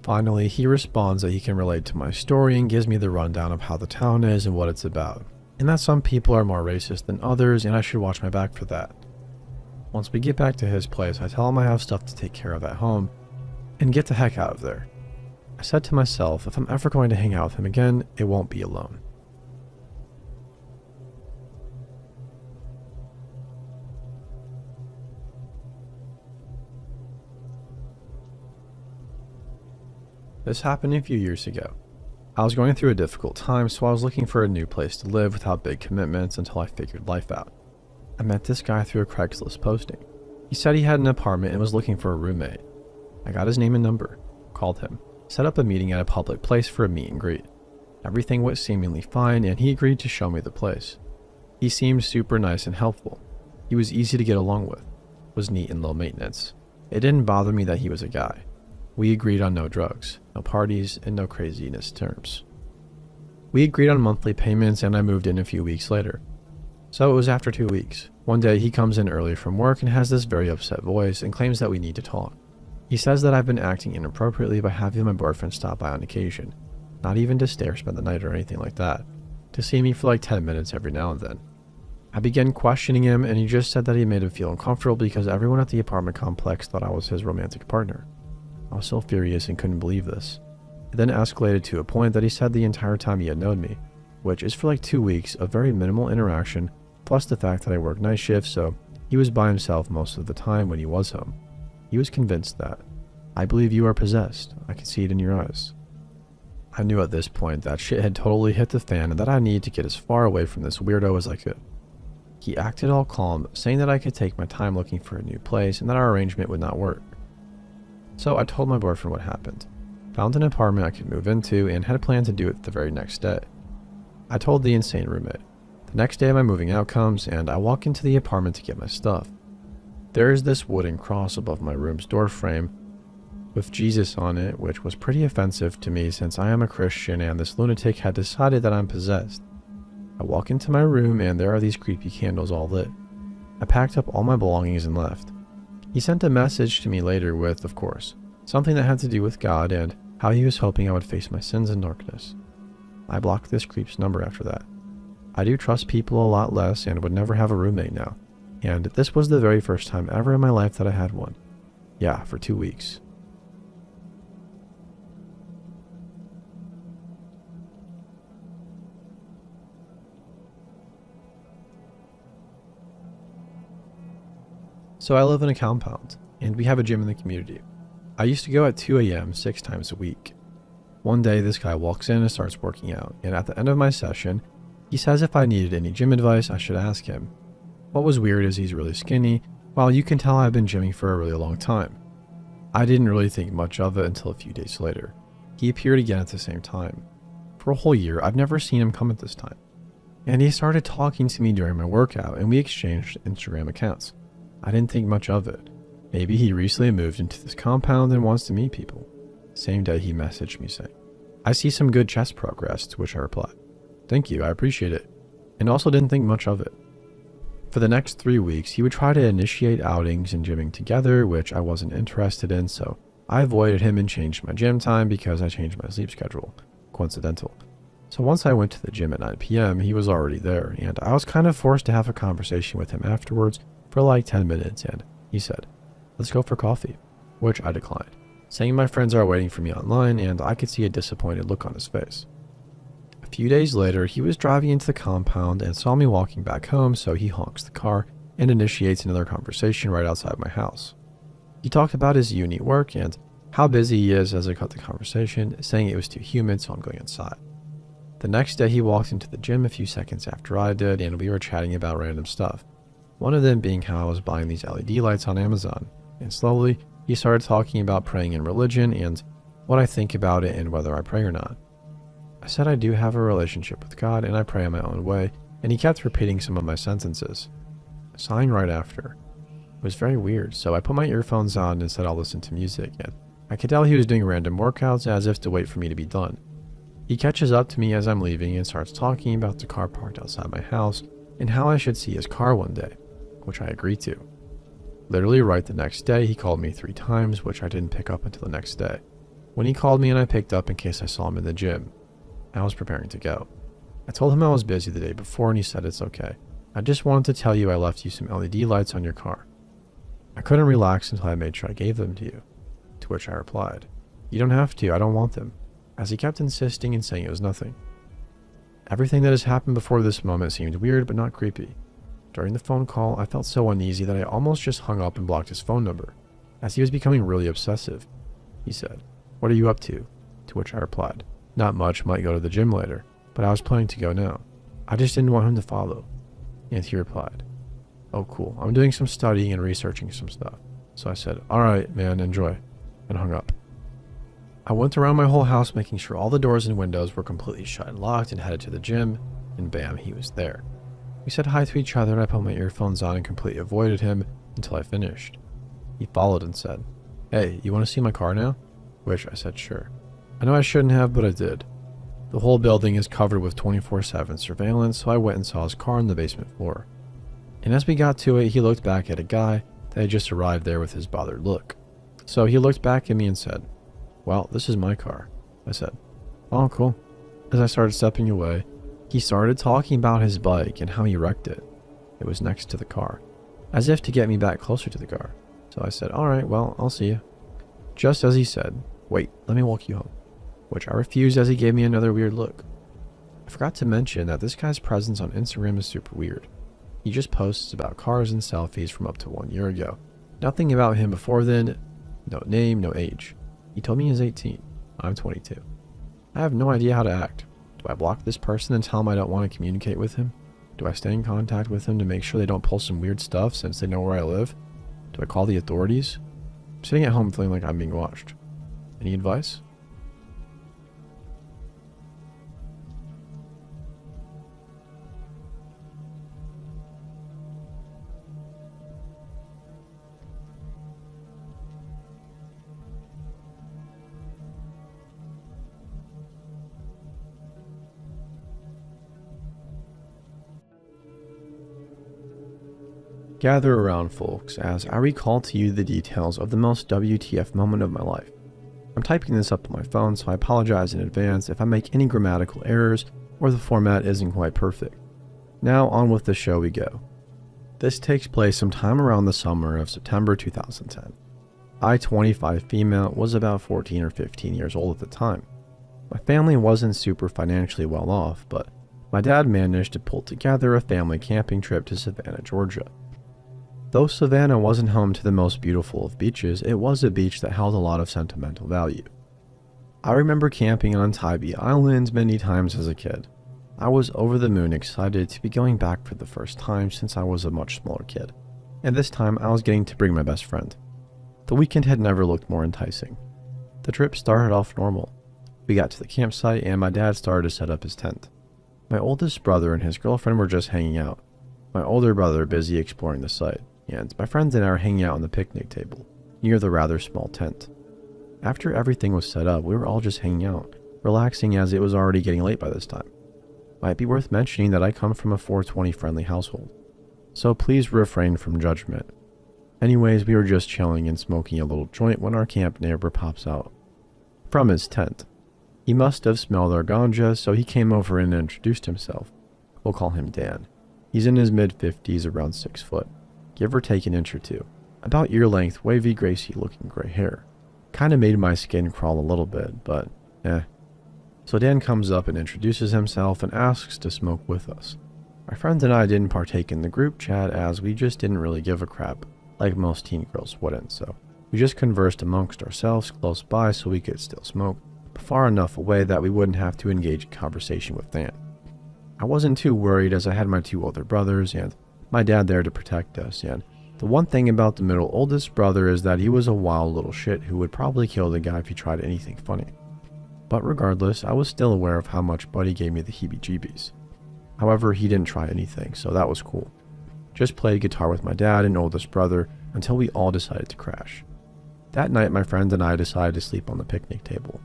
Finally, he responds that he can relate to my story and gives me the rundown of how the town is and what it's about, and that some people are more racist than others and I should watch my back for that. Once we get back to his place, I tell him I have stuff to take care of at home and get the heck out of there. I said to myself, if I'm ever going to hang out with him again, it won't be alone. This happened a few years ago. I was going through a difficult time, so I was looking for a new place to live without big commitments until I figured life out. I met this guy through a Craigslist posting. He said he had an apartment and was looking for a roommate. I got his name and number, called him, set up a meeting at a public place for a meet and greet. Everything went seemingly fine and he agreed to show me the place. He seemed super nice and helpful. He was easy to get along with, was neat and low maintenance. It didn't bother me that he was a guy. We agreed on no drugs, no parties, and no craziness terms. We agreed on monthly payments and I moved in a few weeks later. So it was after 2 weeks. One day he comes in early from work and has this very upset voice and claims that we need to talk. He says that I've been acting inappropriately by having my boyfriend stop by on occasion, not even to stay or spend the night or anything like that, to see me for like 10 minutes every now and then. I began questioning him, and he just said that he made him feel uncomfortable because everyone at the apartment complex thought I was his romantic partner. I was so furious and couldn't believe this. It then escalated to a point that he said the entire time he had known me, which is for like 2 weeks of very minimal interaction, plus the fact that I work night shifts, so he was by himself most of the time when he was home. He was convinced that, "I believe you are possessed. I can see it in your eyes." I knew at this point that shit had totally hit the fan and that I needed to get as far away from this weirdo as I could. He acted all calm, saying that I could take my time looking for a new place and that our arrangement would not work. So I told my boyfriend what happened, found an apartment I could move into, and had planned to do it the very next day. I told the insane roommate. The next day my moving out comes, and I walk into the apartment to get my stuff. There is this wooden cross above my room's door frame with Jesus on it, which was pretty offensive to me since I am a Christian and this lunatic had decided that I'm possessed. I walk into my room and there are these creepy candles all lit. I packed up all my belongings and left. He sent a message to me later with, of course, something that had to do with God and how he was hoping I would face my sins in darkness. I blocked this creep's number after that. I do trust people a lot less and would never have a roommate now. And this was the very first time ever in my life that I had one. Yeah, for 2 weeks. So I live in a compound, and we have a gym in the community. I used to go at 2 a.m. 6 times a week. One day this guy walks in and starts working out, and at the end of my session, he says if I needed any gym advice, I should ask him. What was weird is he's really skinny, while you can tell I've been gymming for a really long time. I didn't really think much of it until a few days later. He appeared again at the same time. For a whole year, I've never seen him come at this time. And he started talking to me during my workout, and we exchanged Instagram accounts. I didn't think much of it. Maybe he recently moved into this compound and wants to meet people. Same day he messaged me saying, "I see some good chest progress," to which I replied, "Thank you, I appreciate it," and also didn't think much of it. For the next 3 weeks, he would try to initiate outings and gymming together, which I wasn't interested in, so I avoided him and changed my gym time because I changed my sleep schedule. Coincidental. So once I went to the gym at 9 p.m., he was already there, and I was kind of forced to have a conversation with him afterwards for like 10 minutes, and he said, "Let's go for coffee," which I declined, saying my friends are waiting for me online, and I could see a disappointed look on his face. A few days later, he was driving into the compound and saw me walking back home, so he honks the car and initiates another conversation right outside my house. He talked about his uni work and how busy he is as I cut the conversation, saying it was too humid, so I'm going inside. The next day, he walked into the gym a few seconds after I did, and we were chatting about random stuff. One of them being how I was buying these LED lights on Amazon, and slowly, he started talking about praying and religion and what I think about it and whether I pray or not. I said I do have a relationship with God and I pray in my own way, and he kept repeating some of my sentences, sighing right after. It was very weird, so I put my earphones on and said I'll listen to music, and I could tell he was doing random workouts as if to wait for me to be done. He catches up to me as I'm leaving and starts talking about the car parked outside my house and how I should see his car one day, which I agreed to. Literally right the next day, he called me 3 times, which I didn't pick up until the next day. When he called me and I picked up in case I saw him in the gym, I was preparing to go. I told him I was busy the day before and he said it's okay. I just wanted to tell you I left you some LED lights on your car. I couldn't relax until I made sure I gave them to you, to which I replied, "You don't have to, I don't want them," as he kept insisting and saying it was nothing. Everything that has happened before this moment seemed weird but not creepy. During the phone call, I felt so uneasy that I almost just hung up and blocked his phone number, as he was becoming really obsessive. He said, "What are you up to?" To which I replied, "Not much, might go to the gym later, but I was planning to go now. I just didn't want him to follow." And he replied, "Oh cool, I'm doing some studying and researching some stuff." So I said, "Alright man, enjoy," and hung up. I went around my whole house making sure all the doors and windows were completely shut and locked and headed to the gym, and bam, he was there. We said hi to each other and I put my earphones on and completely avoided him until I finished. He followed and said, "Hey, you want to see my car now?" Which I said sure. I know I shouldn't have, but I did. The whole building is covered with 24/7 surveillance, so I went and saw his car on the basement floor. And as we got to it, he looked back at a guy that had just arrived there with his bothered look. So he looked back at me and said, "Well, this is my car." I said, "Oh, cool." As I started stepping away, he started talking about his bike and how he wrecked it. It was next to the car, as if to get me back closer to the car. So I said, "All right, well, I'll see you." Just as he said, "Wait, let me walk you home," which I refused as he gave me another weird look. I forgot to mention that this guy's presence on Instagram is super weird. He just posts about cars and selfies from up to 1 year ago. Nothing about him before then, no name, no age. He told me he's 18. I'm 22. I have no idea how to act. Do I block this person and tell him I don't want to communicate with him? Do I stay in contact with him to make sure they don't pull some weird stuff since they know where I live? Do I call the authorities? I'm sitting at home feeling like I'm being watched. Any advice? Gather around, folks, as I recall to you the details of the most WTF moment of my life. I'm typing this up on my phone, so I apologize in advance if I make any grammatical errors or the format isn't quite perfect. Now on with the show we go. This takes place sometime around the summer of September 2010. I, 25 female, was about 14 or 15 years old at the time. My family wasn't super financially well off, but my dad managed to pull together a family camping trip to Savannah, Georgia. Though Savannah wasn't home to the most beautiful of beaches, it was a beach that held a lot of sentimental value. I remember camping on Tybee Island many times as a kid. I was over the moon excited to be going back for the first time since I was a much smaller kid, and this time I was getting to bring my best friend. The weekend had never looked more enticing. The trip started off normal. We got to the campsite and my dad started to set up his tent. My oldest brother and his girlfriend were just hanging out. My older brother busy exploring the site, and my friends and I are hanging out on the picnic table, near the rather small tent. After everything was set up, we were all just hanging out, relaxing as it was already getting late by this time. Might be worth mentioning that I come from a 420 friendly household, so please refrain from judgment. Anyways, we were just chilling and smoking a little joint when our camp neighbor pops out from his tent. He must have smelled our ganja, so he came over and introduced himself. We'll call him Dan. He's in his mid-50s, around 6 foot. Give or take an inch or two. About ear length, wavy, Gracie looking gray hair. Kinda made my skin crawl a little bit, but So Dan comes up and introduces himself and asks to smoke with us. My friends and I didn't partake in the group chat as we just didn't really give a crap, like most teen girls wouldn't, so we just conversed amongst ourselves close by so we could still smoke, but far enough away that we wouldn't have to engage in conversation with Dan. I wasn't too worried as I had my 2 older brothers and my dad there to protect us, and the one thing about the middle oldest brother is that he was a wild little shit who would probably kill the guy if he tried anything funny. But regardless, I was still aware of how much Buddy gave me the heebie-jeebies. However, he didn't try anything, so that was cool. Just played guitar with my dad and oldest brother until we all decided to crash. That night, my friends and I decided to sleep on the picnic table.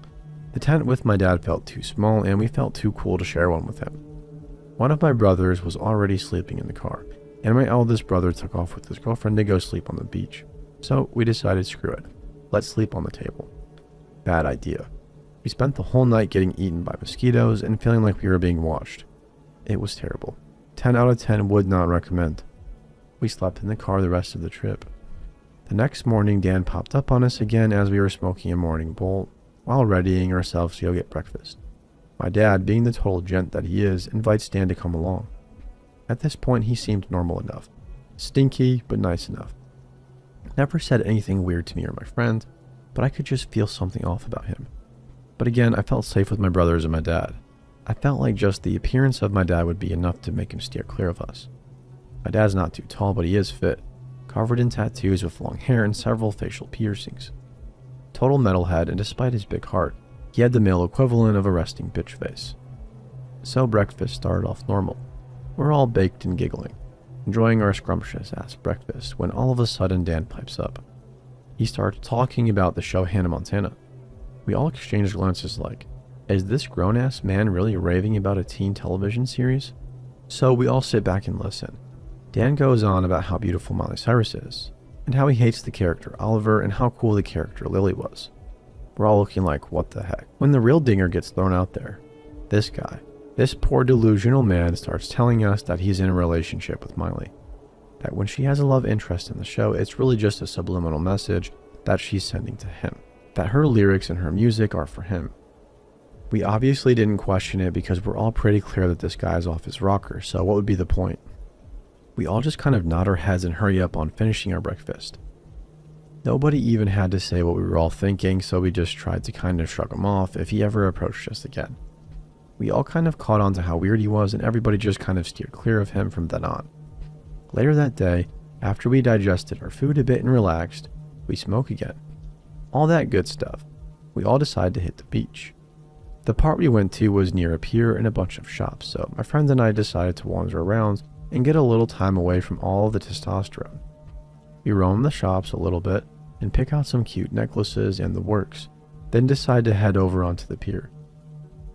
The tent with my dad felt too small, and we felt too cool to share one with him. One of my brothers was already sleeping in the car, and my eldest brother took off with his girlfriend to go sleep on the beach. So we decided, screw it. Let's sleep on the table. Bad idea. We spent the whole night getting eaten by mosquitoes and feeling like we were being watched. It was terrible. 10 out of 10 would not recommend. We slept in the car the rest of the trip. The next morning, Dan popped up on us again as we were smoking a morning bowl while readying ourselves to go get breakfast. My dad, being the total gent that he is, invites Dan to come along. At this point, he seemed normal enough. Stinky, but nice enough. Never said anything weird to me or my friend, but I could just feel something off about him. But again, I felt safe with my brothers and my dad. I felt like just the appearance of my dad would be enough to make him steer clear of us. My dad's not too tall, but he is fit, covered in tattoos with long hair and several facial piercings. Total metalhead, and despite his big heart, he had the male equivalent of a resting bitch face. So breakfast started off normal. We're all baked and giggling, enjoying our scrumptious-ass breakfast, when all of a sudden Dan pipes up. He starts talking about the show Hannah Montana. We all exchanged glances like, is this grown-ass man really raving about a teen television series? So we all sit back and listen. Dan goes on about how beautiful Miley Cyrus is, and how he hates the character Oliver and how cool the character Lily was. We're all looking like, what the heck? When the real dinger gets thrown out there, this guy, this poor delusional man starts telling us that he's in a relationship with Miley. That when she has a love interest in the show, it's really just a subliminal message that she's sending to him. That her lyrics and her music are for him. We obviously didn't question it because we're all pretty clear that this guy's off his rocker, so what would be the point? We all just kind of nod our heads and hurry up on finishing our breakfast. Nobody even had to say what we were all thinking, so we just tried to kind of shrug him off if he ever approached us again. We all kind of caught on to how weird he was, and everybody just kind of steered clear of him from then on. Later that day, after we digested our food a bit and relaxed, we smoke again. All that good stuff. We all decided to hit the beach. The part we went to was near a pier and a bunch of shops, so my friends and I decided to wander around and get a little time away from all of the testosterone. We roam the shops a little bit and pick out some cute necklaces and the works, then decide to head over onto the pier.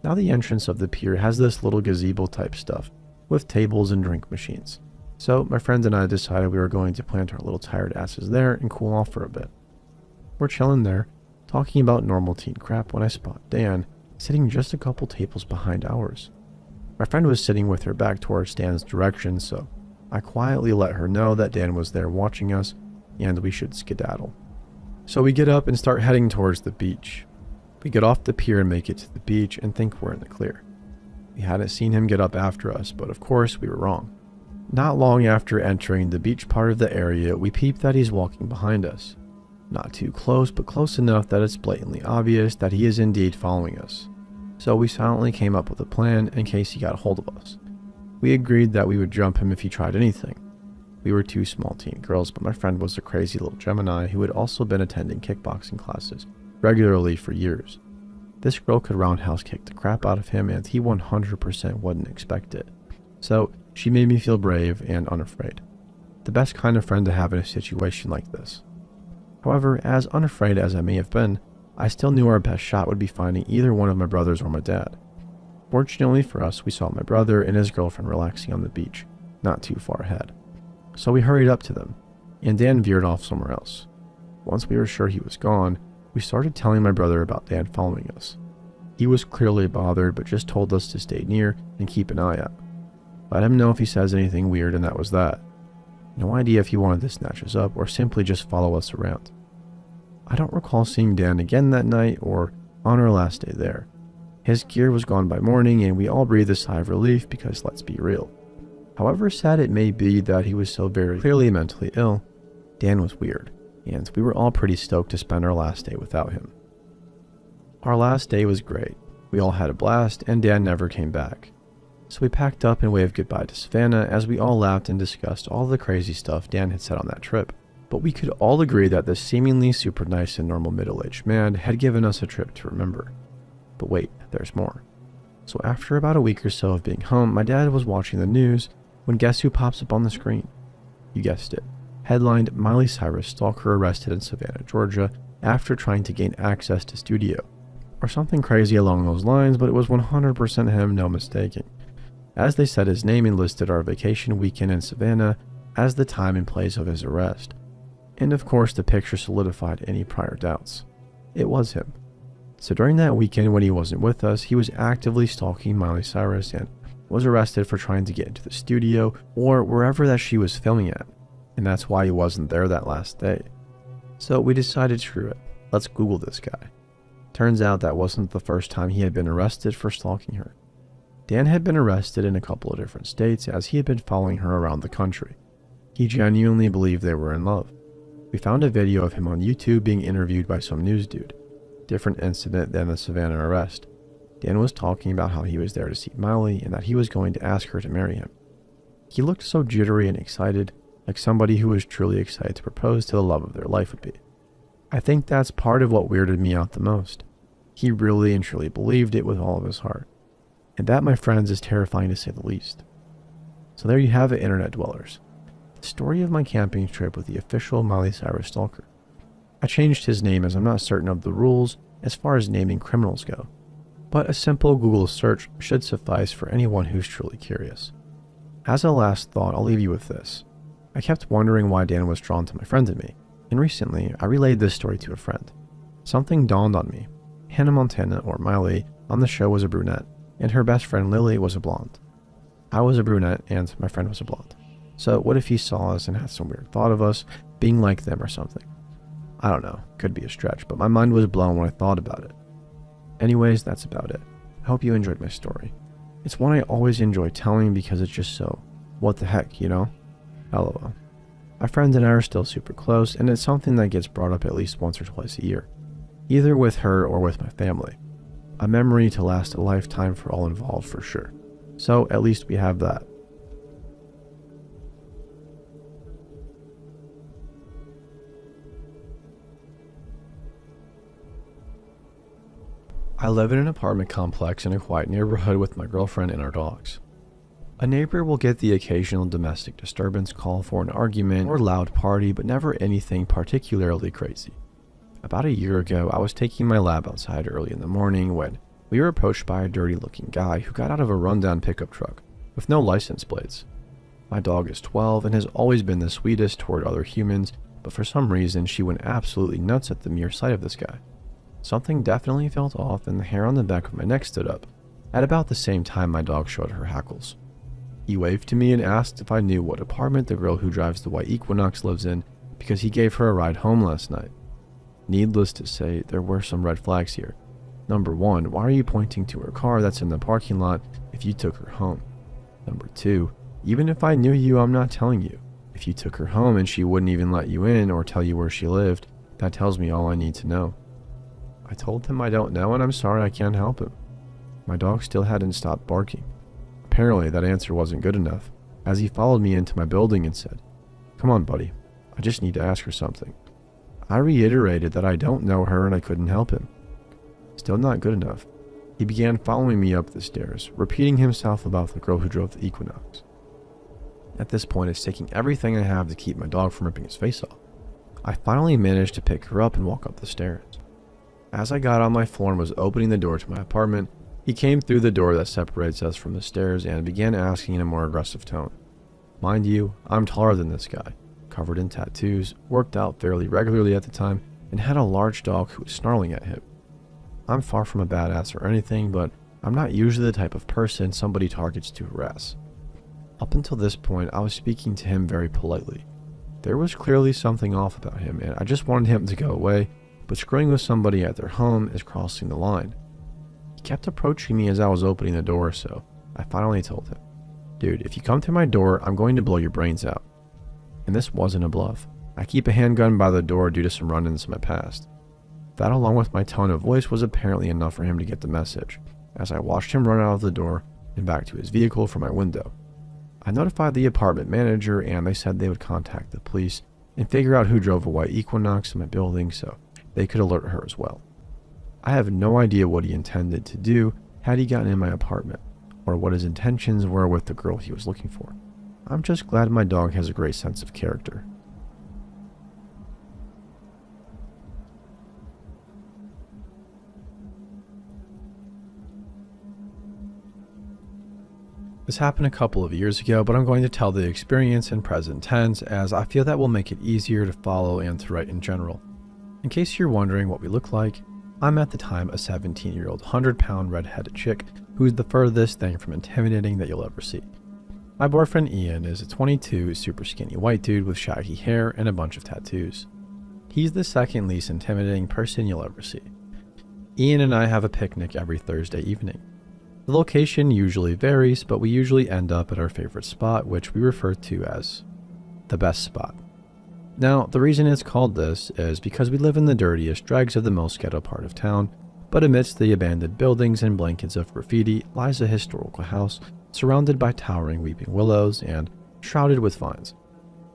Now the entrance of the pier has this little gazebo type stuff with tables and drink machines. So my friends and I decided we were going to plant our little tired asses there and cool off for a bit. We're chilling there, talking about normal teen crap when I spot Dan sitting just a couple tables behind ours. My friend was sitting with her back towards Dan's direction, so I quietly let her know that Dan was there watching us and we should skedaddle. So we get up and start heading towards the beach. We get off the pier and make it to the beach and think we're in the clear. We hadn't seen him get up after us, but of course we were wrong. Not long after entering the beach part of the area, we peep that he's walking behind us. Not too close, but close enough that it's blatantly obvious that he is indeed following us. So we silently came up with a plan in case he got a hold of us. We agreed that we would jump him if he tried anything. We were two small teen girls, but my friend was a crazy little Gemini who had also been attending kickboxing classes regularly for years. This girl could roundhouse kick the crap out of him, and he 100% wouldn't expect it. So she made me feel brave and unafraid. The best kind of friend to have in a situation like this. However, as unafraid as I may have been, I still knew our best shot would be finding either one of my brothers or my dad. Fortunately for us, we saw my brother and his girlfriend relaxing on the beach, not too far ahead. So we hurried up to them, and Dan veered off somewhere else. Once we were sure he was gone, we started telling my brother about Dan following us. He was clearly bothered, but just told us to stay near and keep an eye out. Let him know if he says anything weird, and that was that. No idea if he wanted to snatch us up or simply just follow us around. I don't recall seeing Dan again that night or on our last day there. His gear was gone by morning, and we all breathed a sigh of relief because let's be real. However sad it may be that he was so very clearly mentally ill, Dan was weird, and we were all pretty stoked to spend our last day without him. Our last day was great. We all had a blast, and Dan never came back. So we packed up and waved goodbye to Savannah as we all laughed and discussed all the crazy stuff Dan had said on that trip. But we could all agree that this seemingly super nice and normal middle-aged man had given us a trip to remember. But wait, there's more. So after about a week or so of being home, my dad was watching the news when guess who pops up on the screen? You guessed it. Headlined, Miley Cyrus stalker arrested in Savannah, Georgia after trying to gain access to studio. Or something crazy along those lines, but it was 100% him, no mistaking. As they said his name and listed our vacation weekend in Savannah as the time and place of his arrest. And of course the picture solidified any prior doubts. It was him. So during that weekend when he wasn't with us, he was actively stalking Miley Cyrus and was arrested for trying to get into the studio or wherever that she was filming at. And that's why he wasn't there that last day. So we decided, screw it, let's Google this guy. Turns out that wasn't the first time he had been arrested for stalking her. Dan had been arrested in a couple of different states as he had been following her around the country. He genuinely believed they were in love. We found a video of him on YouTube being interviewed by some news dude. Different incident than the Savannah arrest. Dan was talking about how he was there to see Miley and that he was going to ask her to marry him. He looked so jittery and excited, like somebody who was truly excited to propose to the love of their life would be. I think that's part of what weirded me out the most. He really and truly believed it with all of his heart. And that, my friends, is terrifying to say the least. So there you have it, internet dwellers. The story of my camping trip with the official Miley Cyrus stalker. I changed his name as I'm not certain of the rules as far as naming criminals go. But a simple Google search should suffice for anyone who's truly curious. As a last thought, I'll leave you with this. I kept wondering why Dan was drawn to my friend and me, and recently I relayed this story to a friend. Something dawned on me. Hannah Montana, or Miley, on the show was a brunette, and her best friend Lily was a blonde. I was a brunette, and my friend was a blonde. So what if he saw us and had some weird thought of us being like them or something? I don't know, could be a stretch, but my mind was blown when I thought about it. Anyways, that's about it. I hope you enjoyed my story. It's one I always enjoy telling because it's just so, what the heck, you know? LOL. My friend and I are still super close, and it's something that gets brought up at least once or twice a year, either with her or with my family. A memory to last a lifetime for all involved for sure. So at least we have that. I live in an apartment complex in a quiet neighborhood with my girlfriend and our dogs. A neighbor will get the occasional domestic disturbance call for an argument or loud party, but never anything particularly crazy. About a year ago, I was taking my lab outside early in the morning when we were approached by a dirty-looking guy who got out of a rundown pickup truck with no license plates. My dog is 12 and has always been the sweetest toward other humans, but for some reason she went absolutely nuts at the mere sight of this guy. Something definitely felt off and the hair on the back of my neck stood up. At about the same time, my dog showed her hackles. He waved to me and asked if I knew what apartment the girl who drives the white Equinox lives in because he gave her a ride home last night. Needless to say, there were some red flags here. Number 1, why are you pointing to her car that's in the parking lot if you took her home? Number 2, even if I knew you, I'm not telling you. If you took her home and she wouldn't even let you in or tell you where she lived, that tells me all I need to know. I told him I don't know and I'm sorry I can't help him. My dog still hadn't stopped barking. Apparently that answer wasn't good enough, as he followed me into my building and said, "Come on, buddy, I just need to ask her something." I reiterated that I don't know her and I couldn't help him. Still not good enough. He began following me up the stairs, repeating himself about the girl who drove the Equinox. At this point, it's taking everything I have to keep my dog from ripping his face off. I finally managed to pick her up and walk up the stairs. As I got on my floor and was opening the door to my apartment, he came through the door that separates us from the stairs and began asking in a more aggressive tone. Mind you, I'm taller than this guy, covered in tattoos, worked out fairly regularly at the time, and had a large dog who was snarling at him. I'm far from a badass or anything, but I'm not usually the type of person somebody targets to harass. Up until this point, I was speaking to him very politely. There was clearly something off about him, and I just wanted him to go away, but screwing with somebody at their home is crossing the line. He kept approaching me as I was opening the door, so I finally told him, "Dude, if you come to my door, I'm going to blow your brains out." And this wasn't a bluff. I keep a handgun by the door due to some run-ins in my past. That, along with my tone of voice, was apparently enough for him to get the message, as I watched him run out of the door and back to his vehicle from my window. I notified the apartment manager and they said they would contact the police and figure out who drove a white Equinox in my building so they could alert her as well. I have no idea what he intended to do had he gotten in my apartment, or what his intentions were with the girl he was looking for. I'm just glad my dog has a great sense of character. This happened a couple of years ago, but I'm going to tell the experience in present tense as I feel that will make it easier to follow and to write in general. In case you're wondering what we look like, I'm at the time a 17-year-old 100-pound red-headed chick who's the furthest thing from intimidating that you'll ever see. My boyfriend Ian is a 22 super skinny white dude with shaggy hair and a bunch of tattoos. He's the second least intimidating person you'll ever see. Ian and I have a picnic every Thursday evening. The location usually varies, but we usually end up at our favorite spot, which we refer to as the best spot. Now, the reason it's called this is because we live in the dirtiest dregs of the most ghetto part of town, but amidst the abandoned buildings and blankets of graffiti lies a historical house surrounded by towering weeping willows and shrouded with vines.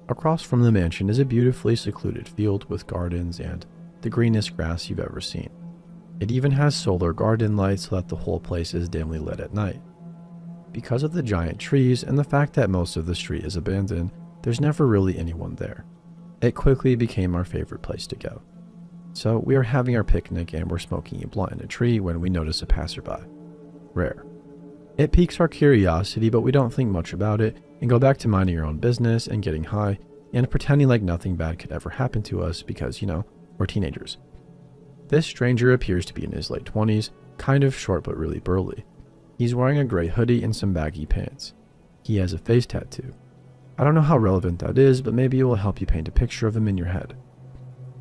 Across from the mansion is a beautifully secluded field with gardens and the greenest grass you've ever seen. It even has solar garden lights so that the whole place is dimly lit at night. Because of the giant trees and the fact that most of the street is abandoned, there's never really anyone there. It quickly became our favorite place to go. So we are having our picnic and we're smoking a blunt in a tree when we notice a passerby. Rare. It piques our curiosity, but we don't think much about it and go back to minding our own business and getting high and pretending like nothing bad could ever happen to us because, we're teenagers. This stranger appears to be in his late 20s, kind of short but really burly. He's wearing a gray hoodie and some baggy pants. He has a face tattoo. I don't know how relevant that is, but maybe it will help you paint a picture of him in your head.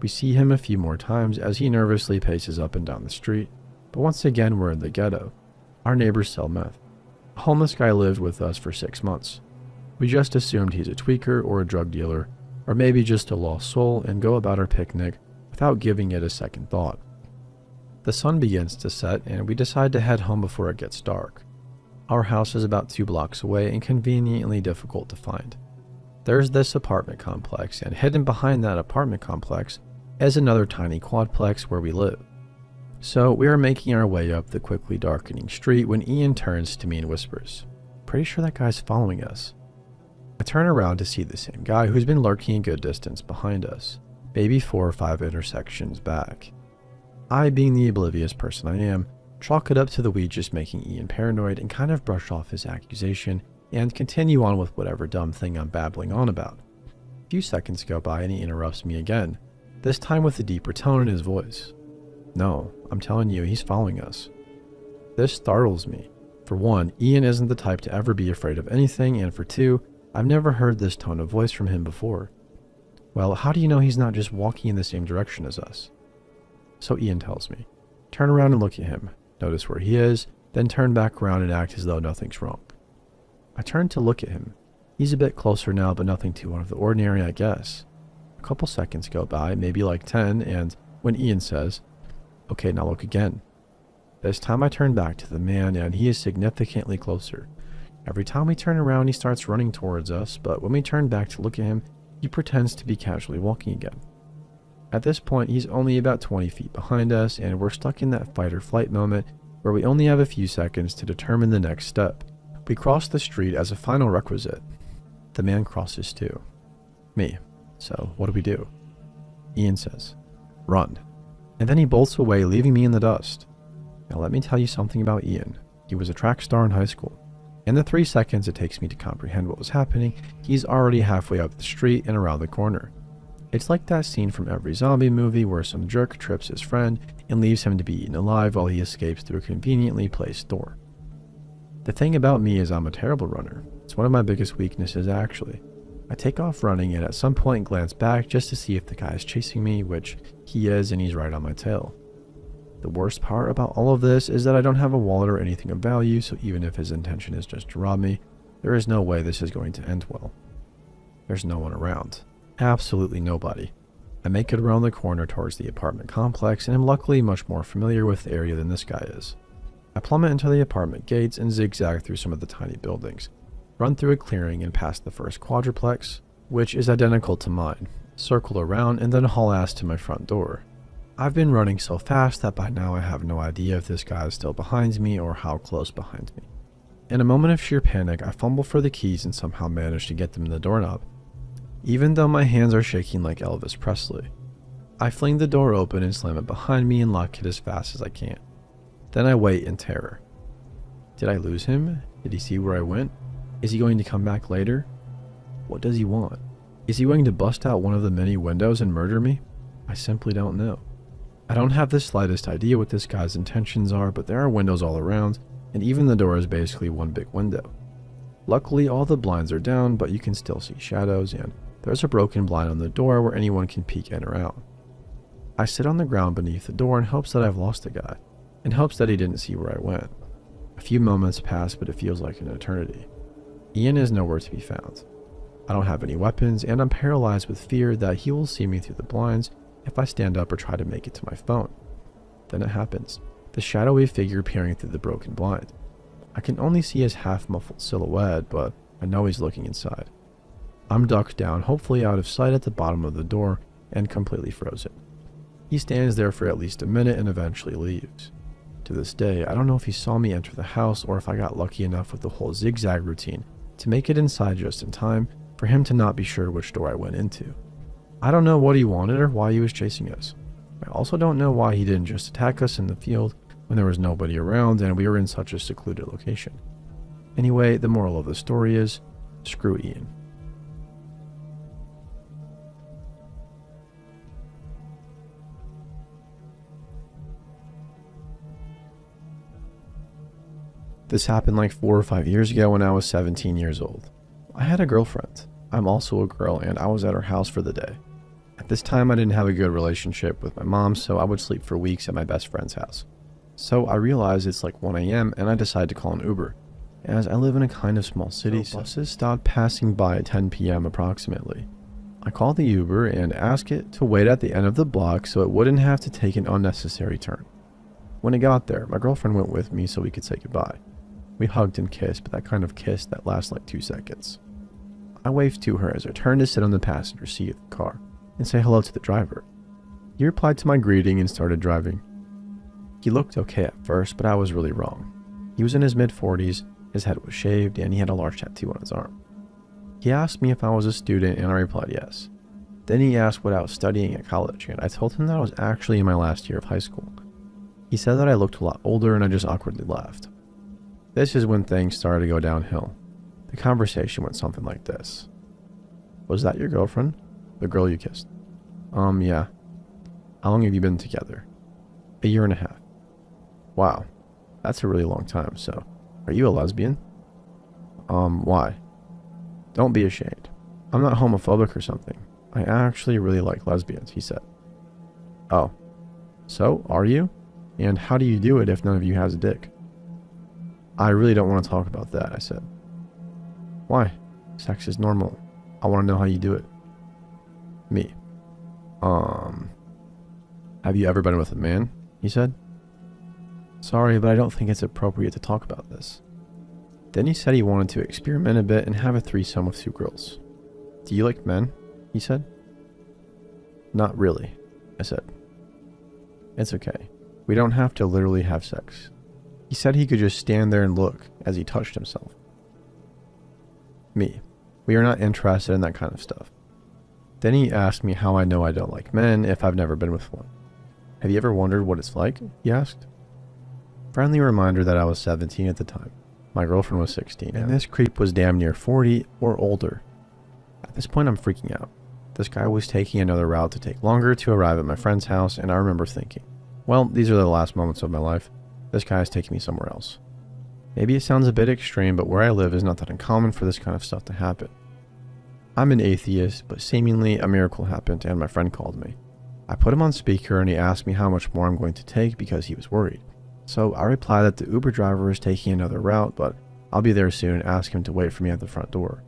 We see him a few more times as he nervously paces up and down the street, but once again we're in the ghetto. Our neighbors sell meth. A homeless guy lived with us for 6 months. We just assumed he's a tweaker or a drug dealer, or maybe just a lost soul, and go about our picnic without giving it a second thought. The sun begins to set and we decide to head home before it gets dark. Our house is about 2 blocks away and conveniently difficult to find. There's this apartment complex, and hidden behind that apartment complex is another tiny quadplex where we live. So we are making our way up the quickly darkening street when Ian turns to me and whispers, "Pretty sure that guy's following us." I turn around to see the same guy who's been lurking a good distance behind us, maybe 4 or 5 intersections back. I, being the oblivious person I am, chalk it up to the weed just making Ian paranoid and kind of brush off his accusation and continue on with whatever dumb thing I'm babbling on about. A few seconds go by and he interrupts me again, this time with a deeper tone in his voice. "No, I'm telling you, he's following us." This startles me. For one, Ian isn't the type to ever be afraid of anything, and for two, I've never heard this tone of voice from him before. Well, how do you know he's not just walking in the same direction as us? So Ian tells me, "Turn around and look at him. Notice where he is, then turn back around and act as though nothing's wrong." I turn to look at him. He's a bit closer now, but nothing too out of the ordinary, I guess. A couple seconds go by, maybe like 10, and when Ian says, "Okay, now look again." This time I turn back to the man, and he is significantly closer. Every time we turn around, he starts running towards us, but when we turn back to look at him, he pretends to be casually walking again. At this point, he's only about 20 feet behind us, and we're stuck in that fight or flight moment where we only have a few seconds to determine the next step. We cross the street as a final requisite. The man crosses too. Me. So what do we do? Ian says, "Run." And then he bolts away, leaving me in the dust. Now let me tell you something about Ian. He was a track star in high school. In the 3 seconds it takes me to comprehend what was happening, he's already halfway up the street and around the corner. It's like that scene from every zombie movie where some jerk trips his friend and leaves him to be eaten alive while he escapes through a conveniently placed door. The thing about me is I'm a terrible runner. It's one of my biggest weaknesses, actually. I take off running and at some point glance back just to see if the guy is chasing me, which he is, and he's right on my tail. The worst part about all of this is that I don't have a wallet or anything of value, so even if his intention is just to rob me, there is no way this is going to end well. There's no one around. Absolutely nobody. I make it around the corner towards the apartment complex and am luckily much more familiar with the area than this guy is. I plummet into the apartment gates and zigzag through some of the tiny buildings, run through a clearing and past the first quadruplex, which is identical to mine, circle around and then haul ass to my front door. I've been running so fast that by now I have no idea if this guy is still behind me or how close behind me. In a moment of sheer panic, I fumble for the keys and somehow manage to get them in the doorknob, even though my hands are shaking like Elvis Presley. I fling the door open and slam it behind me and lock it as fast as I can. Then I wait in terror. Did I lose him? Did he see where I went? Is he going to come back later? What does he want? Is he going to bust out one of the many windows and murder me? I simply don't know. I don't have the slightest idea what this guy's intentions are, but there are windows all around, and even the door is basically one big window. Luckily, all the blinds are down, but you can still see shadows, and there's a broken blind on the door where anyone can peek in or out. I sit on the ground beneath the door in hopes that I've lost the guy, in hopes that he didn't see where I went. A few moments pass, but it feels like an eternity. Ian is nowhere to be found. I don't have any weapons, and I'm paralyzed with fear that he will see me through the blinds if I stand up or try to make it to my phone. Then it happens, the shadowy figure peering through the broken blind. I can only see his half-muffled silhouette, but I know he's looking inside. I'm ducked down, hopefully out of sight at the bottom of the door, and completely frozen. He stands there for at least a minute and eventually leaves. To this day, I don't know if he saw me enter the house or if I got lucky enough with the whole zigzag routine to make it inside just in time for him to not be sure which door I went into. I don't know what he wanted or why he was chasing us. I also don't know why he didn't just attack us in the field when there was nobody around and we were in such a secluded location. Anyway, the moral of the story is, screw Ian. This happened like 4 or 5 years ago when I was 17 years old. I had a girlfriend. I'm also a girl, and I was at her house for the day. At this time, I didn't have a good relationship with my mom, so I would sleep for weeks at my best friend's house. So I realized it's like 1 a.m. and I decided to call an Uber. As I live in a kind of small city, so buses stopped passing by at 10 p.m. approximately. I called the Uber and asked it to wait at the end of the block so it wouldn't have to take an unnecessary turn. When it got there, my girlfriend went with me so we could say goodbye. We hugged and kissed, but that kind of kiss that lasts like 2 seconds. I waved to her as I turned to sit on the passenger seat of the car and say hello to the driver. He replied to my greeting and started driving. He looked okay at first, but I was really wrong. He was in his mid-40s, his head was shaved, and he had a large tattoo on his arm. He asked me if I was a student, and I replied yes. Then he asked what I was studying at college, and I told him that I was actually in my last year of high school. He said that I looked a lot older, and I just awkwardly laughed. This is when things started to go downhill. The conversation went something like this. "Was that your girlfriend? The girl you kissed?" Yeah. "How long have you been together?" "1.5 years." "Wow, that's a really long time, so are you a lesbian?" Why?" "Don't be ashamed. I'm not homophobic or something. I actually really like lesbians," he said. "Oh, so are you? And how do you do it if none of you has a dick?" "I really don't want to talk about that," I said. "Why? Sex is normal. I want to know how you do it." Me. Have you ever been with a man?" he said. "Sorry, but I don't think it's appropriate to talk about this." Then he said he wanted to experiment a bit and have a threesome with 2 girls. "Do you like men?" he said. "Not really," I said. "It's okay. We don't have to literally have sex." He said he could just stand there and look as he touched himself. Me. "We are not interested in that kind of stuff." Then he asked me how I know I don't like men if I've never been with one. "Have you ever wondered what it's like?" he asked. Friendly reminder that I was 17 at the time. My girlfriend was 16, and this creep was damn near 40 or older. At this point, I'm freaking out. This guy was taking another route to take longer to arrive at my friend's house, and I remember thinking, well, these are the last moments of my life. This guy is taking me somewhere else. Maybe it sounds a bit extreme, but where I live is not that uncommon for this kind of stuff to happen. I'm an atheist, but seemingly a miracle happened, and my friend called me. I put him on speaker, and he asked me how much more I'm going to take because he was worried. So I replied that the Uber driver is taking another route, but I'll be there soon and ask him to wait for me at the front door.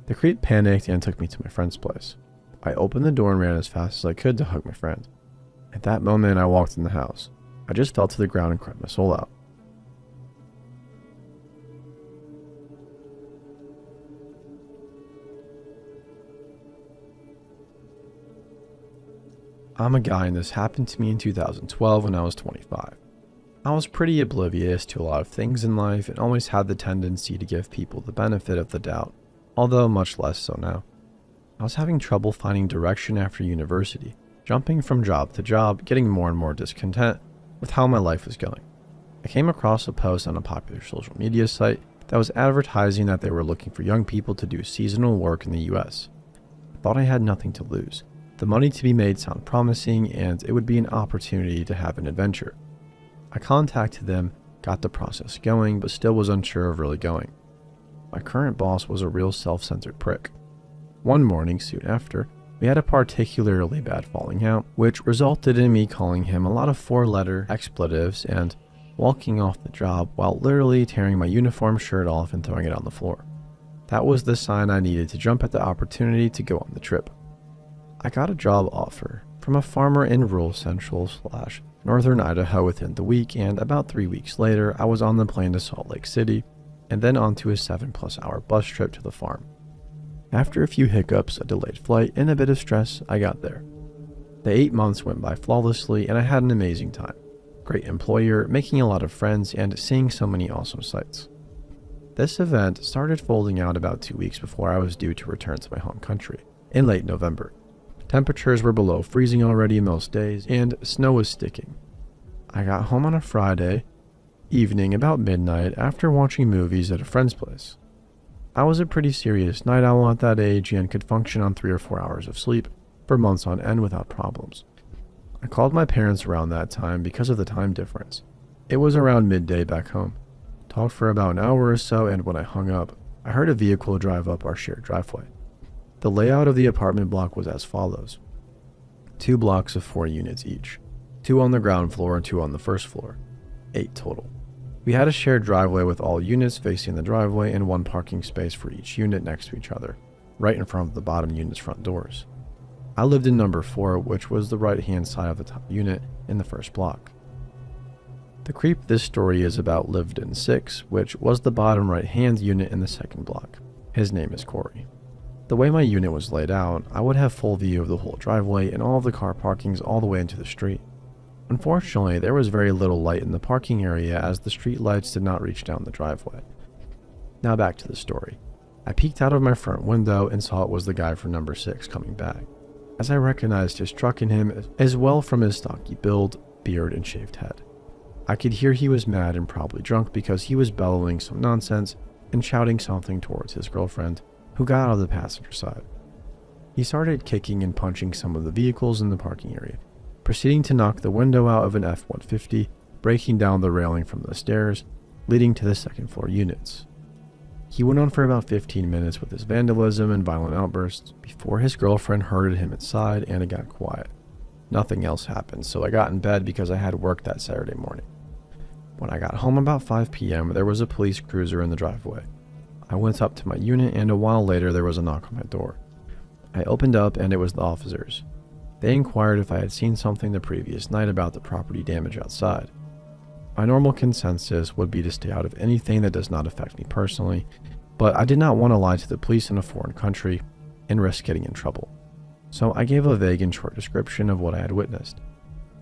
The creep panicked and took me to my friend's place. I opened the door and ran as fast as I could to hug my friend. At that moment, I walked in the house. I just fell to the ground and cried my soul out. I'm a guy, and this happened to me in 2012 when I was 25. I was pretty oblivious to a lot of things in life and always had the tendency to give people the benefit of the doubt, although much less so now. I was having trouble finding direction after university, jumping from job to job, getting more and more discontent with how my life was going. I came across a post on a popular social media site that was advertising that they were looking for young people to do seasonal work in the US. I thought I had nothing to lose. The money to be made sounded promising, and it would be an opportunity to have an adventure. I contacted them, got the process going, but still was unsure of really going. My current boss was a real self-centered prick. One morning soon after, we had a particularly bad falling out, which resulted in me calling him a lot of 4-letter expletives and walking off the job while literally tearing my uniform shirt off and throwing it on the floor. That was the sign I needed to jump at the opportunity to go on the trip. I got a job offer from a farmer in rural central/northern Idaho within the week, and about 3 weeks later, I was on the plane to Salt Lake City, and then onto a 7+ hour bus trip to the farm. After a few hiccups, a delayed flight, and a bit of stress, I got there. The 8 months went by flawlessly, and I had an amazing time. Great employer, making a lot of friends, and seeing so many awesome sights. This event started folding out about 2 weeks before I was due to return to my home country, in late November. Temperatures were below freezing already most days, and snow was sticking. I got home on a Friday evening about midnight after watching movies at a friend's place. I was a pretty serious night owl at that age and could function on 3 or 4 hours of sleep for months on end without problems. I called my parents around that time because of the time difference. It was around midday back home. Talked for about an hour or so, and when I hung up, I heard a vehicle drive up our shared driveway. The layout of the apartment block was as follows: 2 blocks of 4 units each, 2 on the ground floor and 2 on the first floor, 8 total. We had a shared driveway with all units facing the driveway and 1 parking space for each unit next to each other, right in front of the bottom unit's front doors. I lived in number 4, which was the right-hand side of the top unit in the first block. The creep this story is about lived in 6, which was the bottom right-hand unit in the second block. His name is Corey. The way my unit was laid out, I would have full view of the whole driveway and all of the car parkings all the way into the street. Unfortunately, there was very little light in the parking area as the street lights did not reach down the driveway. Now back to the story. I peeked out of my front window and saw it was the guy from number 6 coming back, as I recognized his truck in him as well from his stocky build, beard, and shaved head. I could hear he was mad and probably drunk because he was bellowing some nonsense and shouting something towards his girlfriend, who got out of the passenger side. He started kicking and punching some of the vehicles in the parking area, proceeding to knock the window out of an F-150, breaking down the railing from the stairs, leading to the second floor units. He went on for about 15 minutes with his vandalism and violent outbursts before his girlfriend herded him inside and it got quiet. Nothing else happened, so I got in bed because I had work that Saturday morning. When I got home about 5 p.m., there was a police cruiser in the driveway. I went up to my unit, and a while later there was a knock on my door. I opened up and it was the officers. They inquired if I had seen something the previous night about the property damage outside. My normal consensus would be to stay out of anything that does not affect me personally, but I did not want to lie to the police in a foreign country and risk getting in trouble. So I gave a vague and short description of what I had witnessed,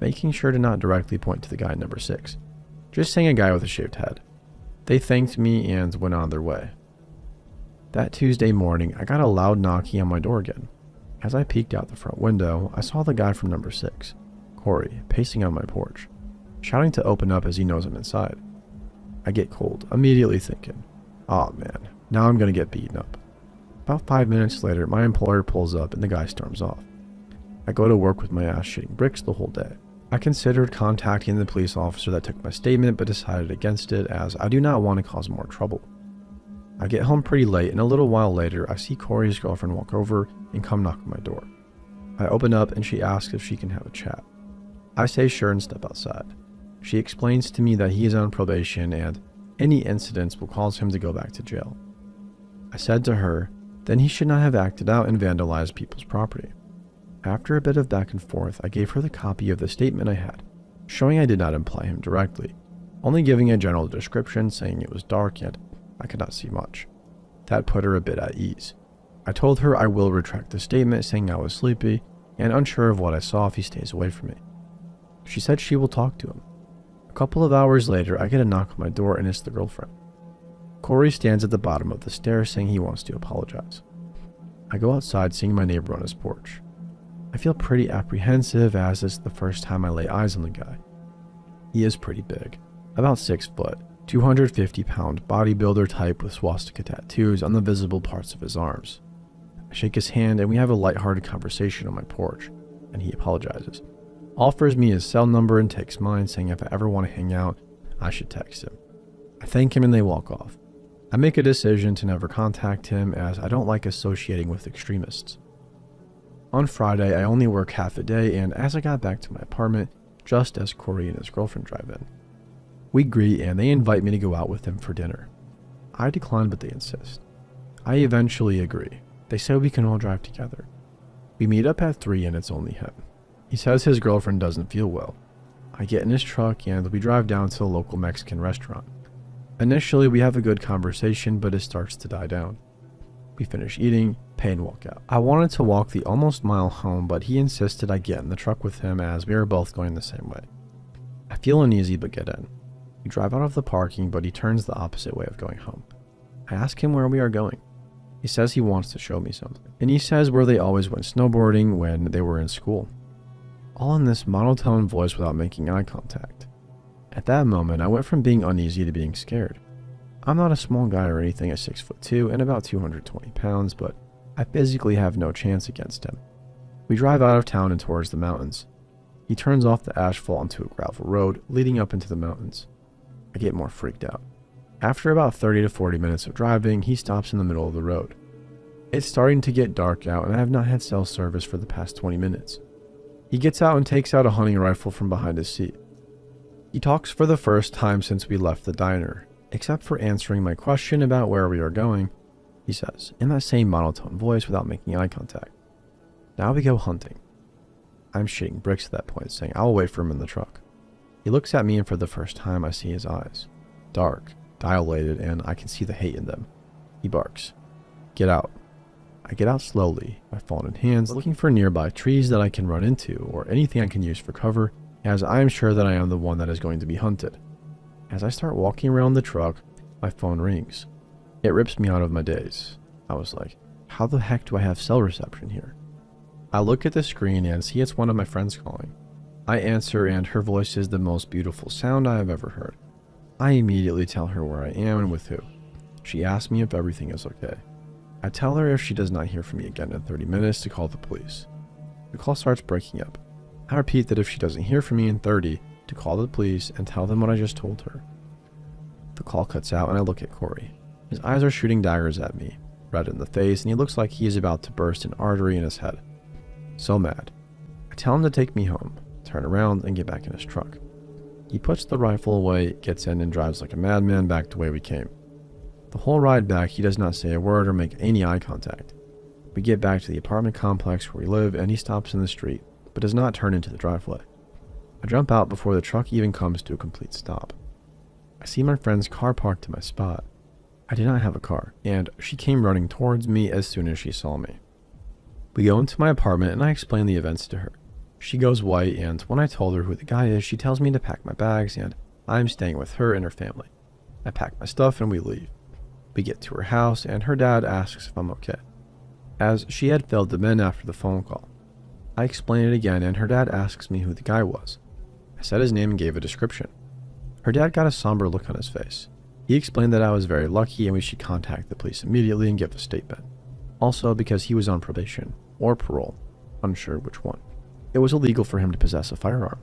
making sure to not directly point to the guy in number 6, just saying a guy with a shaved head. They thanked me and went on their way. That Tuesday morning, I got a loud knocking on my door again. As I peeked out the front window, I saw the guy from number 6, Corey, pacing on my porch, shouting to open up as he knows I'm inside. I get cold, immediately thinking, "Aw man, now I'm gonna get beaten up." About 5 minutes later, my employer pulls up and the guy storms off. I go to work with my ass shitting bricks the whole day. I considered contacting the police officer that took my statement but decided against it as I do not want to cause more trouble. I get home pretty late and a little while later I see Corey's girlfriend walk over and come knock on my door. I open up and she asks if she can have a chat. I say sure and step outside. She explains to me that he is on probation and any incidents will cause him to go back to jail. I said to her, then he should not have acted out and vandalized people's property. After a bit of back and forth, I gave her the copy of the statement I had, showing I did not imply him directly, only giving a general description saying it was dark and I could not see much. That put her a bit at ease. I told her I will retract the statement saying I was sleepy and unsure of what I saw if he stays away from me. She said she will talk to him. A couple of hours later, I get a knock on my door and it's the girlfriend. Corey stands at the bottom of the stairs saying he wants to apologize. I go outside seeing my neighbor on his porch. I feel pretty apprehensive as it's the first time I lay eyes on the guy. He is pretty big, about 6 foot, 250-pound bodybuilder type with swastika tattoos on the visible parts of his arms. I shake his hand and we have a lighthearted conversation on my porch, and he apologizes, offers me his cell number and takes mine, saying if I ever want to hang out, I should text him. I thank him and they walk off. I make a decision to never contact him as I don't like associating with extremists. On Friday, I only work half a day, and as I got back to my apartment, just as Corey and his girlfriend drive in, we greet and they invite me to go out with them for dinner. I decline, but they insist. I eventually agree. They say we can all drive together. We meet up at 3 and it's only him. He says his girlfriend doesn't feel well. I get in his truck and we drive down to a local Mexican restaurant. Initially, we have a good conversation, but it starts to die down. We finish eating, pay and walk out. I wanted to walk the almost mile home, but he insisted I get in the truck with him as we are both going the same way. I feel uneasy but get in. We drive out of the parking, but he turns the opposite way of going home. I ask him where we are going. He says he wants to show me something, and he says where they always went snowboarding when they were in school. All in this monotone voice without making eye contact. At that moment, I went from being uneasy to being scared. I'm not a small guy or anything at 6'2" and about 220 pounds, but I physically have no chance against him. We drive out of town and towards the mountains. He turns off the asphalt onto a gravel road leading up into the mountains. I get more freaked out. After about 30 to 40 minutes of driving, he stops in the middle of the road. It's starting to get dark out and I have not had cell service for the past 20 minutes. He gets out and takes out a hunting rifle from behind his seat. He talks for the first time since we left the diner, except for answering my question about where we are going. He says, in that same monotone voice without making eye contact, "Now we go hunting." I'm shitting bricks at that point, saying I'll wait for him in the truck. He looks at me and for the first time I see his eyes. Dark, dilated, and I can see the hate in them. He barks, "Get out." I get out slowly, my phone in hands, looking for nearby trees that I can run into or anything I can use for cover, as I am sure that I am the one that is going to be hunted. As I start walking around the truck, my phone rings. It rips me out of my daze. I was like, how the heck do I have cell reception here? I look at the screen and see it's one of my friends calling. I answer and her voice is the most beautiful sound I have ever heard. I immediately tell her where I am and with who. She asks me if everything is okay. I tell her if she does not hear from me again in 30 minutes to call the police. The call starts breaking up. I repeat that if she doesn't hear from me in 30, to call the police and tell them what I just told her. The call cuts out and I look at Corey. His eyes are shooting daggers at me, red in the face, and he looks like he is about to burst an artery in his head. So mad. I tell him to take me home, turn around, and get back in his truck. He puts the rifle away, gets in, and drives like a madman back the way we came. The whole ride back, he does not say a word or make any eye contact. We get back to the apartment complex where we live, and he stops in the street, but does not turn into the driveway. I jump out before the truck even comes to a complete stop. I see my friend's car parked to my spot. I did not have a car, and she came running towards me as soon as she saw me. We go into my apartment, and I explain the events to her. She goes white, and when I told her who the guy is, she tells me to pack my bags, and I'm staying with her and her family. I pack my stuff, and we leave. We get to her house, and her dad asks if I'm okay, as she had filled them in after the phone call. I explain it again, and her dad asks me who the guy was. I said his name and gave a description. Her dad got a somber look on his face. He explained that I was very lucky and we should contact the police immediately and give a statement. Also because he was on probation, or parole, unsure which one. It was illegal for him to possess a firearm.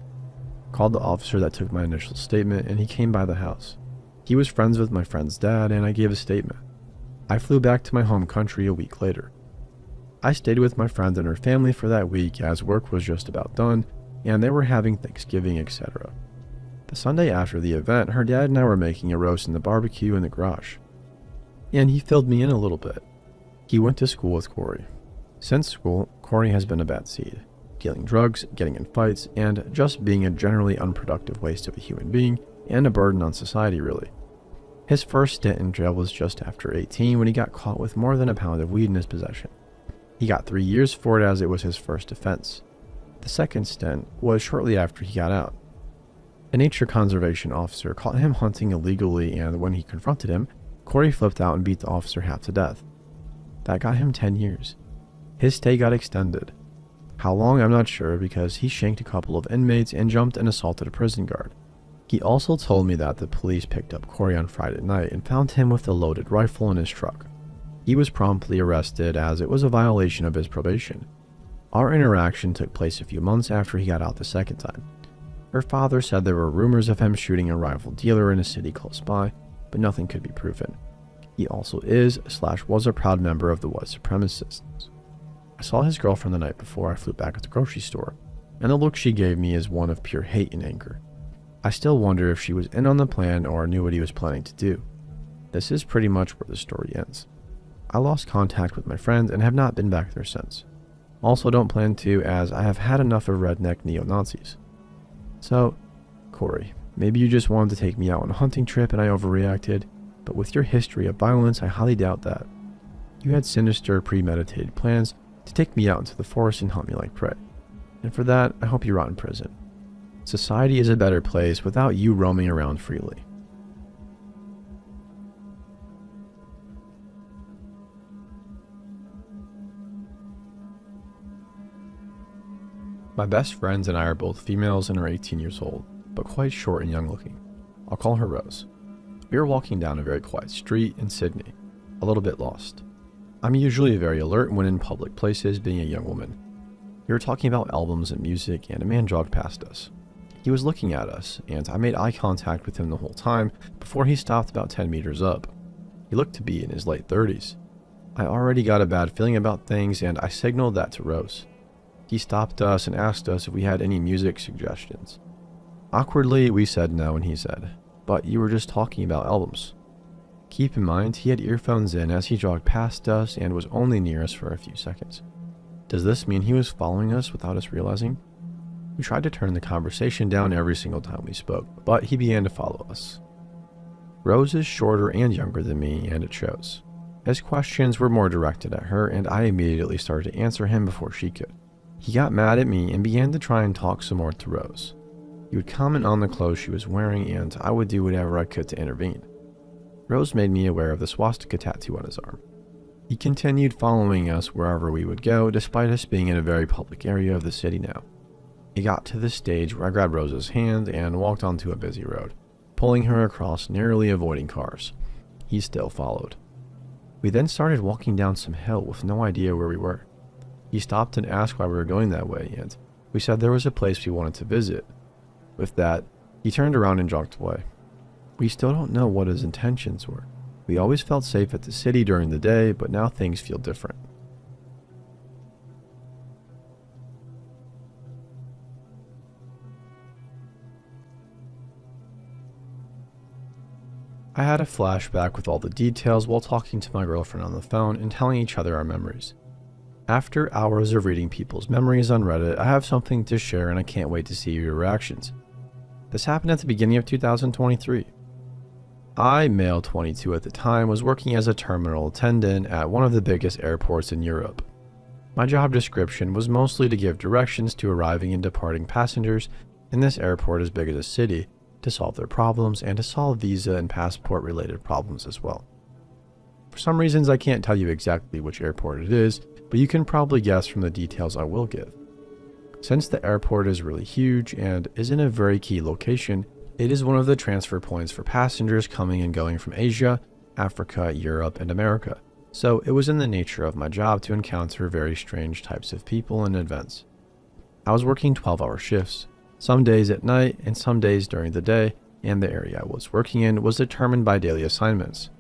Called the officer that took my initial statement and he came by the house. He was friends with my friend's dad and I gave a statement. I flew back to my home country a week later. I stayed with my friend and her family for that week as work was just about done and they were having Thanksgiving, etc. The Sunday after the event, her dad and I were making a roast in the barbecue in the garage. And he filled me in a little bit. He went to school with Corey. Since school, Corey has been a bad seed, dealing drugs, getting in fights, and just being a generally unproductive waste of a human being and a burden on society, really. His first stint in jail was just after 18 when he got caught with more than a pound of weed in his possession. He got 3 years for it as it was his first offense. The second stint was shortly after he got out. A nature conservation officer caught him hunting illegally, and when he confronted him, Corey flipped out and beat the officer half to death. That got him 10 years. His stay got extended. How long, I'm not sure, because he shanked a couple of inmates and jumped and assaulted a prison guard. He also told me that the police picked up Corey on Friday night and found him with a loaded rifle in his truck. He was promptly arrested as it was a violation of his probation. Our interaction took place a few months after he got out the second time. Her father said there were rumors of him shooting a rival dealer in a city close by, but nothing could be proven. He also was a proud member of the white supremacists. I saw his girlfriend the night before I flew back at the grocery store, and the look she gave me is one of pure hate and anger. I still wonder if she was in on the plan or knew what he was planning to do. This is pretty much where the story ends. I lost contact with my friend and have not been back there since. Also don't plan to, as I have had enough of redneck neo-Nazis. So, Corey, maybe you just wanted to take me out on a hunting trip and I overreacted, but with your history of violence, I highly doubt that. You had sinister, premeditated plans to take me out into the forest and hunt me like prey. And for that, I hope you rot in prison. Society is a better place without you roaming around freely. My best friends and I are both females and are 18 years old, but quite short and young looking. I'll call her Rose. We were walking down a very quiet street in Sydney, a little bit lost. I'm usually very alert when in public places, being a young woman. We were talking about albums and music, and a man jogged past us. He He was looking at us, and I made eye contact with him the whole time before he stopped about 10 meters up. He looked to be in his late 30s. I already got a bad feeling about things, and I signaled that to Rose. He stopped us and asked us if we had any music suggestions. Awkwardly, we said no, and he said, "But you were just talking about albums." Keep in mind, he had earphones in as he jogged past us and was only near us for a few seconds. Does this mean he was following us without us realizing? We tried to turn the conversation down every single time we spoke, but he began to follow us. Rose is shorter and younger than me, and it shows. His questions were more directed at her, and I immediately started to answer him before she could. He got mad at me and began to try and talk some more to Rose. He would comment on the clothes she was wearing, and I would do whatever I could to intervene. Rose made me aware of the swastika tattoo on his arm. He continued following us wherever we would go, despite us being in a very public area of the city now. It got to the stage where I grabbed Rose's hand and walked onto a busy road, pulling her across, narrowly avoiding cars. He still followed. We then started walking down some hill with no idea where we were. He stopped and asked why we were going that way, and we said there was a place we wanted to visit. With that, he turned around and jogged away. We still don't know what his intentions were. We always felt safe at the city during the day, but now things feel different. I had a flashback with all the details while talking to my girlfriend on the phone and telling each other our memories. After hours of reading people's memories on Reddit, I have something to share and I can't wait to see your reactions. This happened at the beginning of 2023. I, male 22 at the time, was working as a terminal attendant at one of the biggest airports in Europe. My job description was mostly to give directions to arriving and departing passengers in this airport as big as a city, to solve their problems and to solve visa and passport related problems as well. For some reasons I can't tell you exactly which airport it is, but you can probably guess from the details I will give. Since the airport is really huge and is in a very key location, it is one of the transfer points for passengers coming and going from Asia, Africa, Europe, and America, so it was in the nature of my job to encounter very strange types of people and events. I was working 12-hour shifts, some days at night and some days during the day, and the area I was working in was determined by daily assignments.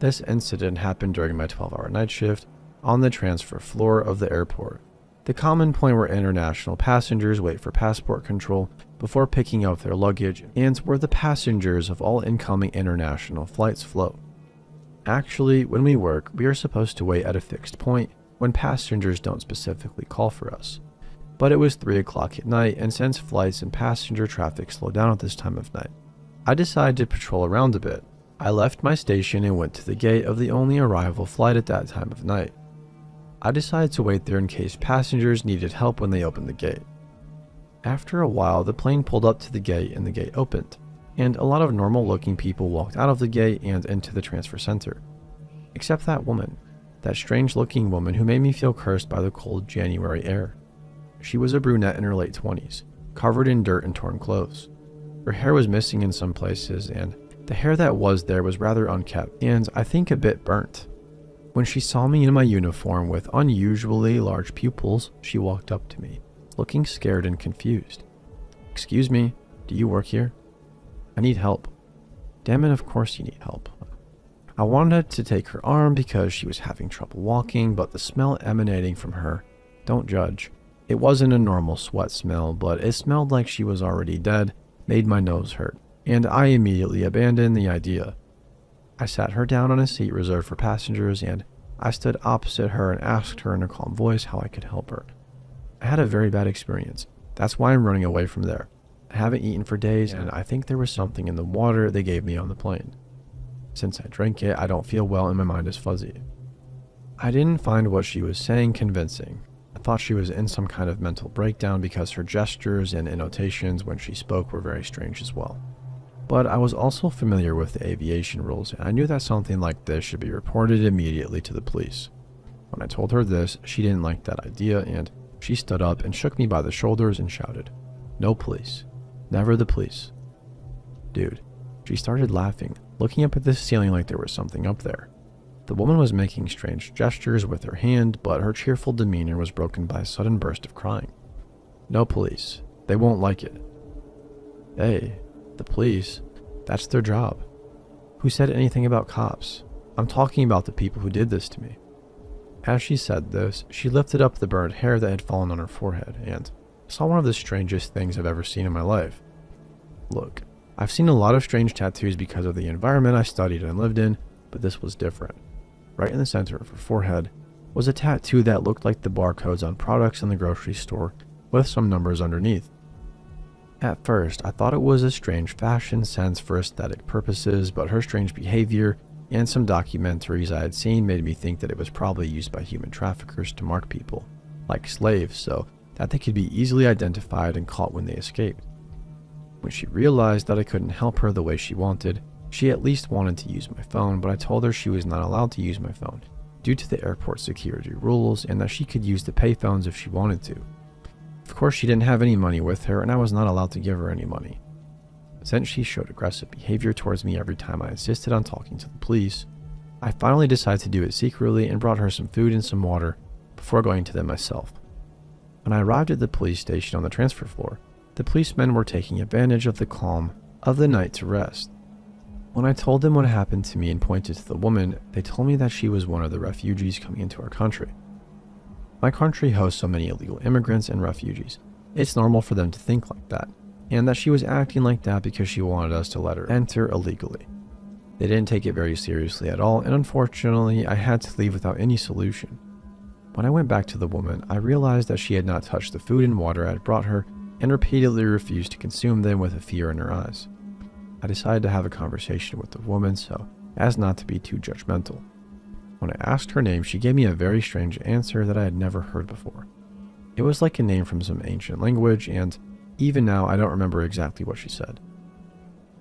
This incident happened during my 12-hour night shift on the transfer floor of the airport, the common point where international passengers wait for passport control before picking up their luggage and where the passengers of all incoming international flights flow. Actually, when we work, we are supposed to wait at a fixed point when passengers don't specifically call for us. But it was 3 o'clock at night, and since flights and passenger traffic slow down at this time of night, I decided to patrol around a bit. I left my station and went to the gate of the only arrival flight at that time of night. I decided to wait there in case passengers needed help when they opened the gate. After a while, the plane pulled up to the gate and the gate opened, and a lot of normal looking people walked out of the gate and into the transfer center. Except that woman, that strange looking woman who made me feel cursed by the cold January air. She was a brunette in her late 20s, covered in dirt and torn clothes. Her hair was missing in some places, and the hair that was there was rather unkempt and I think a bit burnt. When she saw me in my uniform with unusually large pupils, she walked up to me, looking scared and confused. "Excuse me, do you work here? I need help." "Damn it, of course you need help." I wanted to take her arm because she was having trouble walking, but the smell emanating from her, don't judge. It wasn't a normal sweat smell, but it smelled like she was already dead, made my nose hurt, and I immediately abandoned the idea. I sat her down on a seat reserved for passengers, and I stood opposite her and asked her in a calm voice how I could help her. I had a very bad experience. That's why I'm running away from there. I haven't eaten for days, and I think there was something in the water they gave me on the plane. Since I drank it, I don't feel well and my mind is fuzzy. I didn't find what she was saying convincing. I thought she was in some kind of mental breakdown because her gestures and annotations when she spoke were very strange as well. But I was also familiar with the aviation rules, and I knew that something like this should be reported immediately to the police. When I told her this, she didn't like that idea, and she stood up and shook me by the shoulders and shouted, "No police. Never the police." Dude, she started laughing, looking up at the ceiling like there was something up there. The woman was making strange gestures with her hand, but her cheerful demeanor was broken by a sudden burst of crying. "No police. They won't like it." Hey, the police, that's their job. Who said anything about cops? I'm talking about the people who did this to me. As she said this, she lifted up the burned hair that had fallen on her forehead and saw one of the strangest things I've ever seen in my life. Look, I've seen a lot of strange tattoos because of the environment I studied and lived in, but this was different. Right in the center of her forehead was a tattoo that looked like the barcodes on products in the grocery store with some numbers underneath. At first, I thought it was a strange fashion sense for aesthetic purposes, but her strange behavior and some documentaries I had seen made me think that it was probably used by human traffickers to mark people, like slaves, so that they could be easily identified and caught when they escaped. When she realized that I couldn't help her the way she wanted, she at least wanted to use my phone, but I told her she was not allowed to use my phone due to the airport security rules and that she could use the payphones if she wanted to. Of course, she didn't have any money with her and I was not allowed to give her any money. Since she showed aggressive behavior towards me every time I insisted on talking to the police, I finally decided to do it secretly and brought her some food and some water before going to them myself. When I arrived at the police station on the transfer floor, the policemen were taking advantage of the calm of the night to rest. When I told them what happened to me and pointed to the woman, they told me that she was one of the refugees coming into our country. My country hosts so many illegal immigrants and refugees. It's normal for them to think like that, and that she was acting like that because she wanted us to let her enter illegally. They didn't take it very seriously at all, and unfortunately, I had to leave without any solution. When I went back to the woman, I realized that she had not touched the food and water I had brought her and repeatedly refused to consume them with a fear in her eyes. I decided to have a conversation with the woman so as not to be too judgmental. When I asked her name, she gave me a very strange answer that I had never heard before. It was like a name from some ancient language, and even now I don't remember exactly what she said.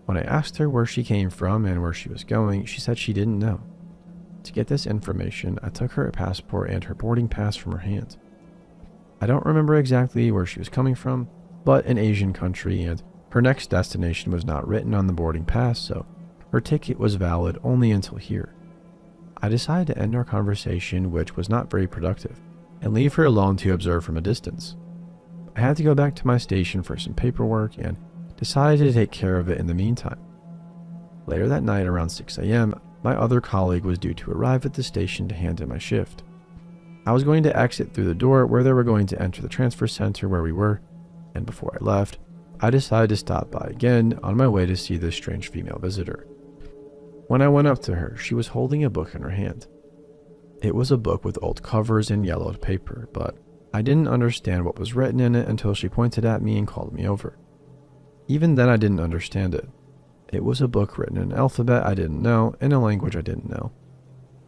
When I asked her where she came from and where she was going, she said she didn't know. To get this information, I took her passport and her boarding pass from her hand. I don't remember exactly where she was coming from, but an Asian country, and her next destination was not written on the boarding pass, so her ticket was valid only until here. I decided to end our conversation, which was not very productive, and leave her alone to observe from a distance. I had to go back to my station for some paperwork and decided to take care of it in the meantime. Later that night around 6 a.m., my other colleague was due to arrive at the station to hand in my shift. I was going to exit through the door where they were going to enter the transfer center where we were, and before I left, I decided to stop by again on my way to see this strange female visitor. When I went up to her, she was holding a book in her hand. It was a book with old covers and yellowed paper, but I didn't understand what was written in it until she pointed at me and called me over. Even then I didn't understand it. It was a book written in an alphabet I didn't know, in a language I didn't know.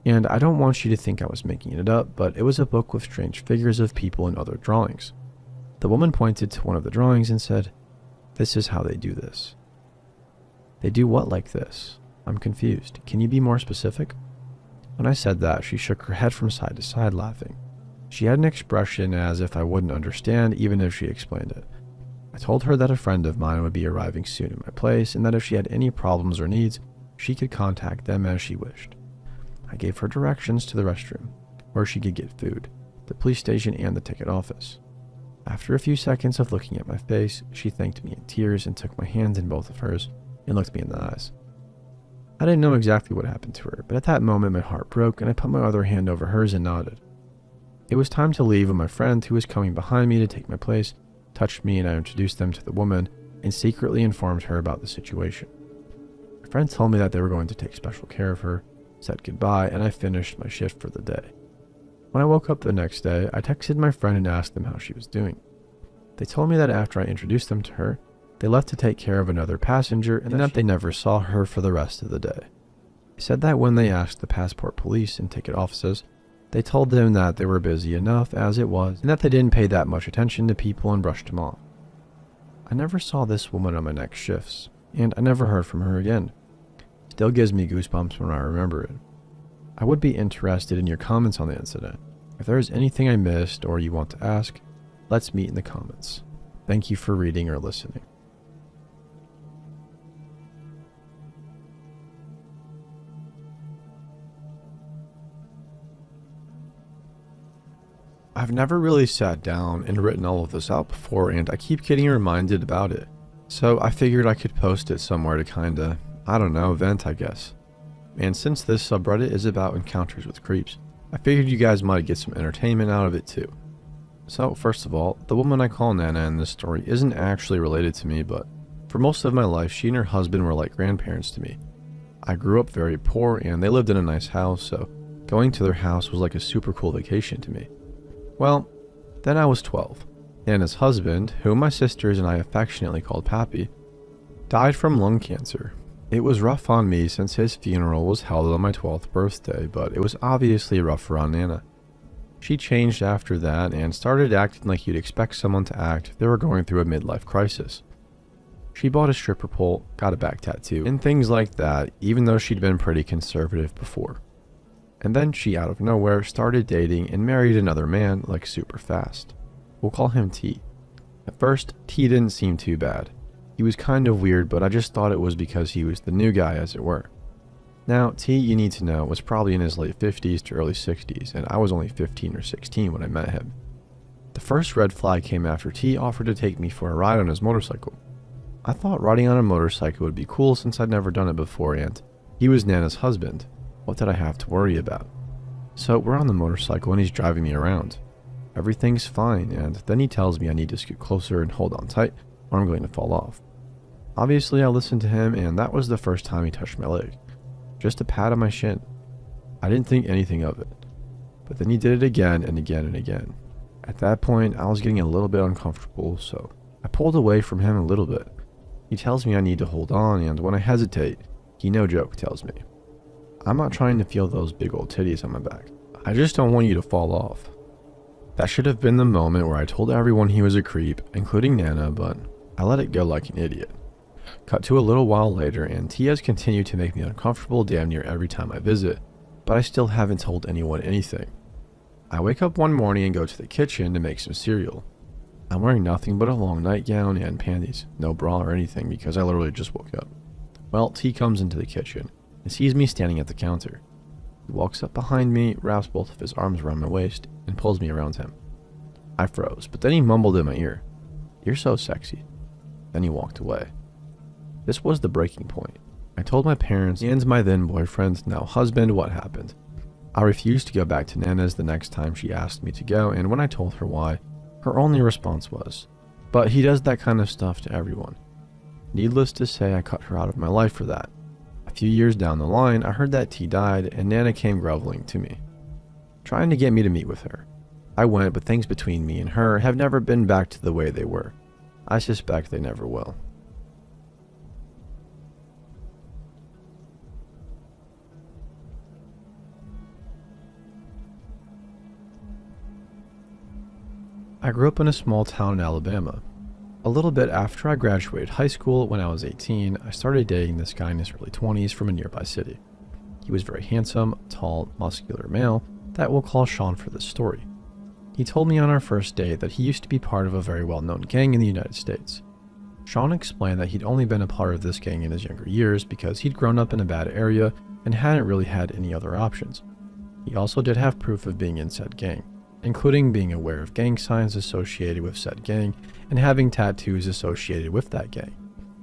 And I don't want you to think I was making it up, but it was a book with strange figures of people and other drawings. The woman pointed to one of the drawings and said, "This is how they do this." "They do what like this?" I'm confused. Can you be more specific? When I said that, she shook her head from side to side, laughing. She had an expression as if I wouldn't understand even if she explained it. I told her that a friend of mine would be arriving soon in my place and that if she had any problems or needs, she could contact them as she wished. I gave her directions to the restroom, where she could get food, the police station, and the ticket office. After a few seconds of looking at my face, she thanked me in tears and took my hands in both of hers and looked me in the eyes. I didn't know exactly what happened to her, but at that moment my heart broke and I put my other hand over hers and nodded. It was time to leave when my friend, who was coming behind me to take my place, touched me and I introduced them to the woman and secretly informed her about the situation. My friend told me that they were going to take special care of her, said goodbye, and I finished my shift for the day. When I woke up the next day, I texted my friend and asked them how she was doing. They told me that after I introduced them to her, they left to take care of another passenger and that they never saw her for the rest of the day. They said that when they asked the passport police and ticket offices, they told them that they were busy enough as it was and that they didn't pay that much attention to people and brushed them off. I never saw this woman on my next shifts, and I never heard from her again. Still gives me goosebumps when I remember it. I would be interested in your comments on the incident. If there is anything I missed or you want to ask, let's meet in the comments. Thank you for reading or listening. I've never really sat down and written all of this out before, and I keep getting reminded about it. So I figured I could post it somewhere to kinda, I don't know, vent I guess. And since this subreddit is about encounters with creeps, I figured you guys might get some entertainment out of it too. So first of all, the woman I call Nana in this story isn't actually related to me, but for most of my life she and her husband were like grandparents to me. I grew up very poor and they lived in a nice house, so going to their house was like a super cool vacation to me. Well, then I was 12. Nana's husband, whom my sisters and I affectionately called Pappy, died from lung cancer. It was rough on me since his funeral was held on my 12th birthday, but it was obviously rougher on Nana. She changed after that and started acting like you'd expect someone to act if they were going through a midlife crisis. She bought a stripper pole, got a back tattoo, and things like that, even though she'd been pretty conservative before. And then she, out of nowhere, started dating and married another man like super fast. We'll call him T. At first, T didn't seem too bad. He was kind of weird, but I just thought it was because he was the new guy, as it were. Now, T, you need to know, was probably in his late 50s to early 60s, and I was only 15 or 16 when I met him. The first red flag came after T offered to take me for a ride on his motorcycle. I thought riding on a motorcycle would be cool since I'd never done it before, and he was Nana's husband. What did I have to worry about? So we're on the motorcycle and he's driving me around. Everything's fine, and then he tells me I need to scoot closer and hold on tight or I'm going to fall off. Obviously I listened to him, and that was the first time he touched my leg. Just a pat on my shin. I didn't think anything of it. But then he did it again and again and again. At that point I was getting a little bit uncomfortable, so I pulled away from him a little bit. He tells me I need to hold on, and when I hesitate, he no joke tells me, "I'm not trying to feel those big old titties on my back. I just don't want you to fall off." That should have been the moment where I told everyone he was a creep, including Nana, but I let it go like an idiot. Cut to a little while later, and T has continued to make me uncomfortable damn near every time I visit, but I still haven't told anyone anything. I wake up one morning and go to the kitchen to make some cereal. I'm wearing nothing but a long nightgown and panties, no bra or anything because I literally just woke up. Well, T comes into the kitchen and sees me standing at the counter. He walks up behind me, wraps both of his arms around my waist, and pulls me around him. I froze, but then he mumbled in my ear, "You're so sexy." Then he walked away. This was the breaking point. I told my parents and my then boyfriend, now husband, what happened. I refused to go back to Nana's the next time she asked me to go, and when I told her why, her only response was, "But he does that kind of stuff to everyone." Needless to say, I cut her out of my life for that. A few years down the line, I heard that T died, and Nana came groveling to me, trying to get me to meet with her. I went, but things between me and her have never been back to the way they were. I suspect they never will. I grew up in a small town in Alabama. A little bit after I graduated high school, when I was 18, I started dating this guy in his early 20s from a nearby city. He was very handsome, tall, muscular male that we'll call Sean for this story. He told me on our first date that he used to be part of a very well-known gang in the United States. Sean explained that he'd only been a part of this gang in his younger years because he'd grown up in a bad area and hadn't really had any other options. He also did have proof of being in said gang, including being aware of gang signs associated with said gang and having tattoos associated with that gang,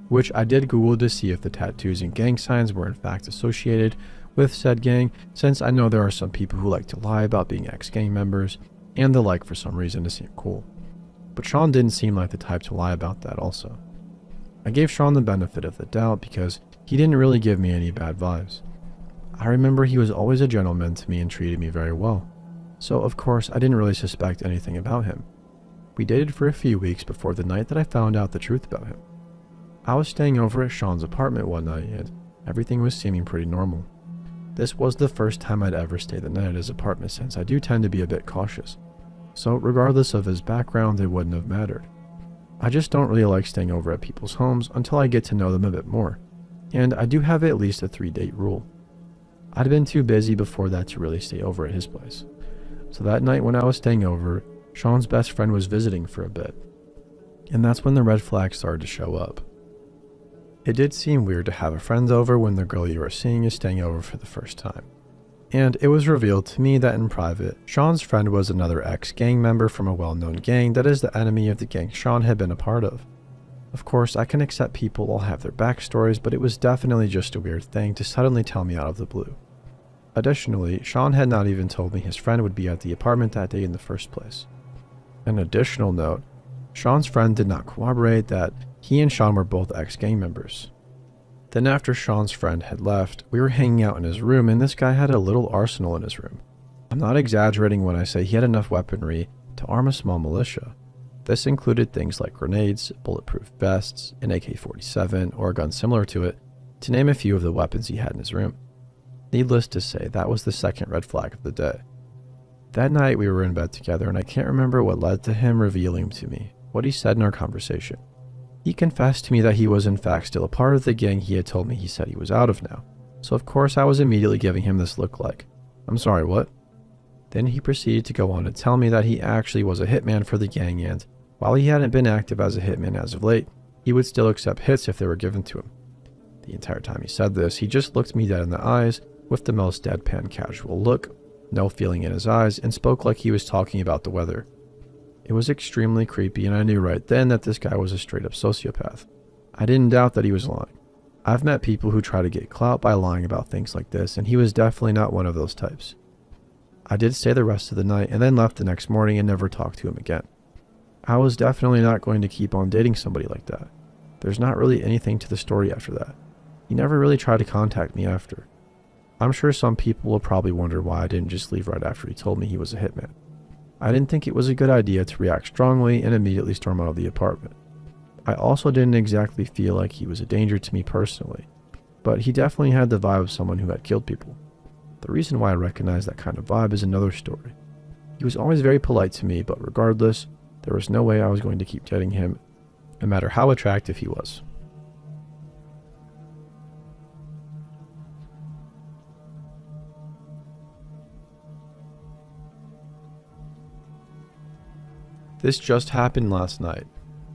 which I did Google to see if the tattoos and gang signs were in fact associated with said gang, since I know there are some people who like to lie about being ex-gang members and the like for some reason to seem cool. But Sean didn't seem like the type to lie about that also. I gave Sean the benefit of the doubt because he didn't really give me any bad vibes. I remember he was always a gentleman to me and treated me very well. So of course I didn't really suspect anything about him. We dated for a few weeks before the night that I found out the truth about him. I was staying over at Sean's apartment one night and everything was seeming pretty normal. This was the first time I'd ever stayed the night at his apartment since I do tend to be a bit cautious. So regardless of his background, it wouldn't have mattered. I just don't really like staying over at people's homes until I get to know them a bit more. And I do have at least a 3-date rule. I'd been too busy before that to really stay over at his place. So that night when I was staying over, Sean's best friend was visiting for a bit. And that's when the red flags started to show up. It did seem weird to have a friend over when the girl you are seeing is staying over for the first time. And it was revealed to me that in private, Sean's friend was another ex-gang member from a well-known gang that is the enemy of the gang Sean had been a part of. Of course, I can accept people all have their backstories, but it was definitely just a weird thing to suddenly tell me out of the blue. Additionally, Sean had not even told me his friend would be at the apartment that day in the first place. An additional note, Sean's friend did not corroborate that he and Sean were both ex-gang members. Then after Sean's friend had left, we were hanging out in his room and this guy had a little arsenal in his room. I'm not exaggerating when I say he had enough weaponry to arm a small militia. This included things like grenades, bulletproof vests, an AK-47 or a gun similar to it, to name a few of the weapons he had in his room. Needless to say, that was the second red flag of the day. That night we were in bed together and I can't remember what led to him revealing to me what he said in our conversation. He confessed to me that he was in fact still a part of the gang he had told me he said he was out of now. So of course I was immediately giving him this look like, "I'm sorry, what?" Then he proceeded to go on to tell me that he actually was a hitman for the gang and, while he hadn't been active as a hitman as of late, he would still accept hits if they were given to him. The entire time he said this, he just looked me dead in the eyes with the most deadpan casual look, no feeling in his eyes, and spoke like he was talking about the weather. It was extremely creepy and I knew right then that this guy was a straight up sociopath. I didn't doubt that he was lying. I've met people who try to get clout by lying about things like this and he was definitely not one of those types. I did stay the rest of the night and then left the next morning and never talked to him again. I was definitely not going to keep on dating somebody like that. There's not really anything to the story after that. He never really tried to contact me after. I'm sure some people will probably wonder why I didn't just leave right after he told me he was a hitman. I didn't think it was a good idea to react strongly and immediately storm out of the apartment. I also didn't exactly feel like he was a danger to me personally, but he definitely had the vibe of someone who had killed people. The reason why I recognize that kind of vibe is another story. He was always very polite to me, but regardless, there was no way I was going to keep dating him, no matter how attractive he was. This just happened last night.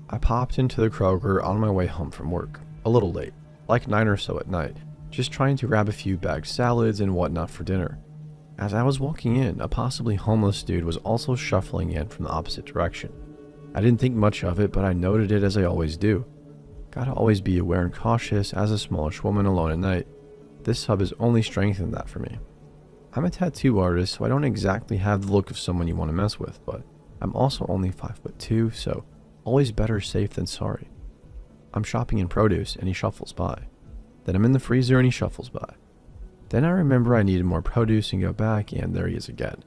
I popped into the Kroger on my way home from work, a little late, like 9 or so at night, just trying to grab a few bagged salads and whatnot for dinner. As I was walking in, a possibly homeless dude was also shuffling in from the opposite direction. I didn't think much of it, but I noted it as I always do. Gotta always be aware and cautious as a smallish woman alone at night. This sub has only strengthened that for me. I'm a tattoo artist, so I don't exactly have the look of someone you want to mess with, but I'm also only 5'2", so always better safe than sorry. I'm shopping in produce and he shuffles by. Then I'm in the freezer and he shuffles by. Then I remember I needed more produce and go back and there he is again.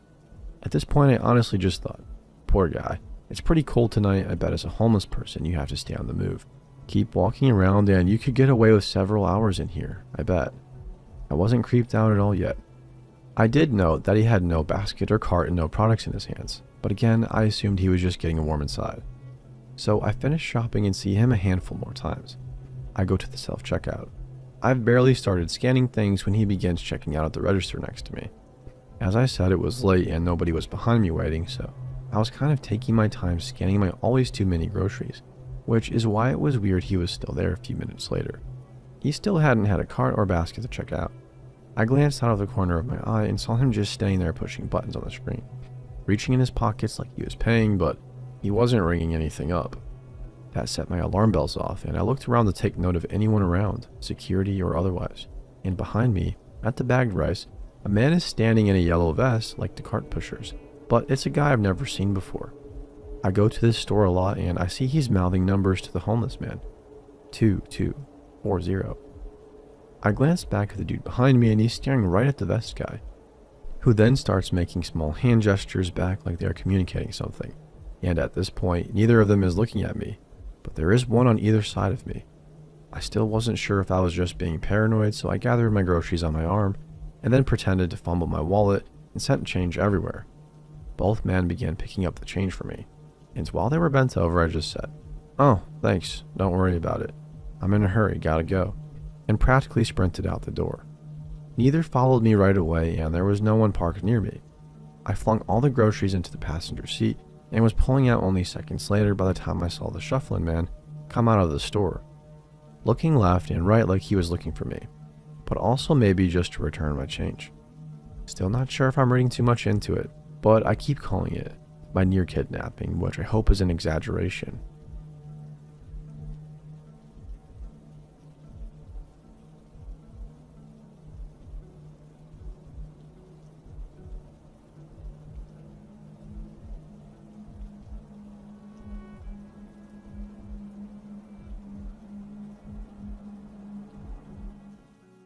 At this point I honestly just thought, poor guy, it's pretty cold tonight, I bet as a homeless person you have to stay on the move. Keep walking around and you could get away with several hours in here, I bet. I wasn't creeped out at all yet. I did note that he had no basket or cart and no products in his hands, but again I assumed he was just getting warm inside. So I finished shopping and see him a handful more times. I go to the self-checkout. I've barely started scanning things when he begins checking out at the register next to me. As I said, it was late and nobody was behind me waiting, so I was kind of taking my time scanning my always too many groceries, which is why it was weird he was still there a few minutes later. He still hadn't had a cart or basket to check out. I glanced out of the corner of my eye and saw him just standing there pushing buttons on the screen, reaching in his pockets like he was paying, but he wasn't ringing anything up. That set my alarm bells off, and I looked around to take note of anyone around, security or otherwise. And behind me, at the bagged rice, a man is standing in a yellow vest like the cart pushers, but it's a guy I've never seen before. I go to this store a lot and I see he's mouthing numbers to the homeless man. 2240. I glanced back at the dude behind me and he's staring right at the vest guy, who then starts making small hand gestures back like they are communicating something. And at this point, neither of them is looking at me, but there is one on either side of me. I still wasn't sure if I was just being paranoid, so I gathered my groceries on my arm and then pretended to fumble my wallet and sent change everywhere. Both men began picking up the change for me, and while they were bent over, I just said, "Oh, thanks, don't worry about it. I'm in a hurry, gotta go," and practically sprinted out the door. Neither followed me right away, and there was no one parked near me. I flung all the groceries into the passenger seat and was pulling out only seconds later by the time I saw the shuffling man come out of the store, looking left and right like he was looking for me, but also maybe just to return my change. Still not sure if I'm reading too much into it, but I keep calling it my near kidnapping, which I hope is an exaggeration.